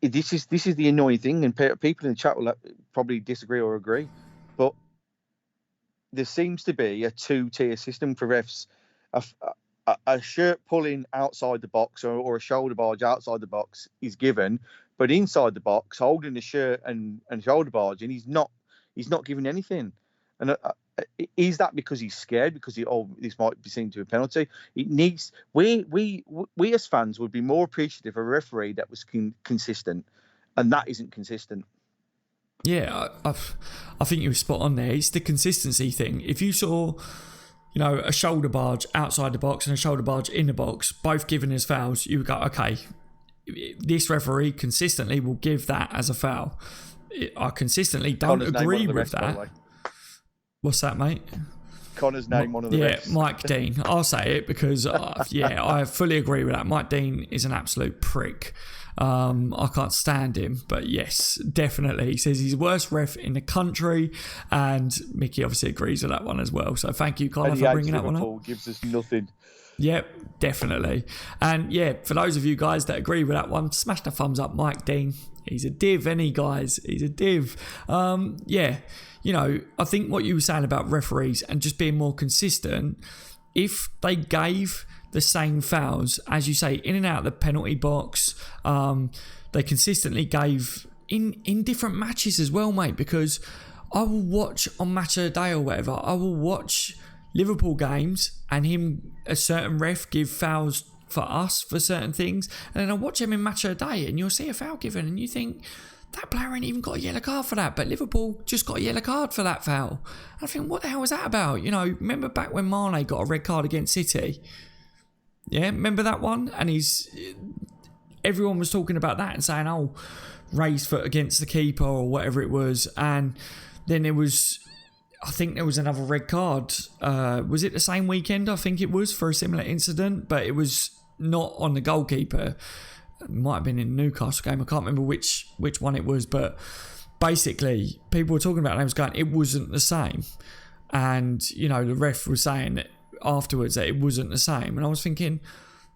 This is the annoying thing, and people in the chat will probably disagree or agree, but there seems to be a two-tier system for refs. A shirt pulling outside the box or a shoulder barge outside the box is given, but inside the box, holding the shirt and shoulder barge, and he's not giving anything. And is that because he's scared? Because this might be seen to a penalty? It needs. We as fans would be more appreciative of a referee that was consistent, and that isn't consistent. Yeah, I think you were spot on there. It's the consistency thing. If you saw, a shoulder barge outside the box and a shoulder barge in the box, both given as fouls, you would go, okay, this referee consistently will give that as a foul. I consistently don't agree with that. What's that, mate? Connor's name, one of the refs. Mike Dean. I'll say it because, I fully agree with that. Mike Dean is an absolute prick. I can't stand him, but yes, definitely. He says he's the worst ref in the country, and Mickey obviously agrees with that one as well. So thank you, Connor, for bringing that one up. Gives us nothing. Yep, definitely. And yeah, for those of you guys that agree with that one, smash the thumbs up. Mike Dean, he's a div, any guys? He's a div. I think what you were saying about referees and just being more consistent, if they gave the same fouls, as you say, in and out of the penalty box, they consistently gave in different matches as well, mate, because I will watch on Match of the Day or whatever, I will watch Liverpool games and a certain ref give fouls for us for certain things, and then I watch him in Match of the Day and you'll see a foul given and you think, that player ain't even got a yellow card for that, but Liverpool just got a yellow card for that foul. I think, what the hell was that about? Remember back when Mane got a red card against City? Yeah, remember that one? And everyone was talking about that and saying, oh, raised foot against the keeper or whatever it was. And then I think there was another red card. Was it the same weekend? I think it was, for a similar incident, but it was not on the goalkeeper. It might have been in the Newcastle game. I can't remember which one it was, but basically people were talking about it and I was going, it wasn't the same. And, the ref was saying that afterwards that it wasn't the same. And I was thinking,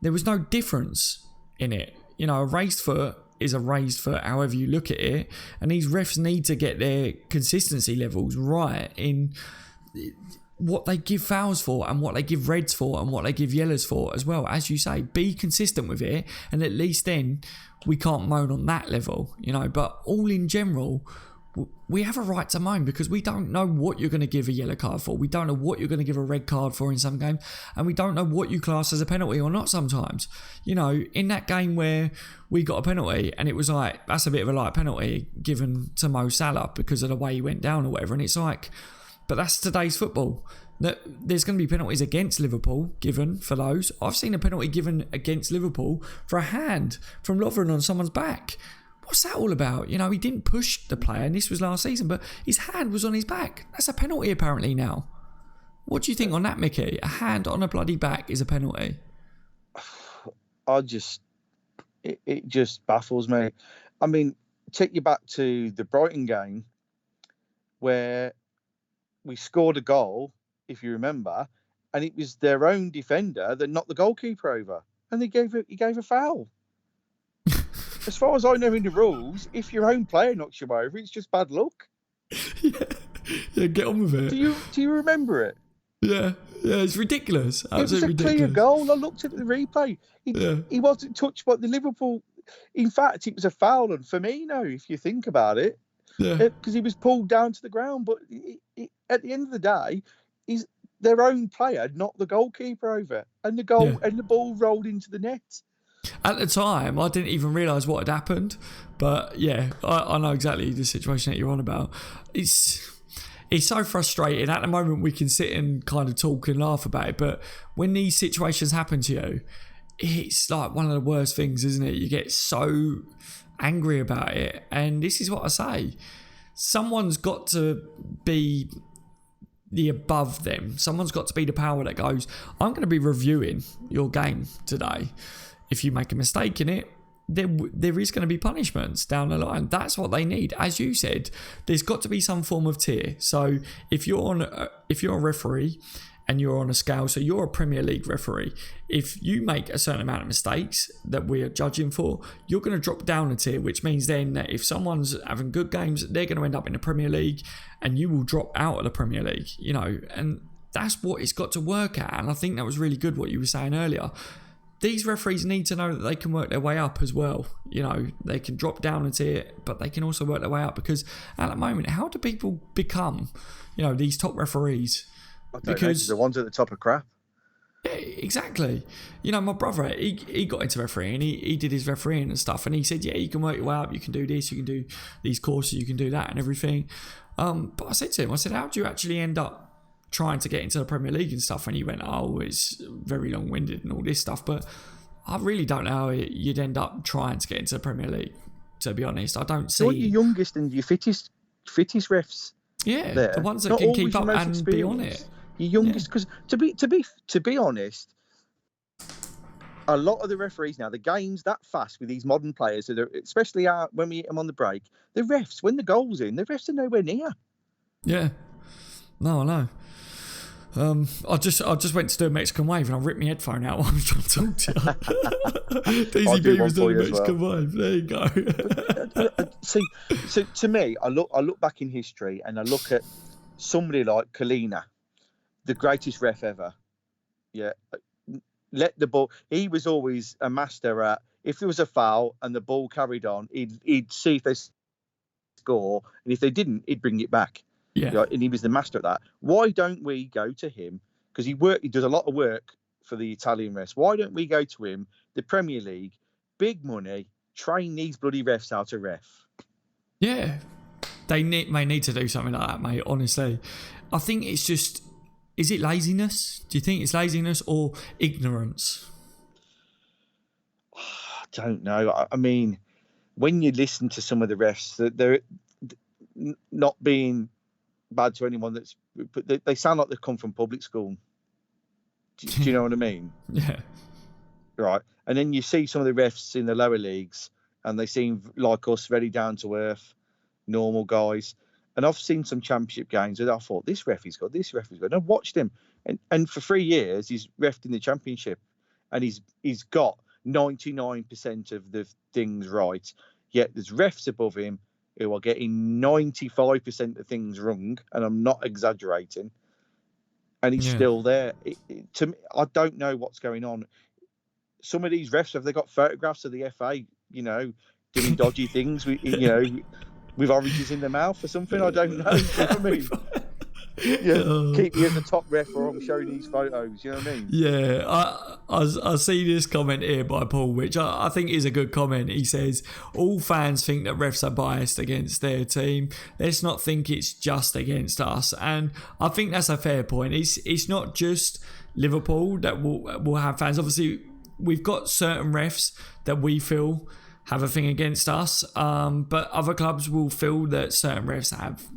there was no difference in it. A raised foot is a raised foot, however you look at it. And these refs need to get their consistency levels right in what they give fouls for and what they give reds for and what they give yellows for as well. As you say, be consistent with it, and at least then we can't moan on that level, but all in general, we have a right to moan because we don't know what you're going to give a yellow card for. We don't know what you're going to give a red card for in some games, and we don't know what you class as a penalty or not sometimes. In that game where we got a penalty and it was like, that's a bit of a light penalty given to Mo Salah because of the way he went down or whatever, and it's like, but that's today's football. There's going to be penalties against Liverpool given for those. I've seen a penalty given against Liverpool for a hand from Lovren on someone's back. What's that all about? He didn't push the player, and this was last season, but his hand was on his back. That's a penalty apparently now. What do you think on that, Mickey? A hand on a bloody back is a penalty. It just baffles me. I mean, take you back to the Brighton game where we scored a goal, if you remember, and it was their own defender that knocked the goalkeeper over, and he gave a foul. As far as I know in the rules, if your own player knocks you over, it's just bad luck. Yeah, get on with it. Do you remember it? Yeah, it's ridiculous. Absolutely it was a clear goal. I looked at the replay. He wasn't touched by the Liverpool. In fact, it was a foul on Firmino, if you think about it. Yeah. Because he was pulled down to the ground. But at the end of the day, their own player knocked the goalkeeper over, and the ball rolled into the net. At the time, I didn't even realise what had happened. But yeah, I know exactly the situation that you're on about. It's so frustrating. At the moment, we can sit and kind of talk and laugh about it. But when these situations happen to you, it's like one of the worst things, isn't it? You get so angry about it. And this is what I say. Someone's got to be the above them. Someone's got to be the power that goes, I'm going to be reviewing your game today. If you make a mistake in it, there is going to be punishments down the line. That's what they need. As you said, there's got to be some form of tier. So if you're a referee and you're on a scale, so you're a Premier League referee, if you make a certain amount of mistakes that we are judging for, you're going to drop down a tier, which means then that if someone's having good games, they're going to end up in the Premier League and you will drop out of the Premier League, and that's what it's got to work at. And I think that was really good what you were saying earlier. These referees need to know that they can work their way up as well. They can drop down a tier, but they can also work their way up, because at the moment, how do people become, these top referees? Because the ones at the top are crap. Yeah, exactly. My brother, he got into refereeing, he did his refereeing and stuff, and he said, yeah, you can work your way up, you can do this, you can do these courses, you can do that and everything. But I said to him, how do you actually end up trying to get into the Premier League and stuff, and you went, oh, it's very long-winded and all this stuff, but I really don't know how you'd end up trying to get into the Premier League, to be honest. I don't see... You're your youngest and your fittest refs. Yeah, there. The ones that Not can keep up most and be on it. Your youngest, because to be honest, a lot of the referees now, the game's that fast with these modern players, especially when we hit them on the break, the refs, when the goal's in, the refs are nowhere near. Yeah. No, I know. I just went to do a Mexican wave and I ripped my headphone out while I was trying to talk to you. DCB was doing a Mexican wave. There you go. See, so to me, I look back in history and I look at somebody like Kalina, the greatest ref ever. Yeah, let the ball. He was always a master at, if there was a foul and the ball carried on, he'd see if they score, and if they didn't, he'd bring it back. Yeah, right? And he was the master at that. Why don't we go to him? Because he does a lot of work for the Italian refs. Why don't we go to him? The Premier League, big money, train these bloody refs how to ref. Yeah, they may need to do something like that, mate. Honestly, I think it's just. Is it laziness? Do you think it's laziness or ignorance? I don't know. I mean, when you listen to some of the refs, they're not being bad to anyone, they sound like they come from public school. Do you know what I mean? Yeah. Right. And then you see some of the refs in the lower leagues and they seem like us, very down to earth, normal guys. And I've seen some championship games and I thought, this referee's good, this referee's good. And I've watched him. And for 3 years, he's refed in the championship. And he's got 99% of the things right. Yet there's refs above him who are getting 95% of things wrong. And I'm not exaggerating. And he's still there. To me, I don't know what's going on. Some of these refs, have they got photographs of the FA, doing dodgy things? With oranges in their mouth or something, I don't know. You know what I mean? Yeah, keep me as the top ref or I'm showing these photos, you know what I mean? Yeah, I see this comment here by Paul, which I think is a good comment. He says, all fans think that refs are biased against their team. Let's not think it's just against us. And I think that's a fair point. It's not just Liverpool that will have fans. Obviously, we've got certain refs that we feel have a thing against us, but other clubs will feel that certain refs have,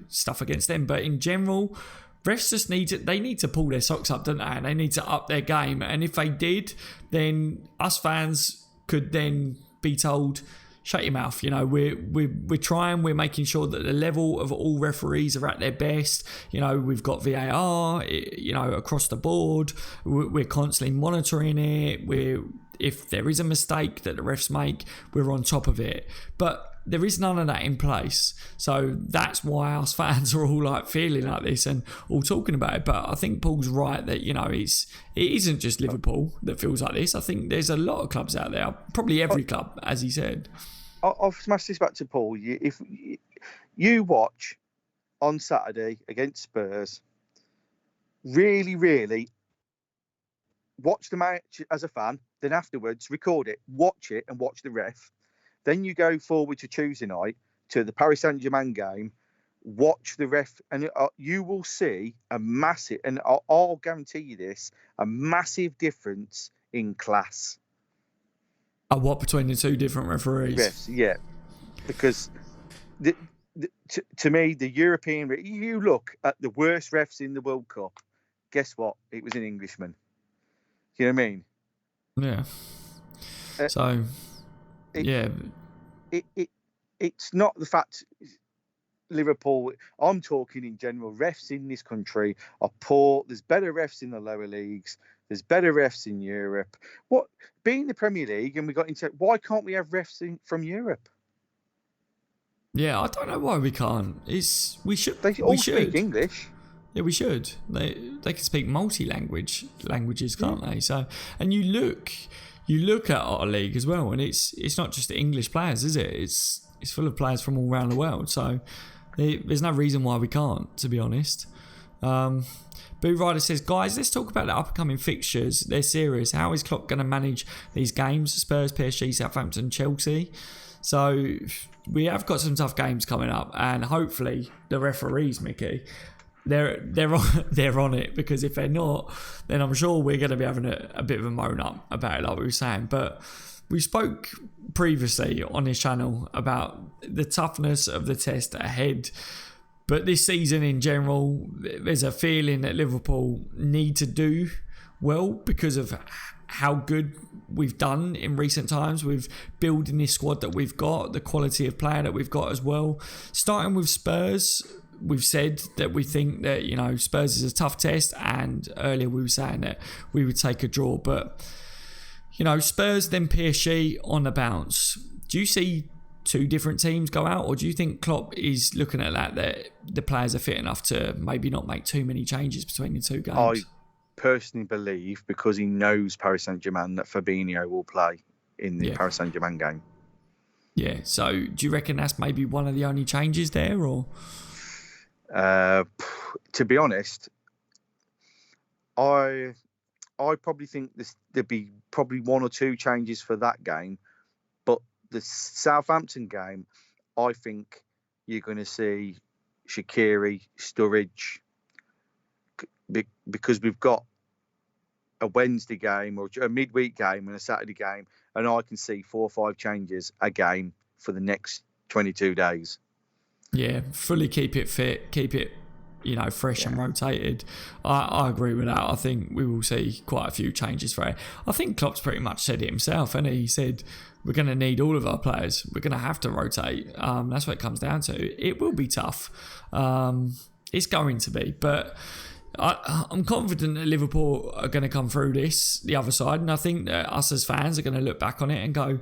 stuff against them. But in general, refs just need to pull their socks up, don't they? And they need to up their game. And if they did, then us fans could then be told, shut your mouth. We're trying, we're making sure that the level of all referees are at their best. We've got VAR, across the board. We're constantly monitoring it. If there is a mistake that the refs make, we're on top of it. But there is none of that in place. So that's why us fans are all feeling like this and all talking about it. But I think Paul's right that, it isn't just Liverpool that feels like this. I think there's a lot of clubs out there, probably every club, as he said. I'll smash this back to Paul. If you watch on Saturday against Spurs, really, really watch the match as a fan, then afterwards record it, watch it and watch the ref. Then you go forward to Tuesday night to the Paris Saint-Germain game, watch the ref, and you will see a massive, and I'll guarantee you this, a massive difference in class. What, between the two different referees? Refs, yeah. Because to me, the European, you look at the worst refs in the World Cup, guess what? It was an Englishman. You know what I mean? Yeah. It's not the fact Liverpool. I'm talking in general. Refs in this country are poor. There's better refs in the lower leagues. There's better refs in Europe. What, being the Premier League, and we got into, why can't we have refs from Europe? Yeah, I don't know why we can't. We should. They all speak English. Yeah, we should. They can speak languages, can't they? So, and you look at our league as well, and it's not just the English players, is it? It's full of players from all around the world. So there's no reason why we can't, to be honest. Boo Rider says, guys, let's talk about the upcoming fixtures. They're serious. How is Klopp going to manage these games? Spurs, PSG, Southampton, Chelsea. So we have got some tough games coming up, and hopefully the referees, Mickey, they're on it, because if they're not, then I'm sure we're going to be having a bit of a moan up about it, like we were saying. But we spoke previously on this channel about the toughness of the test ahead. But this season in general, there's a feeling that Liverpool need to do well because of how good we've done in recent times with building this squad that we've got, the quality of player that we've got as well. Starting with Spurs, we've said that we think that, you know, Spurs is a tough test, and earlier we were saying that we would take a draw. But, you know, Spurs then PSG on the bounce. Do you see two different teams go out, or do you think Klopp is looking at that the players are fit enough to maybe not make too many changes between the two games? I personally believe, because he knows Paris Saint-Germain, that Fabinho will play in the Paris Saint-Germain game. Yeah, so do you reckon that's maybe one of the only changes there, or? To be honest, I probably think there'd be probably one or two changes for that game, but the Southampton game, I think you're going to see Shaqiri, Sturridge, because we've got a Wednesday game or a midweek game and a Saturday game, and I can see 4 or 5 changes a game for the next 22 days. Yeah, fully keep it fit, keep it, you know, fresh and rotated. I agree with that. I think we will see quite a few changes for it. I think Klopp's pretty much said it himself, and he said we're going to need all of our players. We're going to have to rotate. That's what it comes down to. It will be tough. It's going to be, but I'm confident that Liverpool are going to come through this, the other side, and I think that us as fans are going to look back on it and go,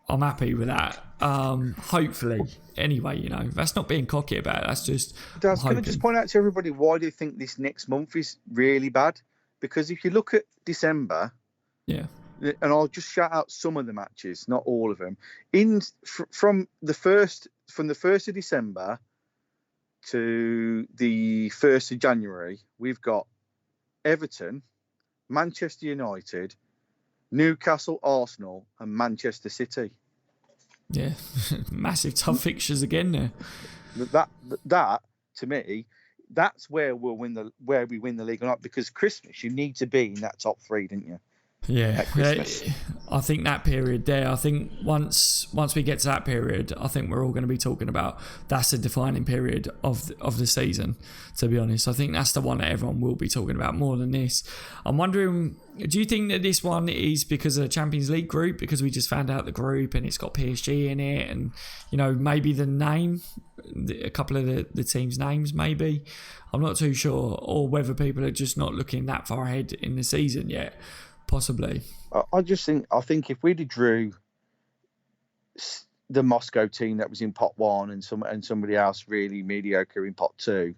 I'm happy with that. Hopefully. Anyway, you know, that's not being cocky about it. That's just Daz, can I just point out to everybody why do you think this next month is really bad? Because if you look at December, and I'll just shout out some of the matches, not all of them. From the 1st of December to the 1st of January, we've got Everton, Manchester United, Newcastle, Arsenal, and Manchester City. Yeah, massive tough fixtures again there. That to me, that's where we win the league or not. Because Christmas, you need to be in that top 3, didn't you? Yeah, I think that period there. I think once we get to that period, I think we're all going to be talking about that's a defining period of the season. To be honest, I think that's the one that everyone will be talking about more than this. I'm wondering, do you think that this one is because of the Champions League group, because we just found out the group and it's got PSG in it, and you know maybe the name, a couple of the teams' names, maybe. I'm not too sure, or whether people are just not looking that far ahead in the season yet. Possibly. I think if we'd drew the Moscow team that was in pot 1 and somebody else really mediocre in pot 2,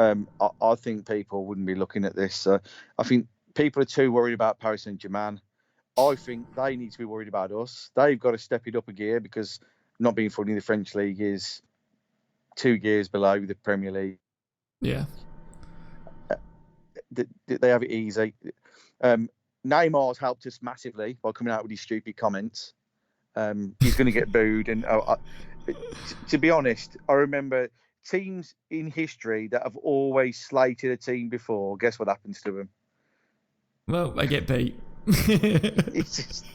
I think people wouldn't be looking at this. I think people are too worried about Paris Saint-Germain. I think they need to be worried about us. They've got to step it up a gear, because not being funny, the French league is 2 gears below the Premier League. Yeah. They have it easy. Neymar's helped us massively by coming out with his stupid comments. He's going to get booed. And to be honest, I remember teams in history that have always slated a team before. Guess what happens to them? Well, they get beat. It's just,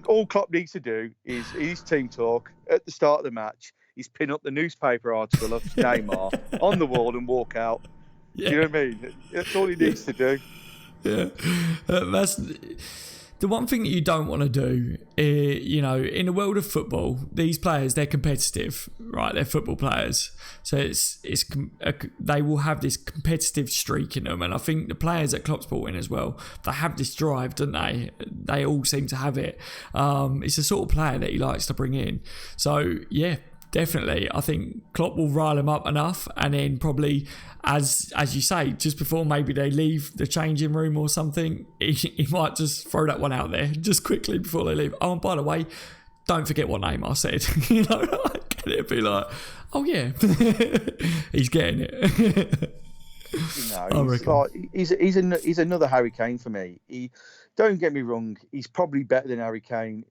all Klopp needs to do is his team talk at the start of the match. He's pin up the newspaper article of Neymar on the wall and walk out. Yeah. Do you know what I mean? That's all he needs to do. Yeah, that's the one thing that you don't want to do. You know, in the world of football, these players, they're competitive, right? They're football players, so they will have this competitive streak in them, and I think the players that Klopp's brought in as well, they have this drive, don't they? They all seem to have it. It's the sort of player that he likes to bring in. So yeah. Definitely, I think Klopp will rile them up enough, and then probably, as you say, just before maybe they leave the changing room or something, he might just throw that one out there just quickly before they leave. Oh, and by the way, don't forget what Neymar said. You know, get it, be like, oh yeah, he's getting it. He's another Harry Kane for me. Don't get me wrong, he's probably better than Harry Kane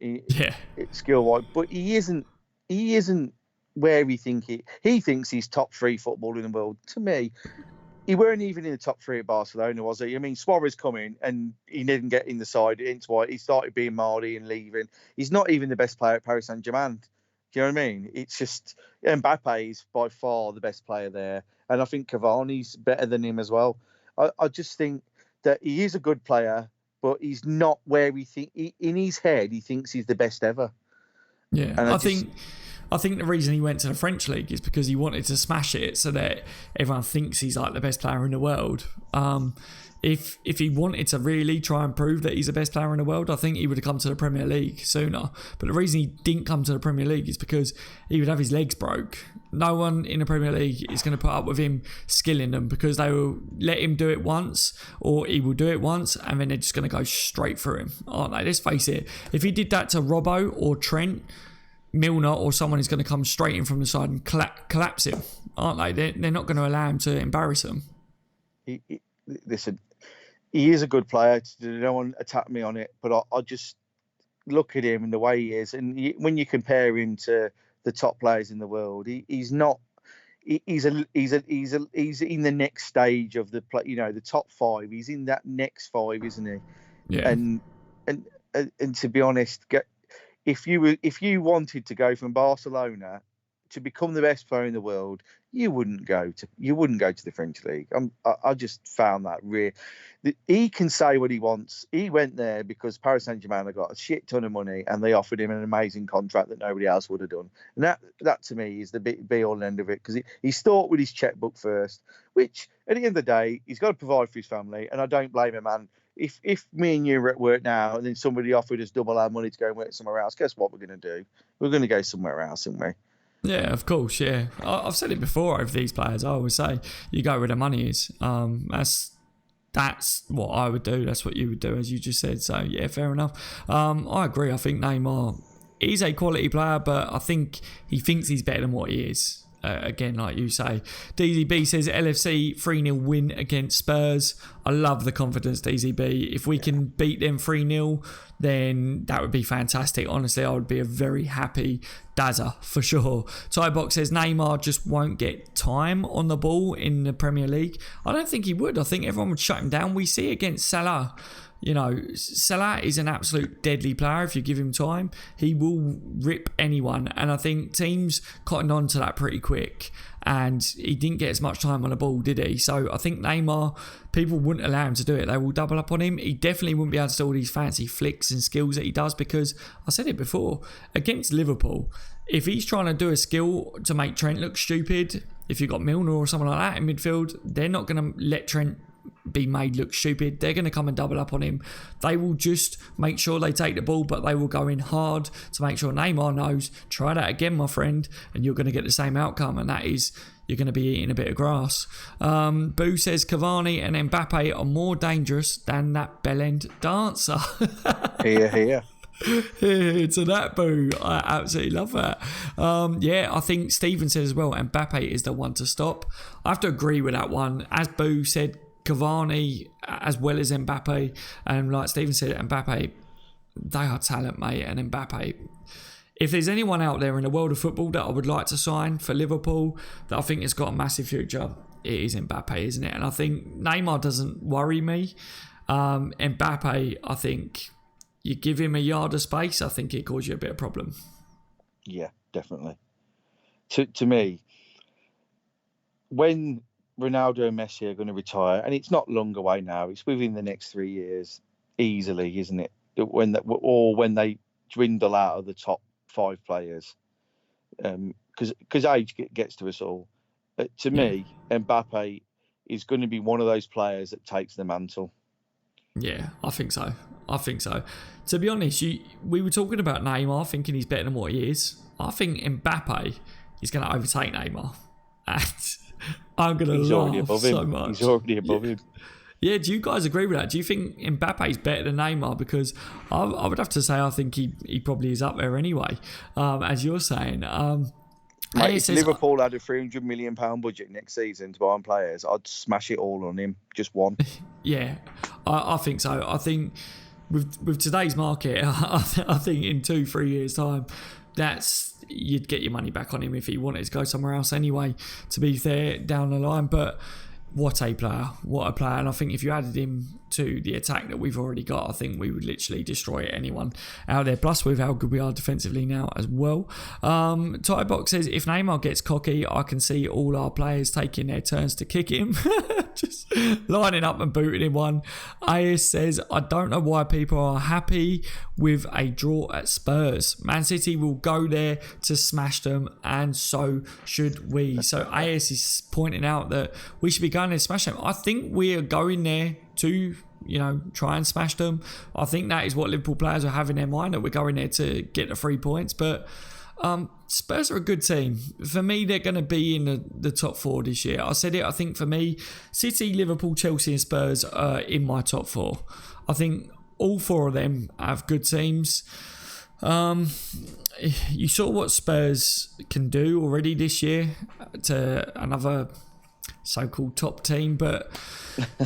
skill wise, but he isn't where he thinks he's top 3 football in the world. To me, he weren't even in the top 3 at Barcelona, was he? I mean, Suarez come in and he didn't get in the side. Hence why he started being Mardy and leaving. He's not even the best player at Paris Saint-Germain. Do you know what I mean? It's just Mbappe is by far the best player there, and I think Cavani's better than him as well. I just think that he is a good player, but he's not where in his head he thinks he's the best ever. Yeah, and I think the reason he went to the French league is because he wanted to smash it so that everyone thinks he's like the best player in the world. If he wanted to really try and prove that he's the best player in the world, I think he would have come to the Premier League sooner. But the reason he didn't come to the Premier League is because he would have his legs broke. No one in the Premier League is going to put up with him skilling them, because they will let him do it once, or he will do it once, and then they're just going to go straight through him, aren't they? Let's face it. If he did that to Robbo or Trent, Milner or someone is going to come straight in from the side and collapse him, aren't they? They're not going to allow him to embarrass him. Listen, he is a good player. No one attack me on it, but I just look at him and the way he is, and when you compare him to the top players in the world, he's not. He's in the next stage of the play. You know, the top 5. He's in that next 5, isn't he? Yeah. And to be honest, if you wanted to go from Barcelona to become the best player in the world, you wouldn't go to the French league. I just found that real. He can say what he wants. He went there because Paris Saint-Germain have got a shit ton of money and they offered him an amazing contract that nobody else would have done. And that to me is the be all and end of it, because he started with his checkbook first, which at the end of the day he's got to provide for his family. And I don't blame him, man. If me and you are at work now and then somebody offered us double our money to go and work somewhere else, guess what we're going to do? We're going to go somewhere else, aren't we? Yeah, of course, yeah. I've said it before over these players. I always say, you go where the money is. That's what I would do. That's what you would do, as you just said. So, yeah, fair enough. I agree. I think Neymar is a quality player, but I think he thinks he's better than what he is. Again, like you say. DZB says LFC 3-0 win against Spurs. I love the confidence, DZB. If we can beat them 3-0, then that would be fantastic. Honestly, I would be a very happy Dazza for sure. Tybox says Neymar just won't get time on the ball in the Premier League. I don't think he would. I think everyone would shut him down. We see against Salah. You know, Salah is an absolute deadly player. If you give him time, he will rip anyone. And I think teams cottoned on to that pretty quick. And he didn't get as much time on the ball, did he? So I think Neymar, people wouldn't allow him to do it. They will double up on him. He definitely wouldn't be able to do all these fancy flicks and skills that he does, because I said it before, against Liverpool, if he's trying to do a skill to make Trent look stupid, if you've got Milner or someone like that in midfield, they're not going to let Trent be made look stupid. They're going to come and double up on him. They will just make sure they take the ball, but they will go in hard to make sure Neymar knows, try that again, my friend, and you're going to get the same outcome, and that is you're going to be eating a bit of grass. Boo says Cavani and Mbappe are more dangerous than that bell-end dancer. Here. To that, Boo. I absolutely love that. Yeah, I think Stephen says as well, Mbappe is the one to stop. I have to agree with that one. As Boo said, Cavani as well as Mbappe, and like Stephen said, Mbappe, they are talent, mate. And Mbappe, if there's anyone out there in the world of football that I would like to sign for Liverpool that I think has got a massive future, it is Mbappe, isn't it? And I think Neymar doesn't worry me. Mbappe, I think you give him a yard of space, I think it causes you a bit of problem. Yeah, definitely. To me, when Ronaldo and Messi are going to retire, and it's not long away now, it's within the next 3 years, easily, isn't it? When they dwindle out of the top 5 players, because age gets to us all. To me, Mbappe is going to be one of those players that takes the mantle. Yeah, I think so. To be honest, we were talking about Neymar, thinking he's better than what he is. I think Mbappe is going to overtake Neymar. And I'm going to laugh so much. He's already above him. Yeah, do you guys agree with that? Do you think Mbappe is better than Neymar? Because I would have to say I think he probably is up there anyway, as you're saying. Mate, if Liverpool had a £300 million budget next season to buy on players, I'd smash it all on him. Just one. Yeah, I think so. I think with today's market, I think in 2-3 years' time, you'd get your money back on him if he wanted to go somewhere else anyway, to be fair, down the line. But what a player. And I think if you added him to the attack that we've already got, I think we would literally destroy anyone out there. Plus with how good we are defensively now as well. Box says, if Neymar gets cocky, I can see all our players taking their turns to kick him. Just lining up and booting him one. AS says, I don't know why people are happy with a draw at Spurs. Man City will go there to smash them, and so should we. So AS is pointing out that we should be going there to smash them. I think we are going there to, try and smash them. I think that is what Liverpool players are having in their mind, that we're going there to get the 3 points. But Spurs are a good team. For me, they're going to be in the top 4 this year. I said it, I think for me, City, Liverpool, Chelsea and Spurs are in my top 4. I think all 4 of them have good teams. You saw what Spurs can do already this year to another so-called top team, but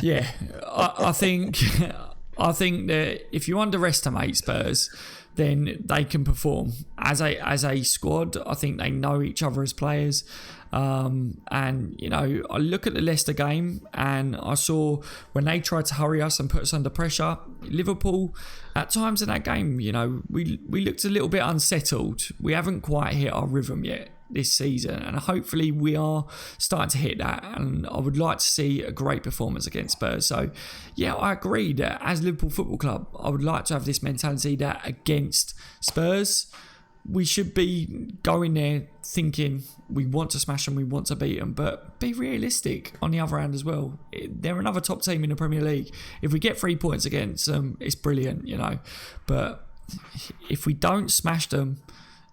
yeah, I think that if you underestimate Spurs, then they can perform as a squad. I think they know each other as players. And, I look at the Leicester game and I saw when they tried to hurry us and put us under pressure, Liverpool, at times in that game, we looked a little bit unsettled. We haven't quite hit our rhythm yet this season, and hopefully we are starting to hit that, and I would like to see a great performance against Spurs. So yeah, I agree that as Liverpool Football Club, I would like to have this mentality that against Spurs we should be going there thinking we want to smash them, we want to beat them, but be realistic on the other hand as well. They're another top team in the Premier League. If we get 3 points against them, it's brilliant, but if we don't smash them,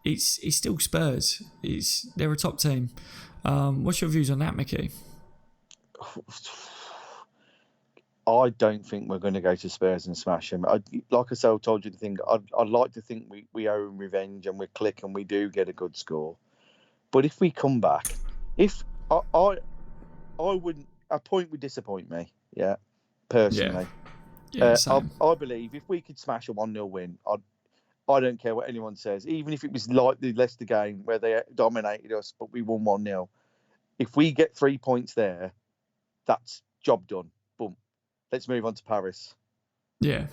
it's still Spurs. They're a top team. What's your views on that, Mickey? I don't think we're going to go to Spurs and smash them. Like I said, I told you the thing. I'd like to think we own revenge and we click and we do get a good score. But if we come back, if I wouldn't, a point would disappoint me. Yeah, personally. Yeah, I believe if we could smash a 1-0 win, I don't care what anyone says. Even if it was like the Leicester game where they dominated us, but we won 1-0. If we get 3 points there, that's job done. Boom. Let's move on to Paris. Yeah.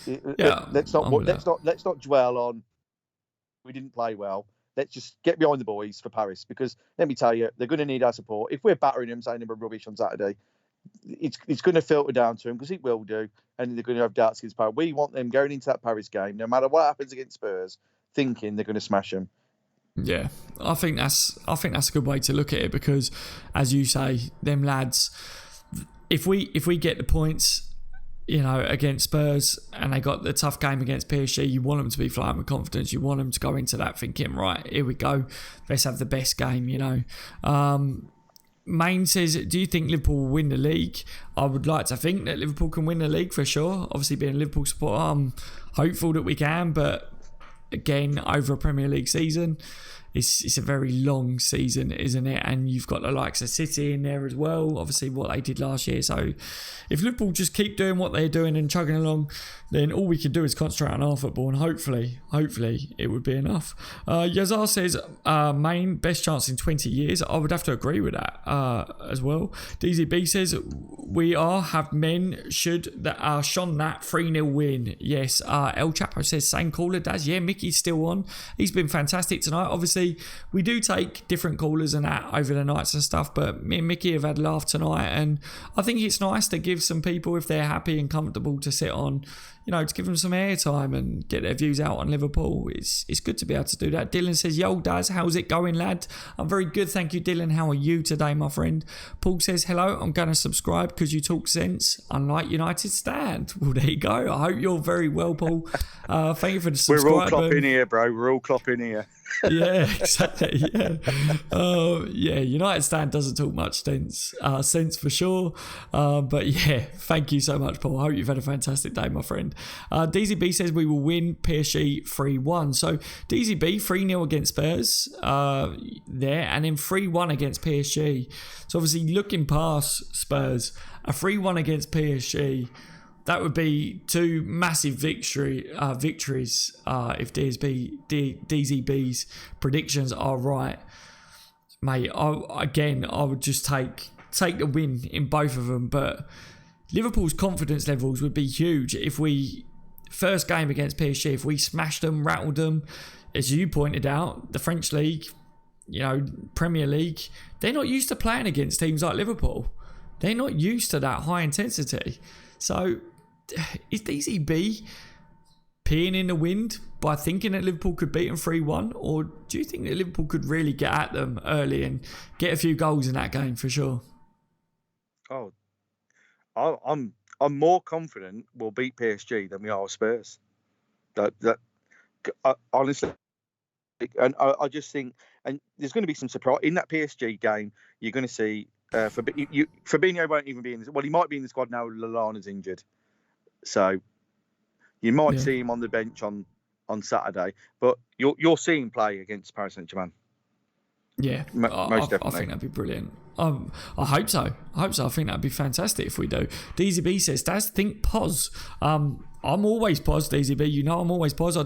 Let's not dwell on we didn't play well. Let's just get behind the boys for Paris, because let me tell you, they're going to need our support. If we're battering them, saying they were rubbish on Saturday, it's going to filter down to them, because it will do, and they're going to have doubts against Paris. We want them going into that Paris game, no matter what happens against Spurs, thinking they're going to smash them. Yeah, I think that's a good way to look at it, because, as you say, them lads, if we get the points, against Spurs, and they got the tough game against PSG, you want them to be flying with confidence. You want them to go into that thinking, right, here we go, let's have the best game. Maine says, do you think Liverpool will win the league? I would like to think that Liverpool can win the league for sure. Obviously, being a Liverpool supporter, I'm hopeful that we can, but again, over a Premier League season, it's a very long season, isn't it? And you've got the likes of City in there as well, obviously what they did last year. So if Liverpool just keep doing what they're doing and chugging along, then all we can do is concentrate on our football, and hopefully it would be enough. Yazar says, Main, best chance in 20 years. I would have to agree with that as well. DZB says, we have men that are shone that 3-0 win. Yes. El Chapo says, same caller, Daz. Yeah, Mickey's still on. He's been fantastic tonight. Obviously, we do take different callers and that over the nights and stuff, but me and Mickey have had a laugh tonight, and I think it's nice to give some people, if they're happy and comfortable to sit on, to give them some airtime and get their views out on Liverpool. It's good to be able to do that. Dylan says, yo, Daz, how's it going, lad? I'm very good, thank you, Dylan. How are you today, my friend? Paul says, hello, I'm going to subscribe because you talk sense, unlike United stand. Well, there you go. I hope you're very well, Paul. Thank you for the subscribe. We're all clopping here, bro. We're all clopping here. Yeah, exactly. Yeah, United stand doesn't talk much sense for sure. But yeah, thank you so much, Paul. I hope you've had a fantastic day, my friend. DZB says we will win PSG 3-1. So DZB 3-0 against Spurs there, and then 3-1 against PSG. So obviously looking past Spurs, a 3-1 against PSG that would be two massive victories if DZB's predictions are right. Mate, I would just take the win in both of them. But Liverpool's confidence levels would be huge if we, first game against PSG, if we smashed them, rattled them. As you pointed out, the French League, Premier League, they're not used to playing against teams like Liverpool. They're not used to that high intensity. So is DZB peeing in the wind by thinking that Liverpool could beat them 3-1? Or do you think that Liverpool could really get at them early and get a few goals in that game for sure? Oh, I'm more confident we'll beat PSG than we are Spurs. Honestly, and I just think, and there's going to be some surprise in that PSG game. You're going to see Fabinho won't even be in this. Well, he might be in the squad now. Lallana's injured, so you might see him on the bench on Saturday. But you'll see him play against Paris Saint-Germain. Yeah, most definitely. I think that'd be brilliant. I hope so. I think that'd be fantastic if we do. DZB says, Daz, think pos. I'm always pos, DZB. I'm always pos.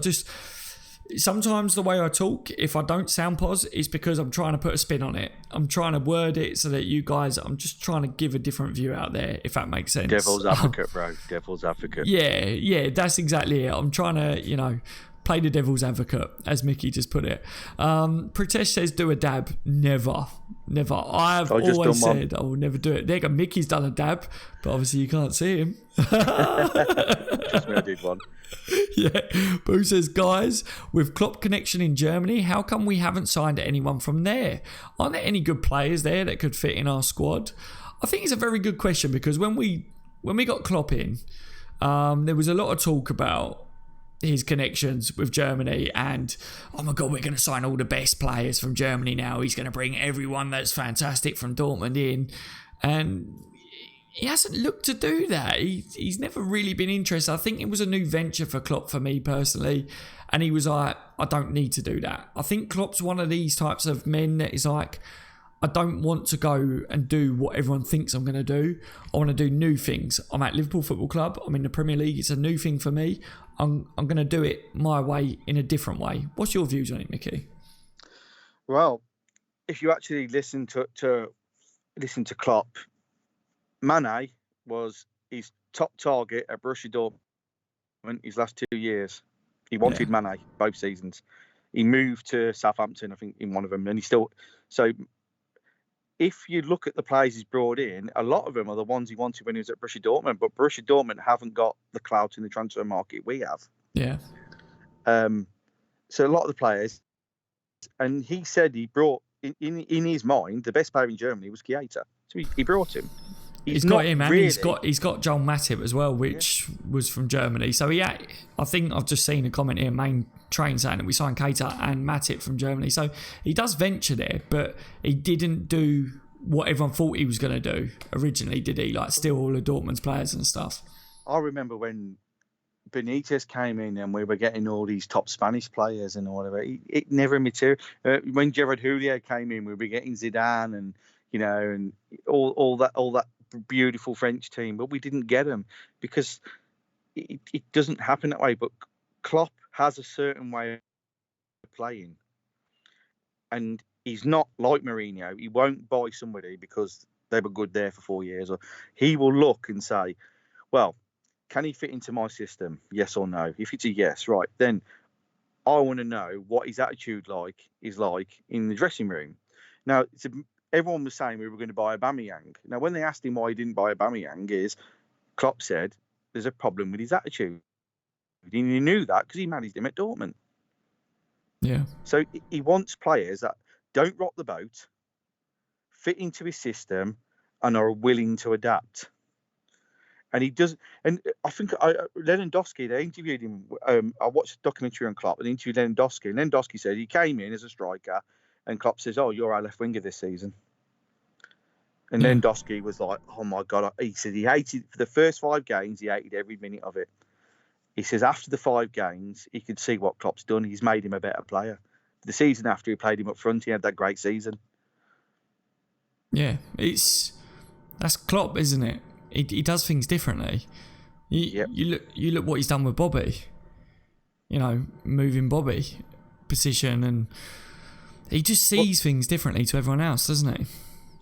Sometimes the way I talk, if I don't sound pos, it's because I'm trying to put a spin on it. I'm trying to word it so that you guys, I'm just trying to give a different view out there, if that makes sense. Devil's advocate, bro. Devil's advocate. Yeah, that's exactly it. I'm trying to, play the devil's advocate, as Mickey just put it. Pritesh says, do a dab. Never. I've always said I will never do it. There you go. Mickey's done a dab, but obviously you can't see him. Trust me, I did one. Yeah. Boo says, guys, with Klopp connection in Germany, how come we haven't signed anyone from there? Aren't there any good players there that could fit in our squad? I think it's a very good question, because when we got Klopp in, there was a lot of talk about his connections with Germany and, oh my God, we're going to sign all the best players from Germany now. He's going to bring everyone that's fantastic from Dortmund in. And he hasn't looked to do that. He's never really been interested. I think it was a new venture for Klopp, for me personally. And he was like, I don't need to do that. I think Klopp's one of these types of men that is like, I don't want to go and do what everyone thinks I'm going to do. I want to do new things. I'm at Liverpool Football Club. I'm in the Premier League. It's a new thing for me. I'm going to do it my way, in a different way. What's your views on it, Mickey? Well, if you actually listen to Klopp, Mane was his top target at Borussia Dortmund his last 2 years. He wanted Mane both seasons. He moved to Southampton, I think, in one of them, and he still. So, if you look at the players he's brought in, a lot of them are the ones he wanted when he was at Borussia Dortmund, but Borussia Dortmund haven't got the clout in the transfer market we have. Yeah. So a lot of the players, and he said he brought in his mind the best player in Germany was Keita, so he brought him. He's got him, and he's got Joel Matip as well, which was from Germany. So I think I've just seen a comment here, main train, saying that we signed Keita and Matip from Germany. So he does venture there, but he didn't do what everyone thought he was going to do originally, did he? Like steal all of Dortmund's players and stuff. I remember when Benitez came in and we were getting all these top Spanish players and whatever. It never materialized. When Gerard Houllier came in, we were getting Zidane and and all that beautiful French team, but we didn't get them because it doesn't happen that way. But Klopp has a certain way of playing, and he's not like Mourinho. He won't buy somebody because they were good there for 4 years, or he will look and say, well, can he fit into my system? Yes or no? If it's a yes, right, then I want to know what his attitude is like in the dressing room. Now, everyone was saying we were going to buy Aubameyang. Now, when they asked him why he didn't buy Aubameyang, Klopp said there's a problem with his attitude. And he knew that because he managed him at Dortmund. Yeah. So he wants players that don't rock the boat, fit into his system, and are willing to adapt. And he does. And I think Lewandowski, they interviewed him. I watched a documentary on Klopp, and they interviewed Lewandowski. And Lewandowski said he came in as a striker, and Klopp says, "Oh, you're our left winger this season." And Lewandowski was like, "Oh my God!" He said he hated for the first 5 games. He hated every minute of it. He says after the 5 games, he could see what Klopp's done. He's made him a better player. The season after, he played him up front. He had that great season. Yeah, that's Klopp, isn't it? He does things differently. You look what he's done with Bobby. You know, moving Bobby position, and he just sees things differently to everyone else, doesn't he?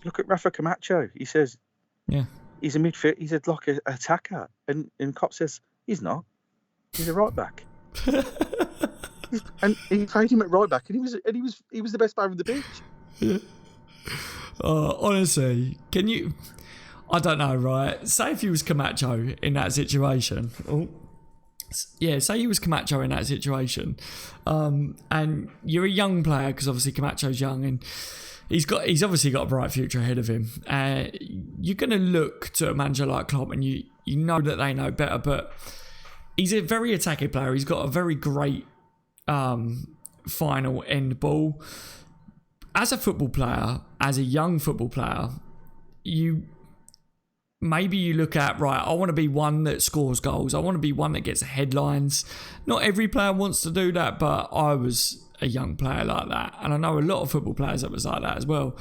Look at Rafa Camacho. He says, he's a midfield. He's like an attacker, and Klopp says he's not. He's a right back. And he played him at right back, and he was the best player on the pitch. Yeah. Honestly, can you? I don't know, right? Say if you was Camacho in that situation. Say you was Camacho in that situation, and you're a young player, because obviously Camacho's young and he's obviously got a bright future ahead of him. You're going to look to a manager like Klopp, and you know that they know better, but he's a very attacking player. He's got a very great final end ball. As a football player, as a young football player, maybe you look at, right, I want to be one that scores goals. I want to be one that gets headlines. Not every player wants to do that, but I was a young player like that. And I know a lot of football players that was like that as well.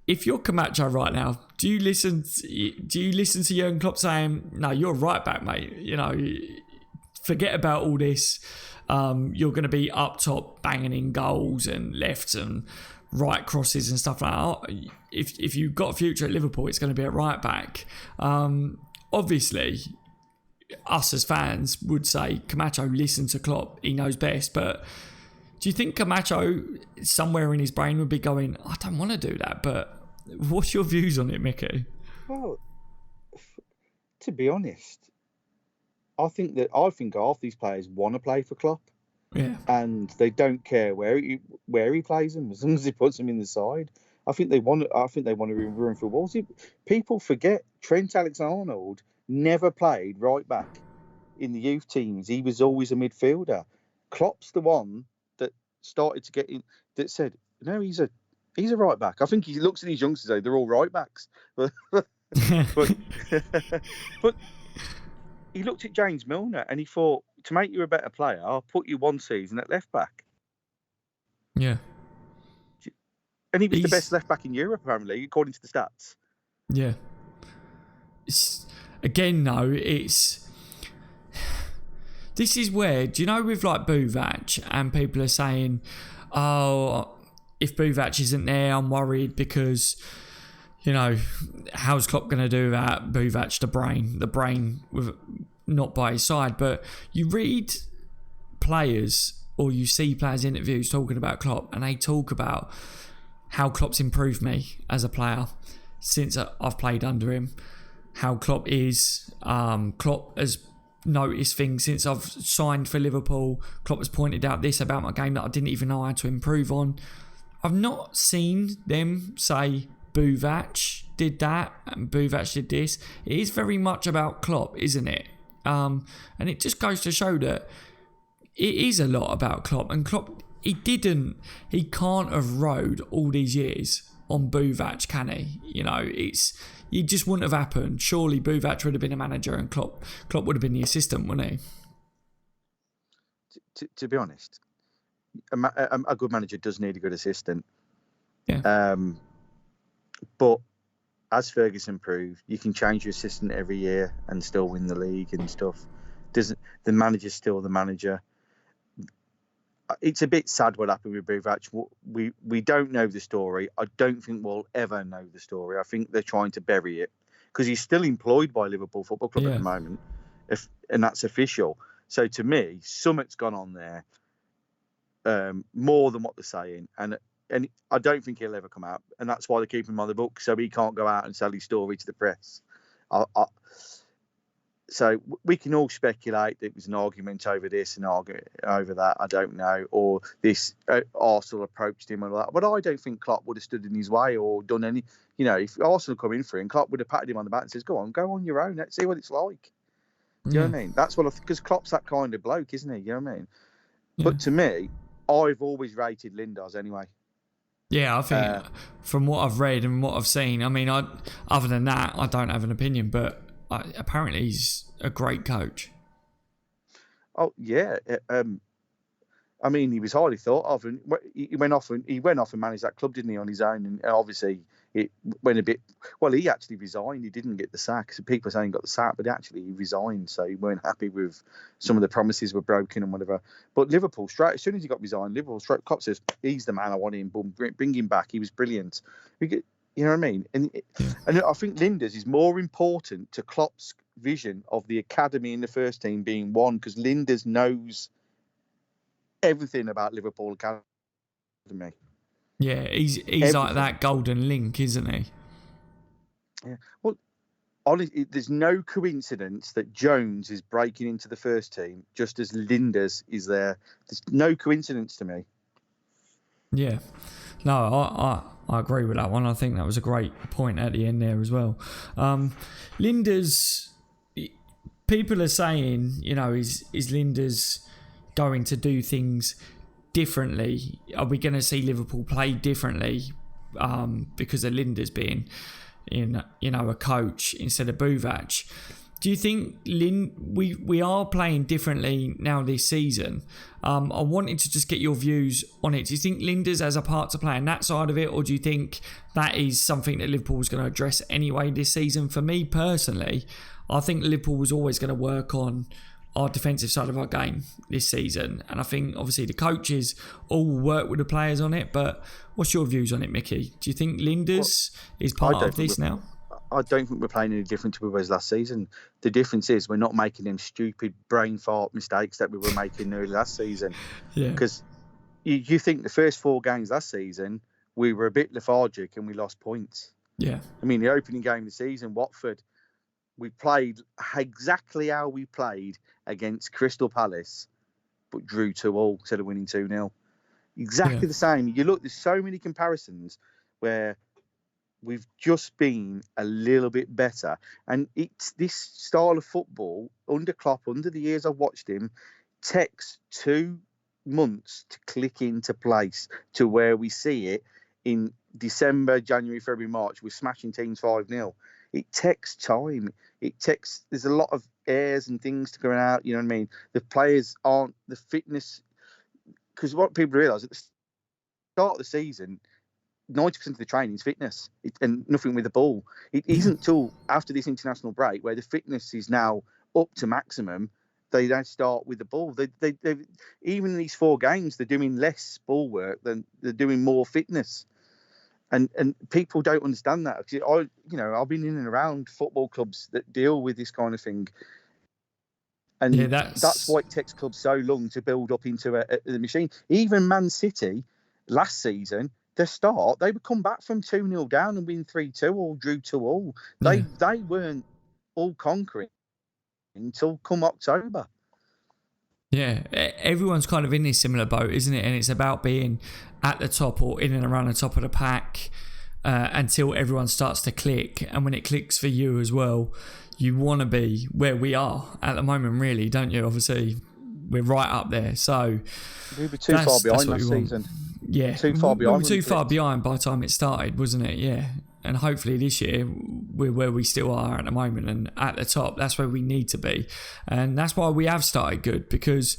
If you're Camacho right now, do you listen to Jurgen Klopp saying, no, you're a right back, mate. You know, forget about all this. You're going to be up top banging in goals and lefts and right crosses and stuff like that. If you've got a future at Liverpool, it's going to be at right back. Obviously, us as fans would say, Camacho, listen to Klopp, he knows best. But do you think Camacho, somewhere in his brain, would be going, I don't want to do that? But what's your views on it, Mickey? Well, to be honest, I think half these players want to play for Klopp. Yeah. And they don't care where he plays them, as long as he puts them in the side. I think they want to run through walls. People forget Trent Alexander-Arnold never played right back in the youth teams. He was always a midfielder. Klopp's the one that started to get in, that said, no, he's a right back. I think he looks at these youngsters and they're all right backs. But he looked at James Milner and he thought, to make you a better player, I'll put you one season at left back. Yeah. And he was the best left back in Europe, apparently, according to the stats. Yeah. This is where, do you know, with like Buvac, and people are saying, oh, if Buvac isn't there, I'm worried because, you know, how's Klopp going to do that? Buvac, the brain with not by his side. But you read players, or you see players' interviews talking about Klopp, and they talk about how Klopp's improved me as a player since I've played under him. How Klopp is. Klopp has noticed things since I've signed for Liverpool. Klopp has pointed out this about my game that I didn't even know how to improve on. I've not seen them say Buvac did that and Buvac did this. It is very much about Klopp, isn't it? And it just goes to show that it is a lot about Klopp. And Klopp, he can't have rode all these years on Buvac, can he? You know, it just wouldn't have happened. Surely Buvac would have been a manager and Klopp would have been the assistant, wouldn't he? To be honest, a good manager does need a good assistant. Yeah. But as Ferguson proved, you can change your assistant every year and still win the league and stuff. The manager's still the manager. It's a bit sad what happened with Buvac. We don't know the story. I don't think we'll ever know the story. I think they're trying to bury it because he's still employed by Liverpool Football Club at the moment, and that's official. So to me, something's gone on there, more than what they're saying, and I don't think he'll ever come out, and that's why they keep him on the book, so he can't go out and sell his story to the press. So we can all speculate that it was an argument over this and over that. I don't know, or this Arsenal approached him and all that. But I don't think Klopp would have stood in his way or done any. You know, if Arsenal come in for him, Klopp would have patted him on the back and says, "Go on your own. Let's see what it's like." Do you know what I mean? That's what because Klopp's that kind of bloke, isn't he? You know what I mean? Yeah. But to me, I've always rated Lindelof anyway. Yeah, I think from what I've read and what I've seen, I mean, other than that, I don't have an opinion, but apparently he's a great coach. Oh yeah, I mean, he was highly thought of, and he went off and managed that club, didn't he, on his own? And obviously, it went a bit. Well, he actually resigned. He didn't get the sack. So people are saying he got the sack, but actually he resigned. So he weren't happy with some of the promises were broken and whatever. But Liverpool, straight as soon as he got resigned, Klopp says he's the man. I want him. Boom, bring him back. He was brilliant. You know what I mean? And I think Linda's is more important to Klopp's vision of the academy in the first team being one, because Linda's knows everything about Liverpool academy. Yeah, he's like that golden link, isn't he? Yeah. Well, honestly, there's no coincidence that Jones is breaking into the first team just as Linda's is there. There's no coincidence to me. Yeah. No, I agree with that one. I think that was a great point at the end there as well. Linda's, people are saying, is Linda's going to do things differently? Are we going to see Liverpool play differently because of Linda's being a coach instead of Buvac? Do you think we are playing differently now this season? I wanted to just get your views on it. Do you think Linda's has a part to play on that side of it, or do you think that is something that Liverpool is going to address anyway this season? For me personally, I think Liverpool was always going to work on our defensive side of our game this season, and I think obviously the coaches all work with the players on it. But what's your views on it, Mickey? Do you think Linda's is part of this now? I don't think we're playing any different to we was last season. The difference is we're not making them stupid brain fart mistakes that we were making early last season. Yeah. Because you think the first 4 games last season, we were a bit lethargic and we lost points. Yeah. I mean, the opening game of the season, Watford, we played exactly how we played against Crystal Palace, but drew 2-2 instead of winning 2-0. Exactly the same. You look, there's so many comparisons where we've just been a little bit better. And it's this style of football under Klopp, under the years I've watched him, takes 2 months to click into place to where we see it in December, January, February, March. We're smashing teams 5-0. It takes time. There's a lot of airs and things to go out. You know what I mean? The players aren't the fitness. Because what people realise at the start of the season, 90% of the training is fitness and nothing with the ball. It isn't till after this international break where the fitness is now up to maximum. They don't start with the ball. They even in these 4 games, they're doing less ball work than they're doing more fitness. And people don't understand that. I've been in and around football clubs that deal with this kind of thing. And that's why it takes clubs so long to build up into a machine. Even Man City last season, they would come back from 2-0 down and win 3-2 or drew 2-2. They weren't all conquering until come October. Yeah, everyone's kind of in this similar boat, isn't it? And it's about being at the top or in and around the top of the pack until everyone starts to click. And when it clicks for you as well, you want to be where we are at the moment, really, don't you? Obviously, we're right up there. So we were too far behind last season. Yeah, too far behind. We were too far behind by the time it started, wasn't it? Yeah. And hopefully this year we're where we still are at the moment and at the top. That's where we need to be. And that's why we have started good, because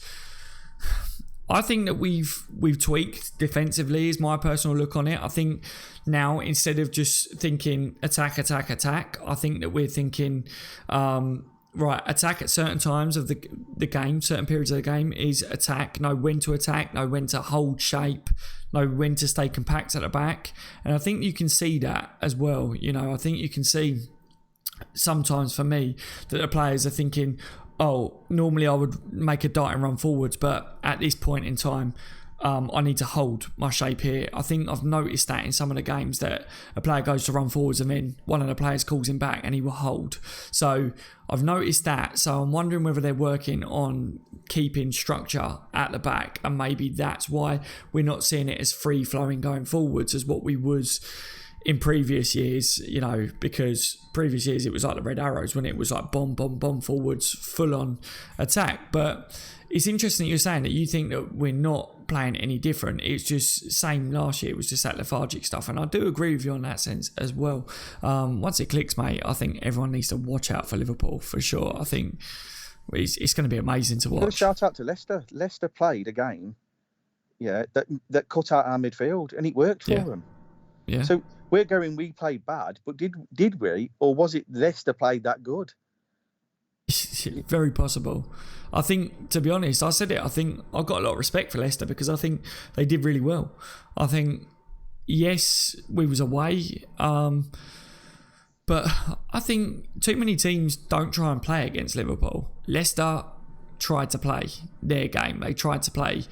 I think that we've tweaked defensively is my personal look on it. I think now instead of just thinking attack, I think that we're thinking attack at certain times of the game, certain periods of the game is attack, know when to attack, know when to hold shape, know when to stay compact at the back. And I think you can see that as well. I think you can see sometimes for me that the players are thinking, normally I would make a dart and run forwards, but at this point in time, I need to hold my shape here. I think I've noticed that in some of the games that a player goes to run forwards and then one of the players calls him back and he will hold. So I've noticed that. So I'm wondering whether they're working on keeping structure at the back, and maybe that's why we're not seeing it as free flowing going forwards as what we was in previous years, because previous years it was like the Red Arrows when it was like bomb forwards, full on attack. But it's interesting that you're saying that you think that we're not playing any different. It's just same last year. It was just that lethargic stuff. And I do agree with you on that sense as well. Once it clicks, mate, I think everyone needs to watch out for Liverpool for sure. I think it's going to be amazing to watch. Shout out to Leicester. Leicester played a game, that cut out our midfield and it worked for them. Yeah. So we're going, we played bad, but did we, or was it Leicester played that good? Very possible. I think, to be honest, I said it, I think I've got a lot of respect for Leicester because I think they did really well. I think, yes, we was away, but I think too many teams don't try and play against Liverpool. Leicester tried to play their game. They tried to play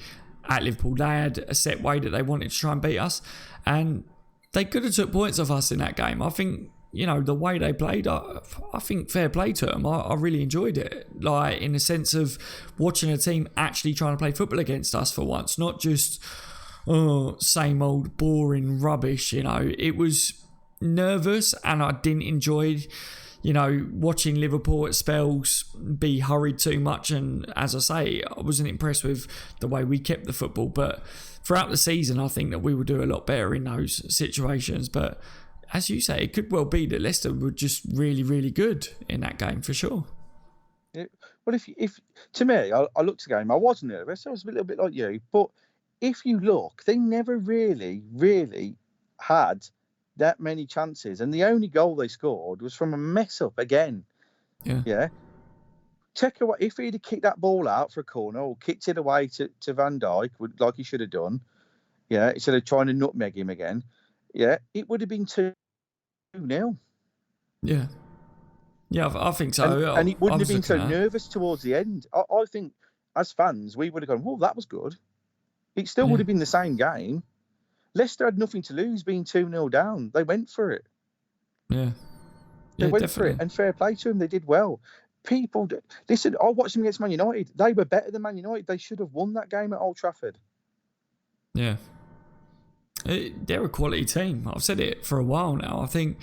at Liverpool. They had a set way that they wanted to try and beat us, and they could have took points off us in that game. I think, the way they played, I think fair play to them. I really enjoyed it, like in the sense of watching a team actually trying to play football against us for once, not just same old boring rubbish. It was nervous, and I didn't enjoy watching Liverpool at spells be hurried too much. And as I say, I wasn't impressed with the way we kept the football, but throughout the season I think that we would do a lot better in those situations. But as you say, it could well be that Leicester were just really, really good in that game for sure. Yeah. Well, if to me, I looked at the game, I was nervous. I was a little bit like you, but if you look, they never really, really had that many chances, and the only goal they scored was from a mess up again. Yeah. Take away, if he'd have kicked that ball out for a corner or kicked it away to Van Dijk, like he should have done, instead of trying to nutmeg him again, it would have been 2-0. Yeah, I think so. And it wouldn't have been so nervous towards the end. I think as fans, we would have gone, well, that was good. It still would have been the same game. Leicester had nothing to lose being 2-0 down. They went for it. Yeah. They went for it. And fair play to them. They did well. People, listen, I watched them against Man United. They were better than Man United. They should have won that game at Old Trafford. Yeah. They're a quality team. I've said it for a while now. I think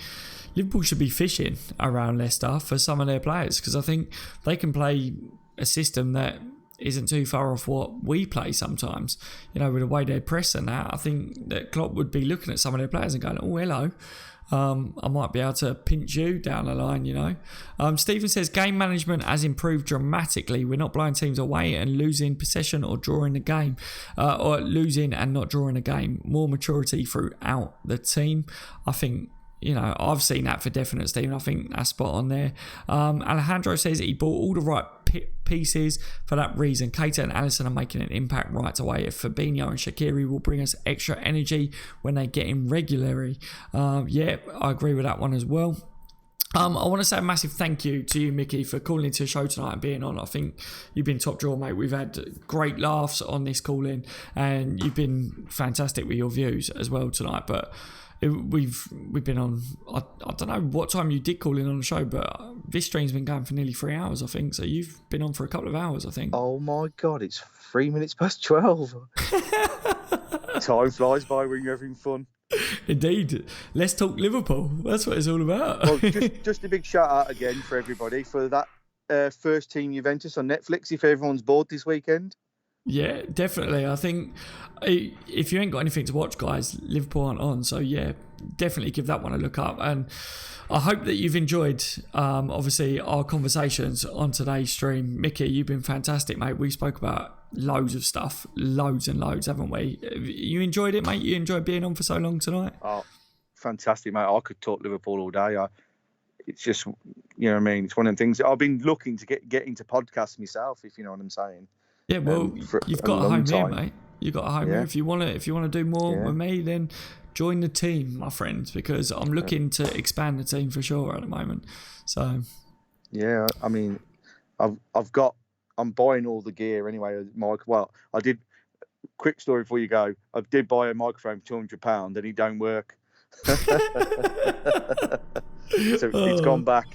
Liverpool should be fishing around Leicester for some of their players, because I think they can play a system that isn't too far off what we play sometimes, with the way they press and that. I think that Klopp would be looking at some of their players and going, oh, hello, I might be able to pinch you down the line, Stephen says, game management has improved dramatically. We're not blowing teams away and losing possession or drawing the game, or losing and not drawing a game. More maturity throughout the team. I think, I've seen that for definite, Stephen. I think that's spot on there. Alejandro says he bought all the right pieces for that reason. Keita and Alisson are making an impact right away. If Fabinho and Shaqiri will bring us extra energy when they get in regularly. I agree with that one as well. I want to say a massive thank you to you, Mickey, for calling into the show tonight and being on. I think you've been top drawer, mate. We've had great laughs on this call-in, and you've been fantastic with your views as well tonight. But we've been on, I don't know what time you did call in on the show, but this stream's been going for nearly 3 hours, I think. So you've been on for a couple of hours, I think. Oh my God, it's 3 minutes past 12. Time flies by when you're having fun. Indeed. Let's talk Liverpool. That's what it's all about. Well, just a big shout out again for everybody for that First Team Juventus on Netflix, if everyone's bored this weekend. Yeah, definitely. I think if you ain't got anything to watch, guys, Liverpool aren't on. So yeah, definitely give that one a look up. And I hope that you've enjoyed, obviously, our conversations on today's stream. Mickey, you've been fantastic, mate. We spoke about loads of stuff, loads and loads, haven't we? You enjoyed it, mate? You enjoyed being on for so long tonight? Oh, fantastic, mate. I could talk Liverpool all day. It's just, what I mean? It's one of the things. I've been looking to get into podcasts myself, if you know what I'm saying. Yeah, well, you've got a home here, mate. You've got a home here. If you want to do more with me, then join the team, my friends, because I'm looking to expand the team for sure at the moment. So, yeah, I mean, I'm buying all the gear anyway, Mike. Well, I did. Quick story before you go. I did buy a microphone for £200, and it don't work. So it's gone back.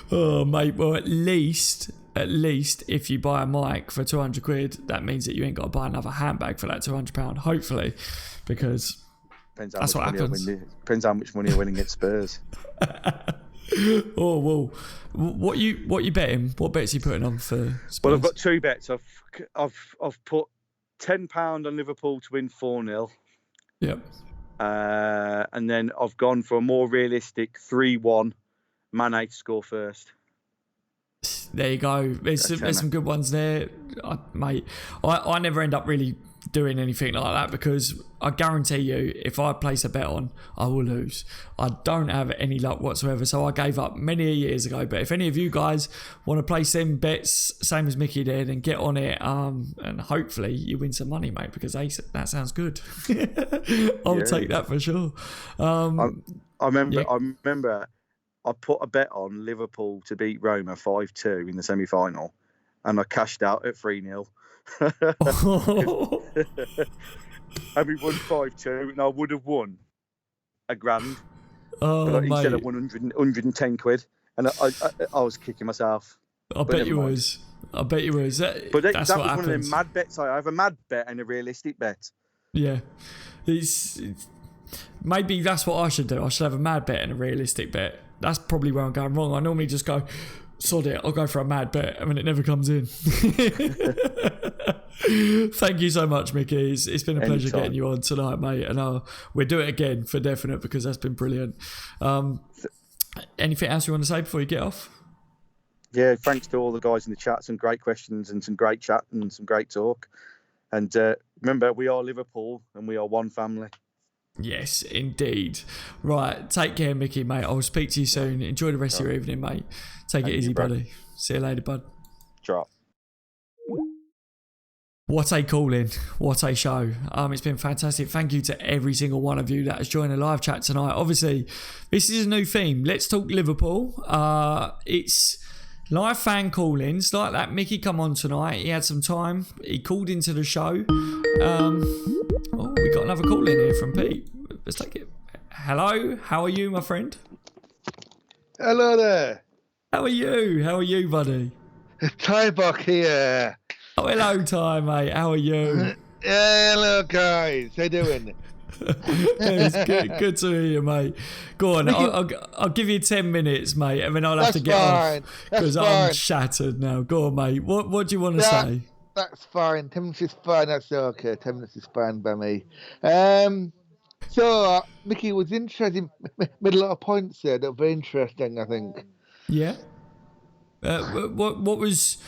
Oh, mate. Well, at least if you buy a mic for £200, that means that you ain't got to buy another handbag for that £200, hopefully, because that's what happens. Depends how much money you're winning at Spurs. Oh, well, what you betting? What bets are you putting on for Spurs? Well, I've got two bets. I've put £10 on Liverpool to win 4-0. Yep. And then I've gone for a more realistic 3-1 Man to score first. There you go. There's some good ones there, mate. I never end up really doing anything like that, because I guarantee you, if I place a bet on, I will lose. I don't have any luck whatsoever, so I gave up many years ago. But if any of you guys want to place them bets, same as Mickey did, and get on it, and hopefully you win some money, mate, because that sounds good. I'll take that for sure. I remember I put a bet on Liverpool to beat Roma 5-2 in the semi-final, and I cashed out at 3-0. And we won 5-2, and I would have won £1,000. But instead of 110 quid, and I was kicking myself. I bet you was. But that was one of them mad bets. I have a mad bet and a realistic bet. Yeah, it's maybe that's what I should do. I should have a mad bet and a realistic bet. That's probably where I'm going wrong. I normally just go, sod it, I'll go for a mad bet, and then it never comes in. Thank you so much, Mickey. It's been a pleasure getting you on tonight, mate, and we'll do it again for definite, because that's been brilliant. Anything else you want to say before you get off? Yeah, thanks to all the guys in the chat. Some great questions and some great chat and some great talk. And remember, we are Liverpool and we are one family. Yes, indeed. Right, take care, Mickey, mate. I'll speak to you soon. Enjoy the rest of your evening, mate. Take it easy, buddy. See you later, bud. Drop. What a call-in. What a show. It's been fantastic. Thank you to every single one of you that has joined the live chat tonight. Obviously, this is a new theme. Let's talk Liverpool. It's live fan call-ins. Like that, Mickey come on tonight. He had some time. He called into the show. We got another call in here from Pete. Let's take it. Hello, how are you, my friend? Hello there. How are you? How are you, buddy? Tybuck here. Oh, hello, Ty, mate. How are you? Hello, guys. How you doing? It's good to hear you, mate. Go on, I'll give you 10 minutes, mate, and then I'll have to get off because I'm shattered now. Go on, mate. What do you want to say? That's fine. 10 minutes is fine. That's okay. 10 minutes is fine by me. So, Mickey was interesting. Made a lot of points there that were very interesting, I think. Yeah. What was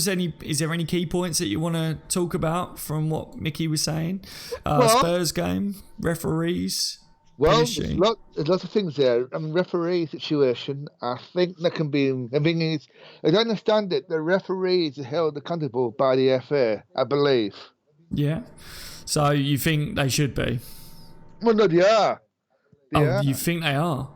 any? Is there any key points that you want to talk about from what Mickey was saying? Spurs game, referees. Well, there's lots of things there. I mean, referee situation, I think that can be. The thing is, as I understand it, the referees are held accountable by the FA, I believe. Yeah. So you think they should be? Well, no, they are. You think they are?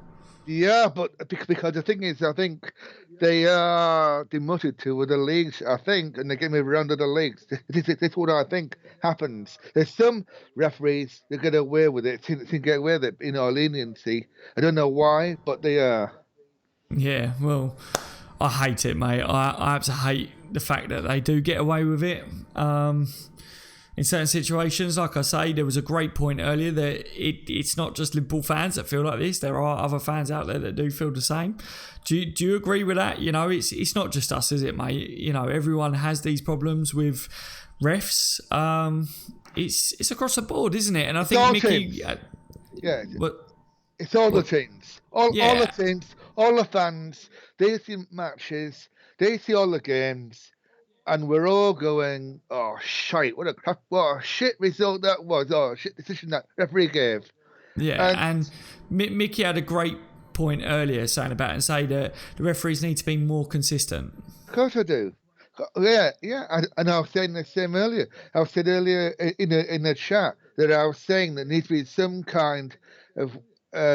Yeah, but because the thing is, I think they are demoted to the leagues, I think, and they get moved around to the leagues. That's what I think happens. There's some referees that get away with it, to get away with it, leniency. I don't know why, but they are. Yeah, well, I hate it, mate. I absolutely hate the fact that they do get away with it. In certain situations, like I say, there was a great point earlier that it's not just Liverpool fans that feel like this. There are other fans out there that do feel the same. Do you agree with that? It's not just us, is it, mate? Everyone has these problems with refs. It's across the board, isn't it? And I think Mickey... It's all the teams. All the teams, all the fans. They see matches. They see all the games. And we're all going, oh, shite, what a shit result that was. Oh, shit decision that referee gave. Yeah, and Mickey had a great point earlier saying that the referees need to be more consistent. Of course I do. Yeah. And I was saying the same earlier. I said earlier in the chat that I was saying there needs to be some kind of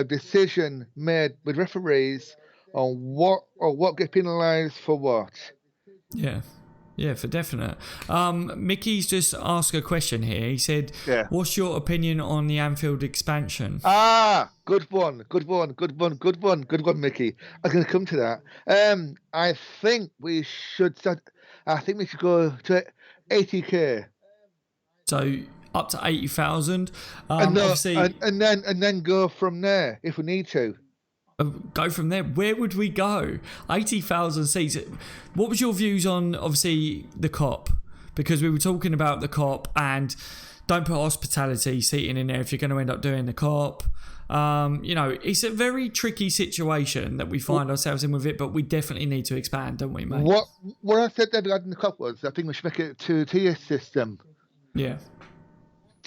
decision made with referees on what gets penalised for what. Yeah. Yeah, for definite. Mickey's just asked a question here. He said, what's your opinion on the Anfield expansion? Good one, Mickey. I'm going to come to that. I think we should go to 80k. So up to 80,000. And then go from there if we need to. Go from there. Where would we go? 80,000 seats. What was your views on, obviously, the COP? Because we were talking about the COP and don't put hospitality seating in there if you're going to end up doing the COP. It's a very tricky situation that we find ourselves in with it, but we definitely need to expand, don't we, mate? What I said there regarding the COP was, I think we should make it a two-tier system. Yeah.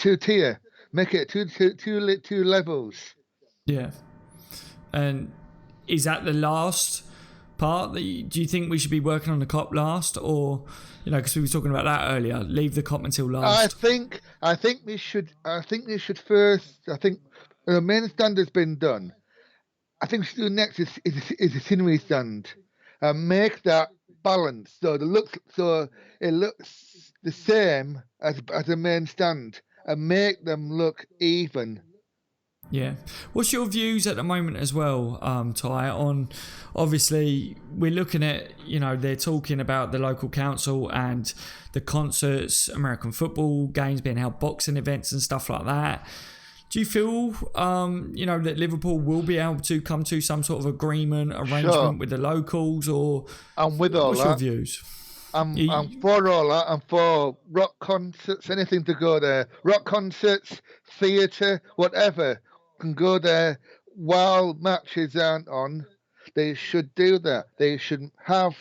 two-tier. Make it two levels. Yeah. And is that the last part? Do you think we should be working on the COP last, or because we were talking about that earlier, leave the COP until last? I think we should first. I think the main standard's been done. I think we should do next is a scenery stand, and make that balance so it looks the same as a main stand, and make them look even. Yeah. What's your views at the moment as well, Ty, on, obviously, we're looking at, they're talking about the local council and the concerts, American football games being held, boxing events and stuff like that. Do you feel, that Liverpool will be able to come to some sort of arrangement with the locals, or I'm with all what's that. your views? I'm for all that. I'm for rock concerts, anything to go there. Rock concerts, theatre, whatever can go there while matches aren't on. They should do that. They should have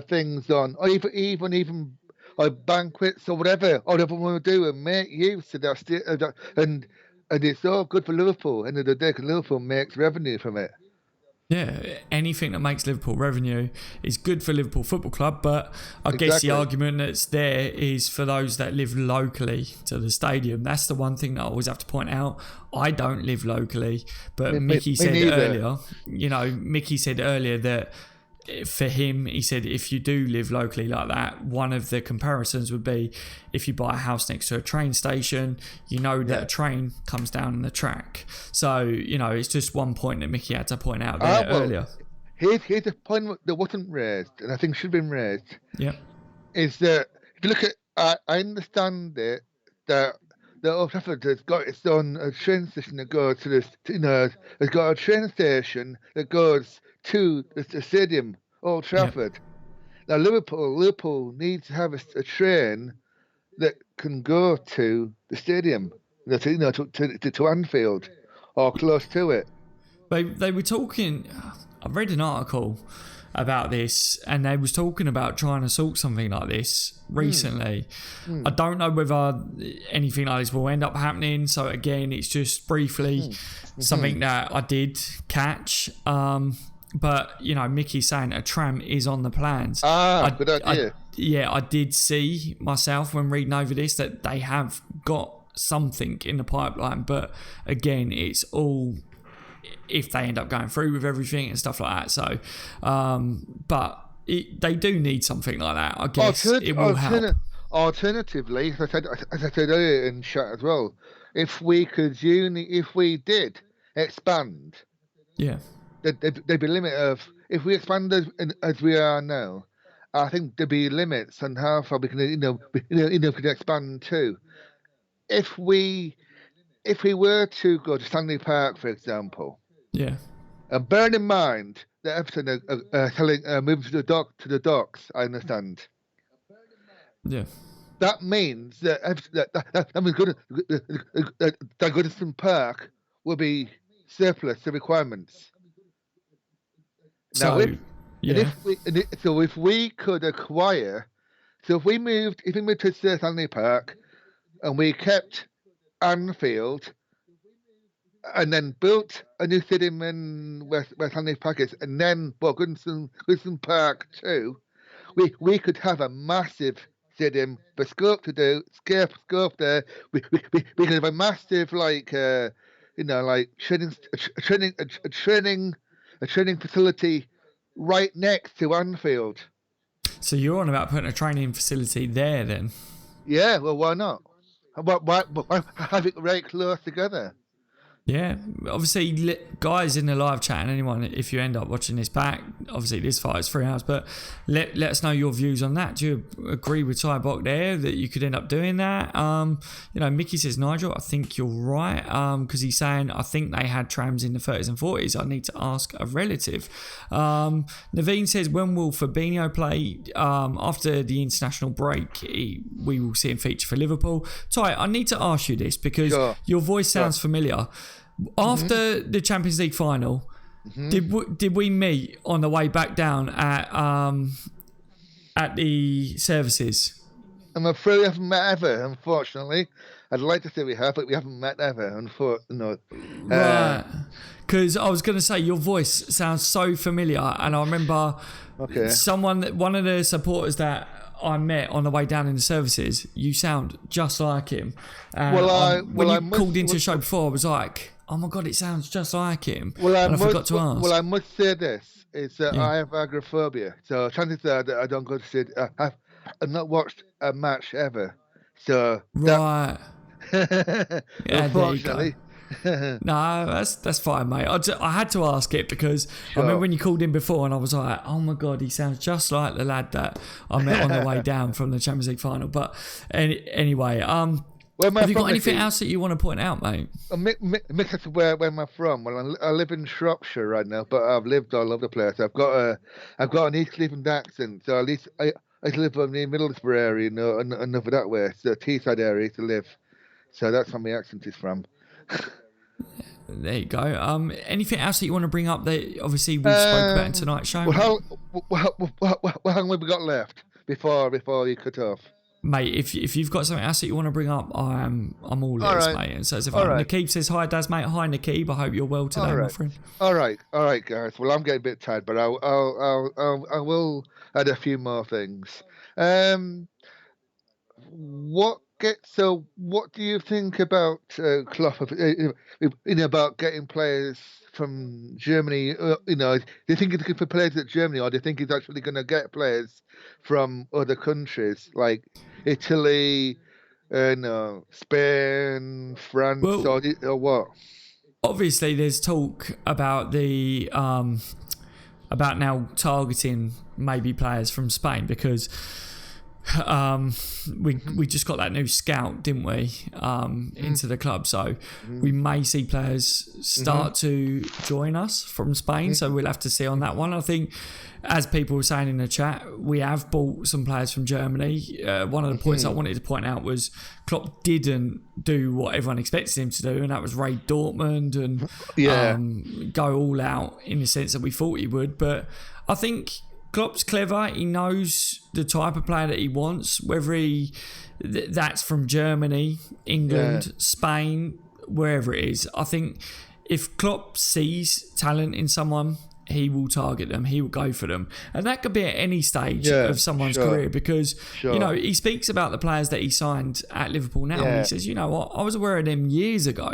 things on, or even or banquets or whatever they want to do, and make use of that. And it's all good for Liverpool. End of the day, because Liverpool makes revenue from it. Yeah, anything that makes Liverpool revenue is good for Liverpool Football Club, but I guess the argument that's there is for those that live locally to the stadium. That's the one thing that I always have to point out. I don't live locally, but Mickey said earlier that for him, he said, if you do live locally like that, one of the comparisons would be if you buy a house next to a train station, that a train comes down on the track. So, it's just one point that Mickey had to point out there earlier. Here's a point that wasn't raised, and I think should have been raised. Yeah. Is that if you look at, I understand it, that Old Trafford has got its own train station that goes to this, has got a train station that goes to the stadium, Old Trafford. Yep. Now Liverpool needs to have a train that can go to the stadium, to Anfield or close to it. They were talking. I read an article about this, and they was talking about trying to sort something like this recently. I don't know whether anything like this will end up happening, so again, it's just briefly something that I did catch. But Mickey's saying a tram is on the plans. Good idea. I did see myself when reading over this that they have got something in the pipeline, but again, it's all if they end up going through with everything and stuff like that. So, but they do need something like that. I guess it will help. Alternatively, as I said earlier in chat as well, if we did expand, there'd be a limit of, if we expand as we are now, I think there'd be limits on how far we can can expand to. If we were to go to Stanley Park, for example, and bear in mind that Everton are moving to the docks, I understand. Yeah. That means that Goodison Park will be surplus to requirements. Now, if we could acquire, if we moved to Stanley Park, and we kept Anfield, and then built a new stadium in where Stanley Park is, and then bought Goodison Park too, we could have a massive stadium for scope to do scope there. We could have a massive training facility right next to Anfield. So you're on about putting a training facility there then? Yeah, well, why not? Why have it right close together? Yeah, obviously, guys in the live chat, and anyone, if you end up watching this back, obviously this fight is 3 hours, but let us know your views on that. Do you agree with Ty Bock there that you could end up doing that? Mickey says, Nigel, I think you're right, because he's saying, I think they had trams in the 30s and 40s. I need to ask a relative. Naveen says, when will Fabinho play? After the international break, we will see him feature for Liverpool. Ty, I need to ask you this because your voice sounds familiar. After the Champions League final, did we meet on the way back down at the services? I'm afraid we haven't met ever, unfortunately. I'd like to say we have, but we haven't met ever, unfortunately. Right. Because I was going to say, your voice sounds so familiar. And I remember one of the supporters that I met on the way down in the services, you sound just like him. When you called into the show before, I was like, oh my God, it sounds just like him. I forgot to ask. Well, I must say this, is that I have agoraphobia. So chances are that I don't go to see I've not watched a match ever. So right. Unfortunately. No, that's fine, mate. I had to ask it because I remember when you called in before and I was like, oh my God, he sounds just like the lad that I met on the way down from the Champions League final. But anyway, have you got anything else that you want to point out, mate? Mix up where am I from? Well, I live in Shropshire right now, but I've lived all over the place. I've got an East Cleveland accent, so at least I live in the Middlesbrough area, and over that way. It's the Teesside area to live. So that's where my accent is from. There you go. Anything else that you want to bring up that obviously we spoke about in tonight's show? How long have we got left before you cut off? Mate, if you've got something else that you want to bring up, I'm all ears, mate. And so Nakeeb says hi, Daz, mate. Hi, Nakeeb. I hope you're well today, my friend. All right, guys. Well, I'm getting a bit tired, but I will add a few more things. What do you think about Klopp? About getting players from Germany. Do you think he's looking for players at Germany, or do you think he's actually going to get players from other countries like Italy, Spain, France, or what? Obviously, there's talk about the about now targeting maybe players from Spain because. We just got that new scout, didn't we? Into the club, so we may see players start to join us from Spain. So we'll have to see on that one. I think, as people were saying in the chat, we have bought some players from Germany. One of the points I wanted to point out was Klopp didn't do what everyone expected him to do, and that was raid Dortmund and go all out in the sense that we thought he would. But I think Klopp's clever. He knows the type of player that he wants, whether that's from Germany, England, Spain, wherever it is. I think if Klopp sees talent in someone, he will target them. He will go for them. And that could be at any stage of someone's career because, he speaks about the players that he signed at Liverpool now. And he says, you know what, I was aware of them years ago.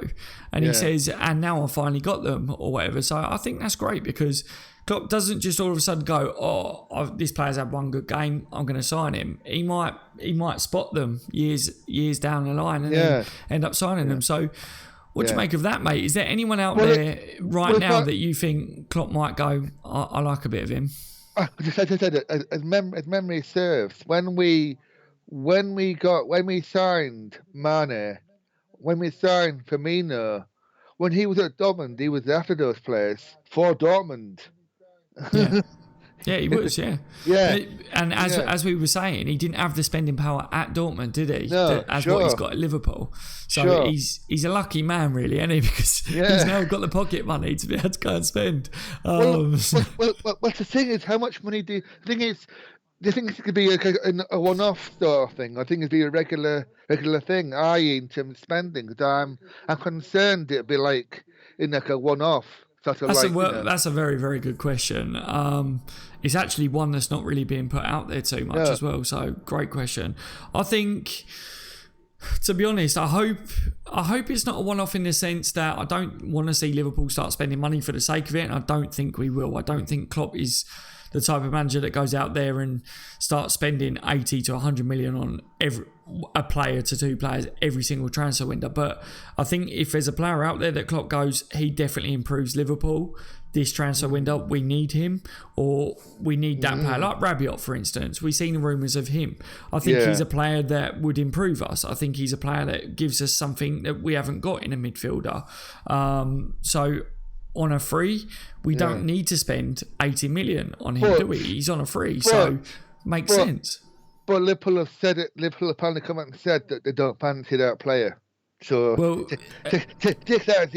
And he says, and now I finally got them or whatever. So I think that's great because Klopp doesn't just all of a sudden go, this player's had one good game, I'm going to sign him. He might spot them years down the line and then end up signing them. So what do you make of that, mate? Is there anyone out there now that you think Klopp might go, I like a bit of him? As memory serves, when we signed Mane, when we signed Firmino, when he was at Dortmund, he was after those players for Dortmund. Yeah, he was, And as we were saying, he didn't have the spending power at Dortmund, did he? No, what he's got at Liverpool. So he's a lucky man, really, isn't he? Because he's now got the pocket money to be able to go and spend. Well, the thing is, how much money do you think it's? Do you think it could be a one-off sort of thing? I think it'd be a regular thing, i.e. in terms of spending. Because I'm concerned it'd be like a one-off. That's a very, very good question. It's actually one that's not really being put out there too much as well. So great question. I think, to be honest, I hope it's not a one-off in the sense that I don't want to see Liverpool start spending money for the sake of it, and I don't think we will. I don't think Klopp is the type of manager that goes out there and starts spending 80 to 100 million on a player to two players every single transfer window. But I think if there's a player out there that Klopp goes, he definitely improves Liverpool this transfer window, we need him, or we need that player like Rabiot, for instance. We've seen rumours of him. I think he's a player that would improve us. I think he's a player that gives us something that we haven't got in a midfielder. So on a free, we don't need to spend 80 million on him, do we? He's on a free, so makes sense. But Liverpool have said it. Liverpool apparently come out and said that they don't fancy that player. So take that as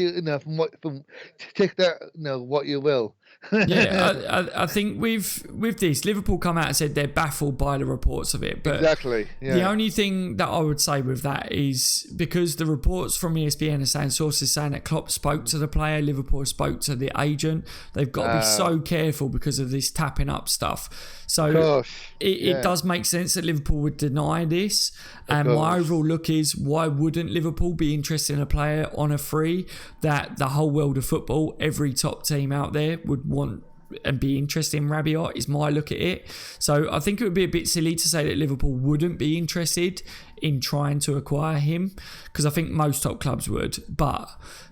take that what you will. I think with this, Liverpool come out and said they're baffled by the reports of it. But exactly. Yeah. The only thing that I would say with that is because the reports from ESPN are saying sources saying that Klopp spoke to the player, Liverpool spoke to the agent. They've got to be so careful because of this tapping up stuff. So it does make sense that Liverpool would deny this. And my overall look is, why wouldn't Liverpool be interested in a player on a free that the whole world of football, every top team out there would want and be interested in? Rabiot is my look at it. So I think it would be a bit silly to say that Liverpool wouldn't be interested in trying to acquire him, because I think most top clubs would, but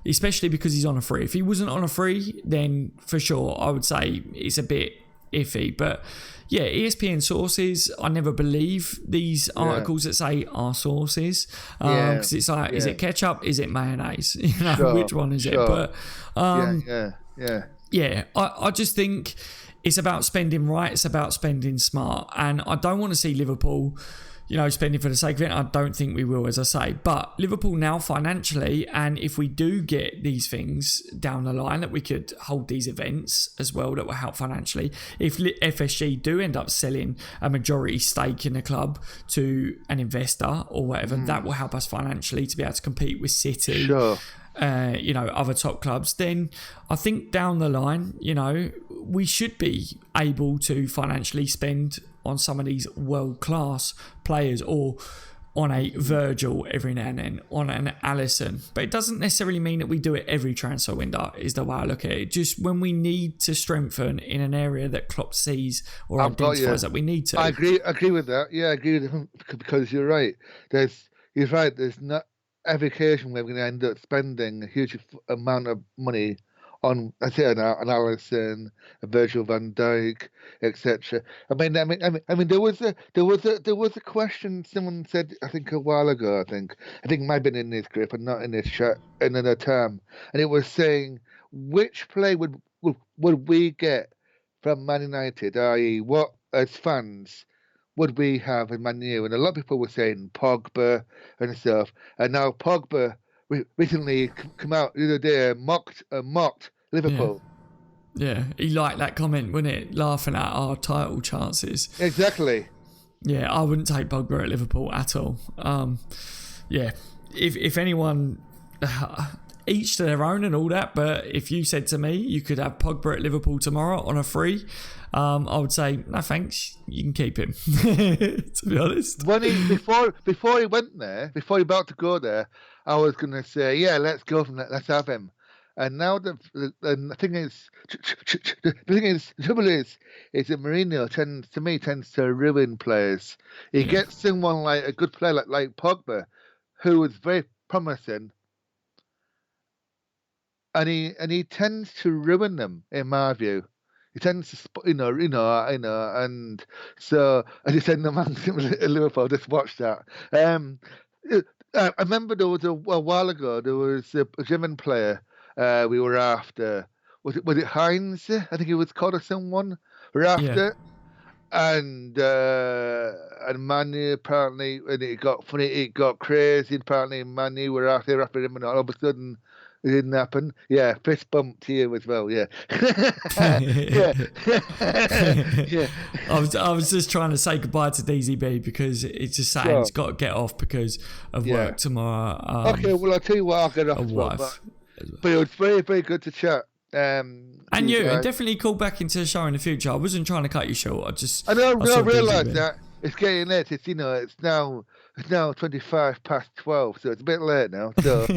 especially because he's on a free. If he wasn't on a free, then for sure I would say it's a bit iffy. But yeah, ESPN sources, I never believe these articles that say our sources, because it's like, is it ketchup, is it mayonnaise, which one is it? But I just think it's about spending right, it's about spending smart, and I don't want to see Liverpool spending for the sake of it. I don't think we will, as I say. But Liverpool now financially, and if we do get these things down the line, that we could hold these events as well that will help financially. If FSG do end up selling a majority stake in the club to an investor or whatever, that will help us financially to be able to compete with City. Sure. Other top clubs, then I think down the line, we should be able to financially spend on some of these world-class players, or on a Virgil every now and then, on an Alisson. But it doesn't necessarily mean that we do it every transfer window, is the way I look at it. Just when we need to strengthen in an area that Klopp sees or identifies that we need to. I agree with that. Yeah, I agree with him, because you're right. There's not every occasion where we're going to end up spending a huge amount of money on, I say, an Alisson, a Virgil van Dijk, etc. I mean, there was a question someone said, I think a while ago. I think it might have been in this group and not in this chat, in another term, and it was saying, which play would we get from Man United? I.e., what as fans would we have in Man U? And a lot of people were saying Pogba and stuff. And now Pogba recently come out the other day mocked Liverpool. Yeah, he liked that comment, wouldn't it? Laughing at our title chances. Exactly. Yeah, I wouldn't take Pogba at Liverpool at all. If anyone, each to their own and all that, but if you said to me you could have Pogba at Liverpool tomorrow on a free, I would say, no thanks, you can keep him, to be honest. When before he went there, before he about to go there, I was going to say, yeah, let's go from that, let's have him. And now the thing is, the trouble is that Mourinho tends to ruin players. He gets someone like a good player like Pogba, who was very promising, and he tends to ruin them, in my view. He tends to, and so I just said, no man, Liverpool, just watch that. I remember there was a while ago, there was a German player we were after. Was it Heinz? I think he was called, or someone we were after. Yeah. And Manu, apparently, and it got funny, it got crazy. Apparently, Manu were after him, and all of a sudden, it didn't happen. Yeah, fist bump to you as well. Yeah. Yeah. I was just trying to say goodbye to DZB because it's just saying it's got to get off because of work tomorrow. Okay, well I'll tell you what, I'll get off. But it was very, very good to chat. And definitely call back into the show in the future. I wasn't trying to cut you short. I realise that it's getting late. It's it's now 25 past 12, so it's a bit late now. So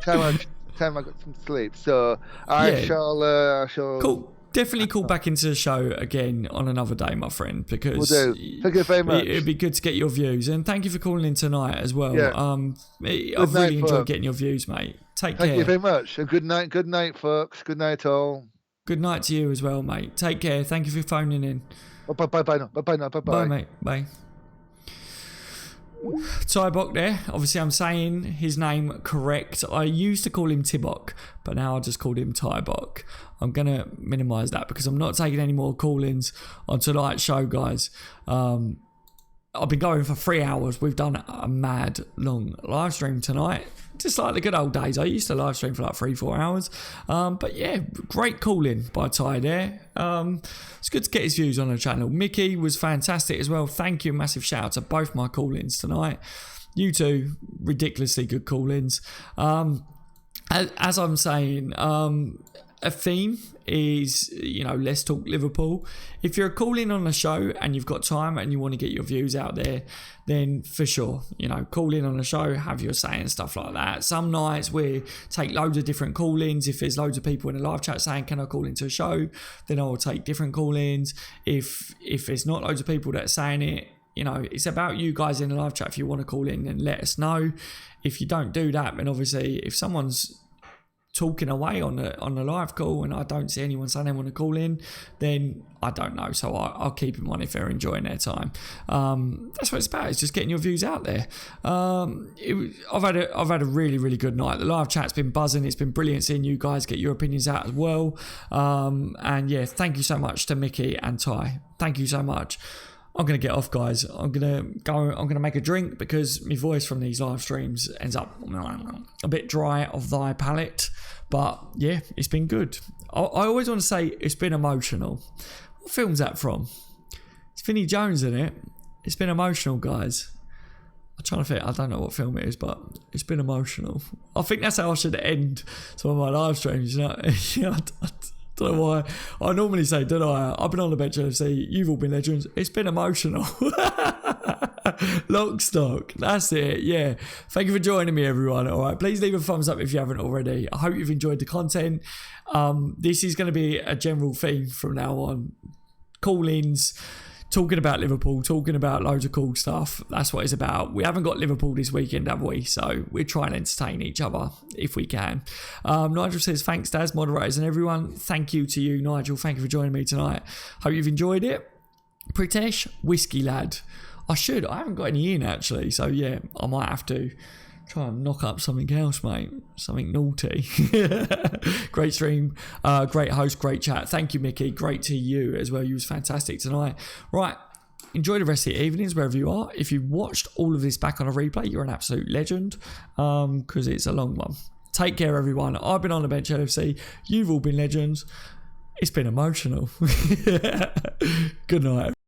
time I got some sleep. So I shall. Cool. Definitely call back into the show again on another day, my friend, because we'll do. Thank you very much. It'd be good to get your views, and thank you for calling in tonight as well. Yeah. I've really enjoyed getting your views, mate. Take care. Thank you very much. And good night, folks. Good night, all. Good night to you as well, mate. Take care. Thank you for phoning in. Bye now. Bye, mate. Bye. Tybok there. Obviously, I'm saying his name correct. I used to call him Tibok, but now I just called him Tybok. I'm going to minimise that because I'm not taking any more call-ins on tonight's show, guys. I've been going for 3 hours. We've done a mad long live stream tonight. Just like the good old days. I used to live stream for like 3-4 hours. But yeah, great calling by Ty there. It's good to get his views on the channel. Mickey was fantastic as well. Thank you. Massive shout out to both my call-ins tonight. You two, ridiculously good call-ins. As I'm saying, a theme is, let's talk Liverpool. If you're calling on the show and you've got time and you want to get your views out there, then for sure, call in on the show, have your say and stuff like that. Some nights we take loads of different call-ins. If there's loads of people in the live chat saying, can I call into a show? Then I will take different call-ins. If there's not loads of people that are saying it, it's about you guys in the live chat. If you want to call in, then let us know. If you don't do that, then obviously if someone's talking away on the live call and I don't see anyone saying they want to call in, then I don't know. So I'll keep them on if they're enjoying their time. That's what it's about. It's just getting your views out there. I've had a really, really good night. The live chat's been buzzing. It's been brilliant seeing you guys get your opinions out as well. And yeah, thank you so much to Mickey and Ty. Thank you so much. I'm going to get off, guys. I'm going to make a drink because my voice from these live streams ends up a bit dry of thy palate. But yeah, it's been good. I always want to say it's been emotional. What film's that from? It's Vinnie Jones in it. It's been emotional, guys. I'm trying to think. I don't know what film it is, but it's been emotional. I think that's how I should end some of my live streams. I don't know why. I normally say, don't I? I've been on the bench LFC. You've all been legends. It's been emotional. Lock stock. That's it. Yeah. Thank you for joining me, everyone. All right. Please leave a thumbs up if you haven't already. I hope you've enjoyed the content. This is going to be a general theme from now on. Call-ins. Talking about Liverpool, talking about loads of cool stuff. That's what it's about. We haven't got Liverpool this weekend, have we? So we're trying to entertain each other if we can. Nigel says, thanks, Daz, moderators and everyone. Thank you to you, Nigel. Thank you for joining me tonight. Hope you've enjoyed it. Pritesh, whiskey lad. I haven't got any in, actually. So yeah, I might have to try and knock up something else, mate. Something naughty. Great stream. Great host. Great chat. Thank you, Mickey. Great to you as well. You was fantastic tonight. Right. Enjoy the rest of the evenings wherever you are. If you watched all of this back on a replay, you're an absolute legend because it's a long one. Take care, everyone. I've been on the bench LFC. You've all been legends. It's been emotional. Good night.